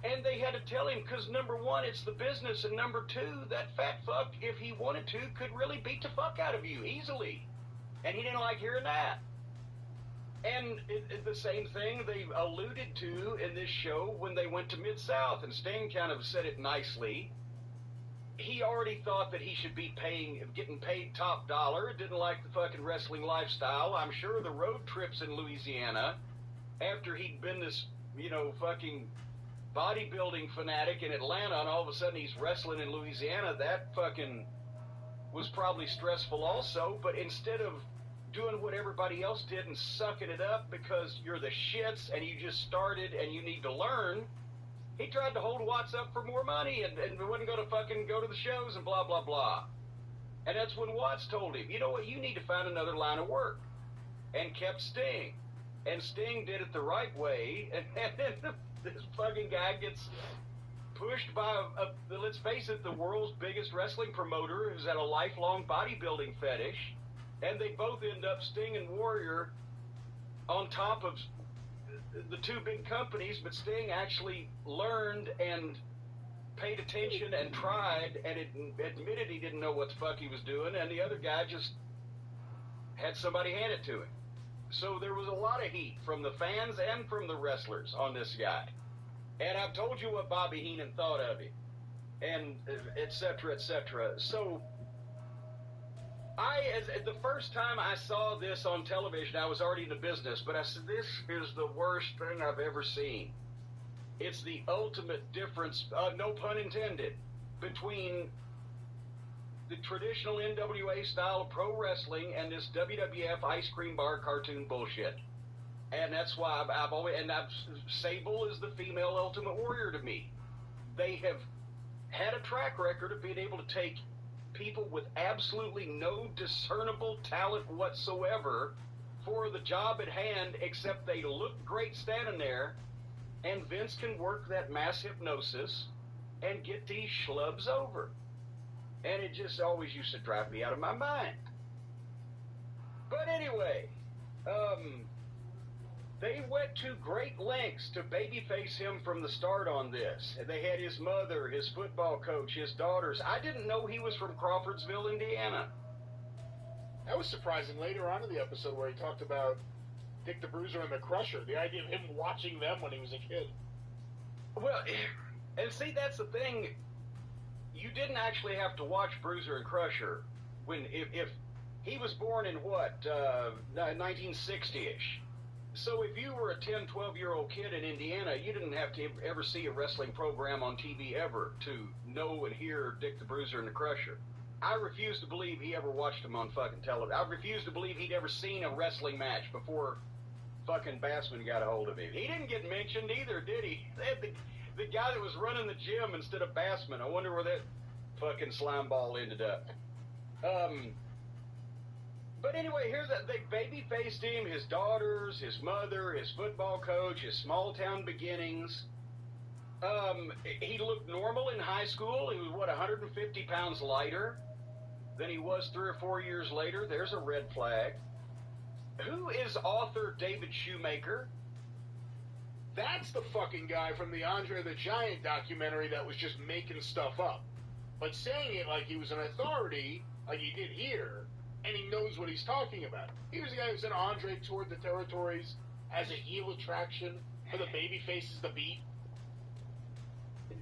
And they had to tell him, because number one, it's the business, and number two, that fat fuck, if he wanted to, could really beat the fuck out of you easily. And he didn't like hearing that. And the same thing they alluded to in this show when they went to Mid-South, and Sting kind of said it nicely. He already thought that he should be getting paid top dollar, didn't like the fucking wrestling lifestyle. I'm sure the road trips in Louisiana, after he'd been this, you know, fucking bodybuilding fanatic in Atlanta, and all of a sudden he's wrestling in Louisiana, that fucking was probably stressful also. But instead of doing what everybody else did and sucking it up because you're the shits and you just started and you need to learn, he tried to hold Watts up for more money and wasn't going to fucking go to the shows and blah, blah, blah. And that's when Watts told him, you know what, you need to find another line of work. And kept Sting. And Sting did it the right way. And then this fucking guy gets pushed by, let's face it, the world's biggest wrestling promoter who's had a lifelong bodybuilding fetish. And they both end up, Sting and Warrior, on top of the two big companies, but Sting actually learned and paid attention and tried and admitted he didn't know what the fuck he was doing, and the other guy just had somebody hand it to him. So there was a lot of heat from the fans and from the wrestlers on this guy. And I've told you what Bobby Heenan thought of him, and et cetera, et cetera. So the first time I saw this on television, I was already in the business, but I said, this is the worst thing I've ever seen. It's the ultimate difference, no pun intended, between the traditional NWA style of pro wrestling and this WWF ice cream bar cartoon bullshit. And that's why Sable is the female Ultimate Warrior to me. They have had a track record of being able to take people with absolutely no discernible talent whatsoever for the job at hand, except they look great standing there, and Vince can work that mass hypnosis and get these schlubs over. And it just always used to drive me out of my mind. But anyway, they went to great lengths to babyface him from the start on this. They had his mother, his football coach, his daughters. I didn't know he was from Crawfordsville, Indiana. That was surprising later on in the episode where he talked about Dick the Bruiser and the Crusher, the idea of him watching them when he was a kid. Well, and see, that's the thing. You didn't actually have to watch Bruiser and Crusher if he was born in what, 1960-ish. So if you were a 10, 12-year-old kid in Indiana, you didn't have to ever see a wrestling program on TV ever to know and hear Dick the Bruiser and the Crusher. I refuse to believe he ever watched them on fucking television. I refuse to believe he'd ever seen a wrestling match before fucking Bassman got a hold of him. He didn't get mentioned either, did he? They had the guy that was running the gym instead of Bassman. I wonder where that fucking slime ball ended up. But anyway, here's that they baby-faced him, his daughters, his mother, his football coach, his small-town beginnings. He looked normal in high school. He was, 150 pounds lighter than he was 3 or 4 years later. There's a red flag. Who is author David Shoemaker? That's the fucking guy from the Andre the Giant documentary that was just making stuff up. But saying it like he was an authority, like he did here, and he knows what he's talking about. He was the guy who said Andre toured the territories as a heel attraction for the baby faces to beat.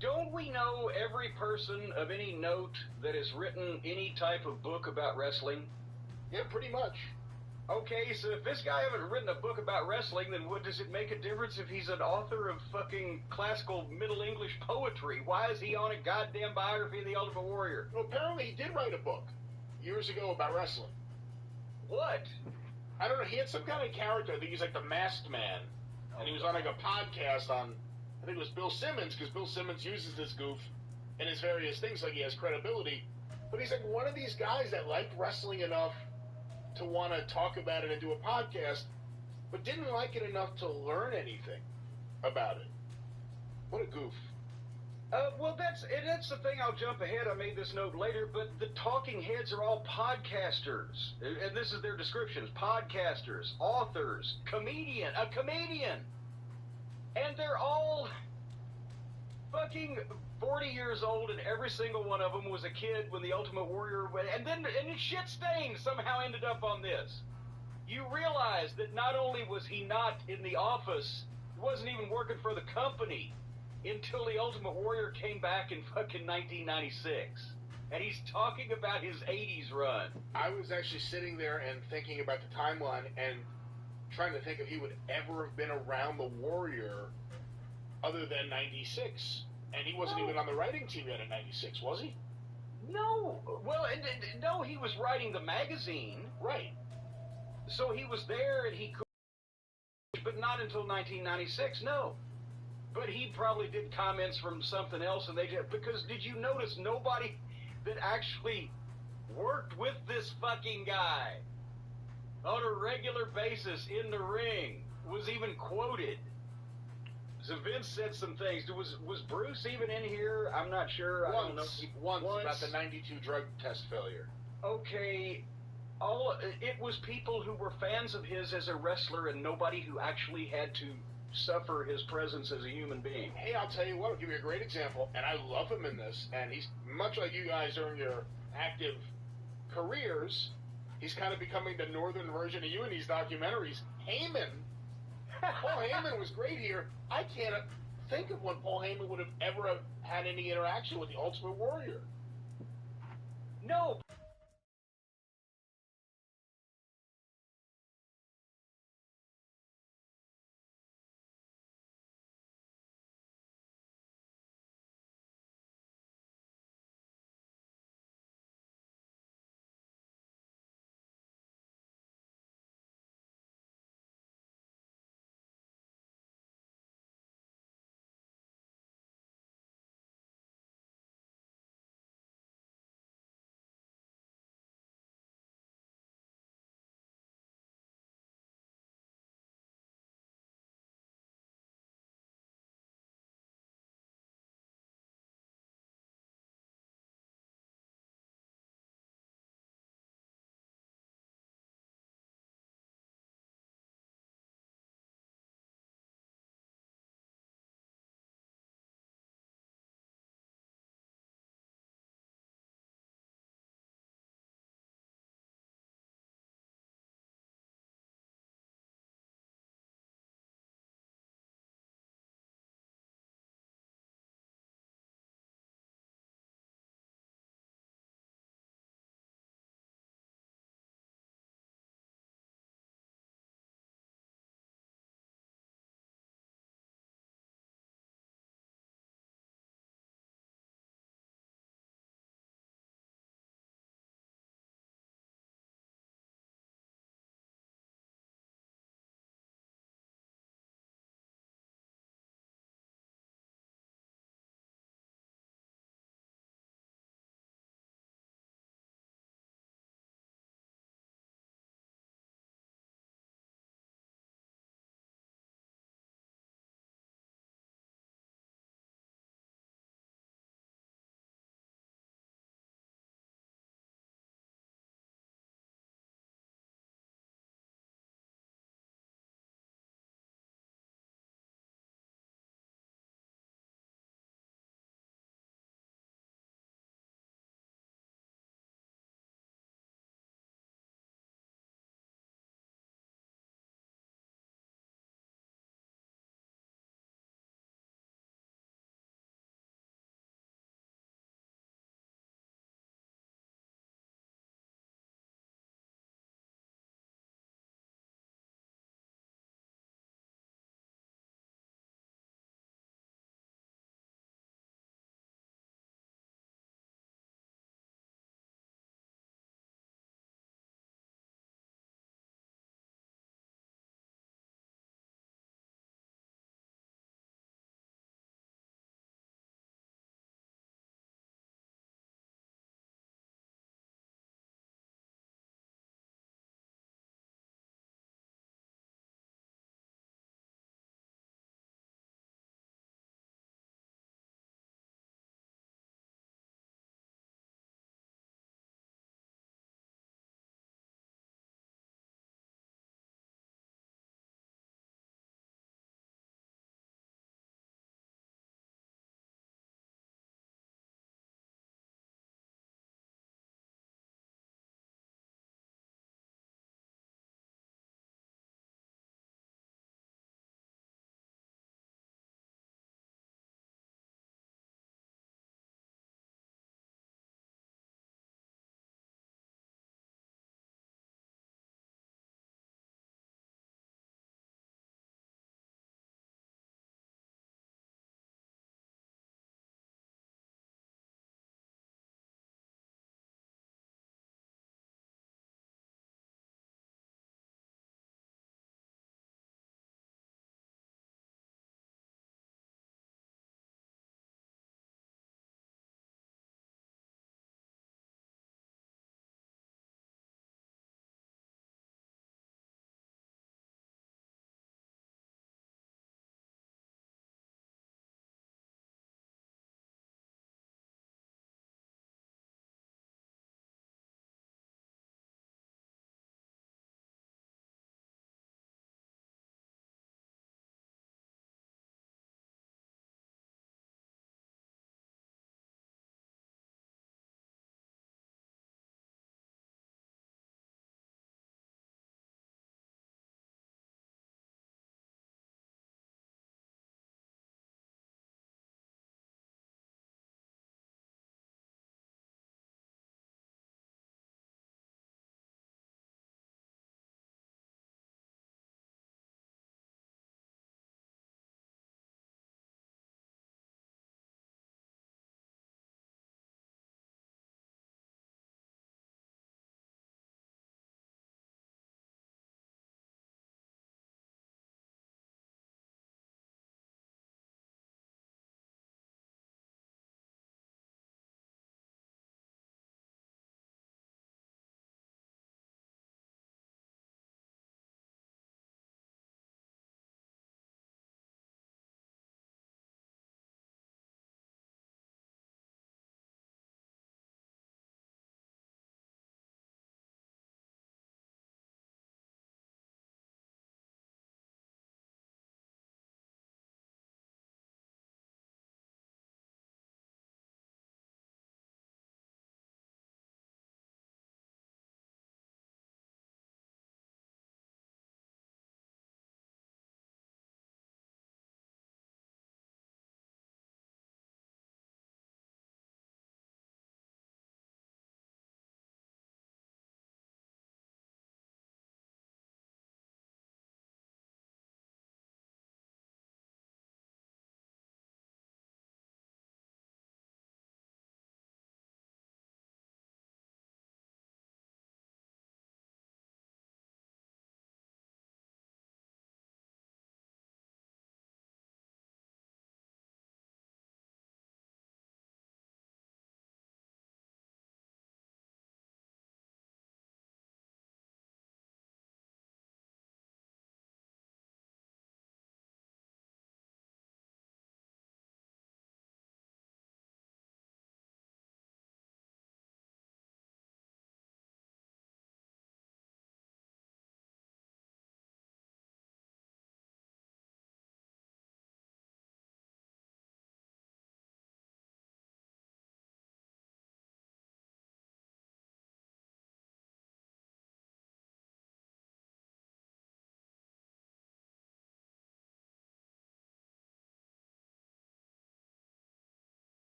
Don't we know every person of any note that has written any type of book about wrestling? Yeah, pretty much. Okay, so if this guy haven't written a book about wrestling, then what does it make a difference if he's an author of fucking classical Middle English poetry? Why is he on a goddamn biography of the Ultimate Warrior? Well, apparently he did write a book years ago about wrestling. What? I don't know. He had some kind of character. I think he's like the Masked Man. And he was on like a podcast on, I think it was Bill Simmons, because Bill Simmons uses this goof in his various things, like he has credibility. But he's like one of these guys that liked wrestling enough to want to talk about it and do a podcast, but didn't like it enough to learn anything about it. What a goof. Well, that's the thing. I'll jump ahead. I made this note later, but the talking heads are all podcasters. And this is their descriptions. Podcasters, authors, a comedian. And they're all fucking 40 years old, and every single one of them was a kid when the Ultimate Warrior went, and shit stain somehow ended up on this. You realize that not only was he not in the office, he wasn't even working for the company until the Ultimate Warrior came back in fucking 1996. And he's talking about his 80s run. I was actually sitting there and thinking about the timeline and trying to think if he would ever have been around the Warrior other than 96. And he wasn't even on the writing team yet in 96, was he? No. Well, no, he was writing the magazine. Right. So he was there and he could, but not until 1996, no. But he probably did comments from something else, and they did, because did you notice nobody that actually worked with this fucking guy on a regular basis in the ring was even quoted? So Vince said some things. Was Bruce even in here? I'm not sure. I don't know. Once about the 92 drug test failure. Okay, it was people who were fans of his as a wrestler, and nobody who actually had to suffer his presence as a human being. Hey, I'll tell you what, I'll give you a great example, and I love him in this, and he's much like you guys during your active careers. He's kind of becoming the northern version of you in these documentaries. Heyman, Paul Heyman was great here. I can't think of when Paul Heyman would have ever had any interaction with the Ultimate Warrior. No.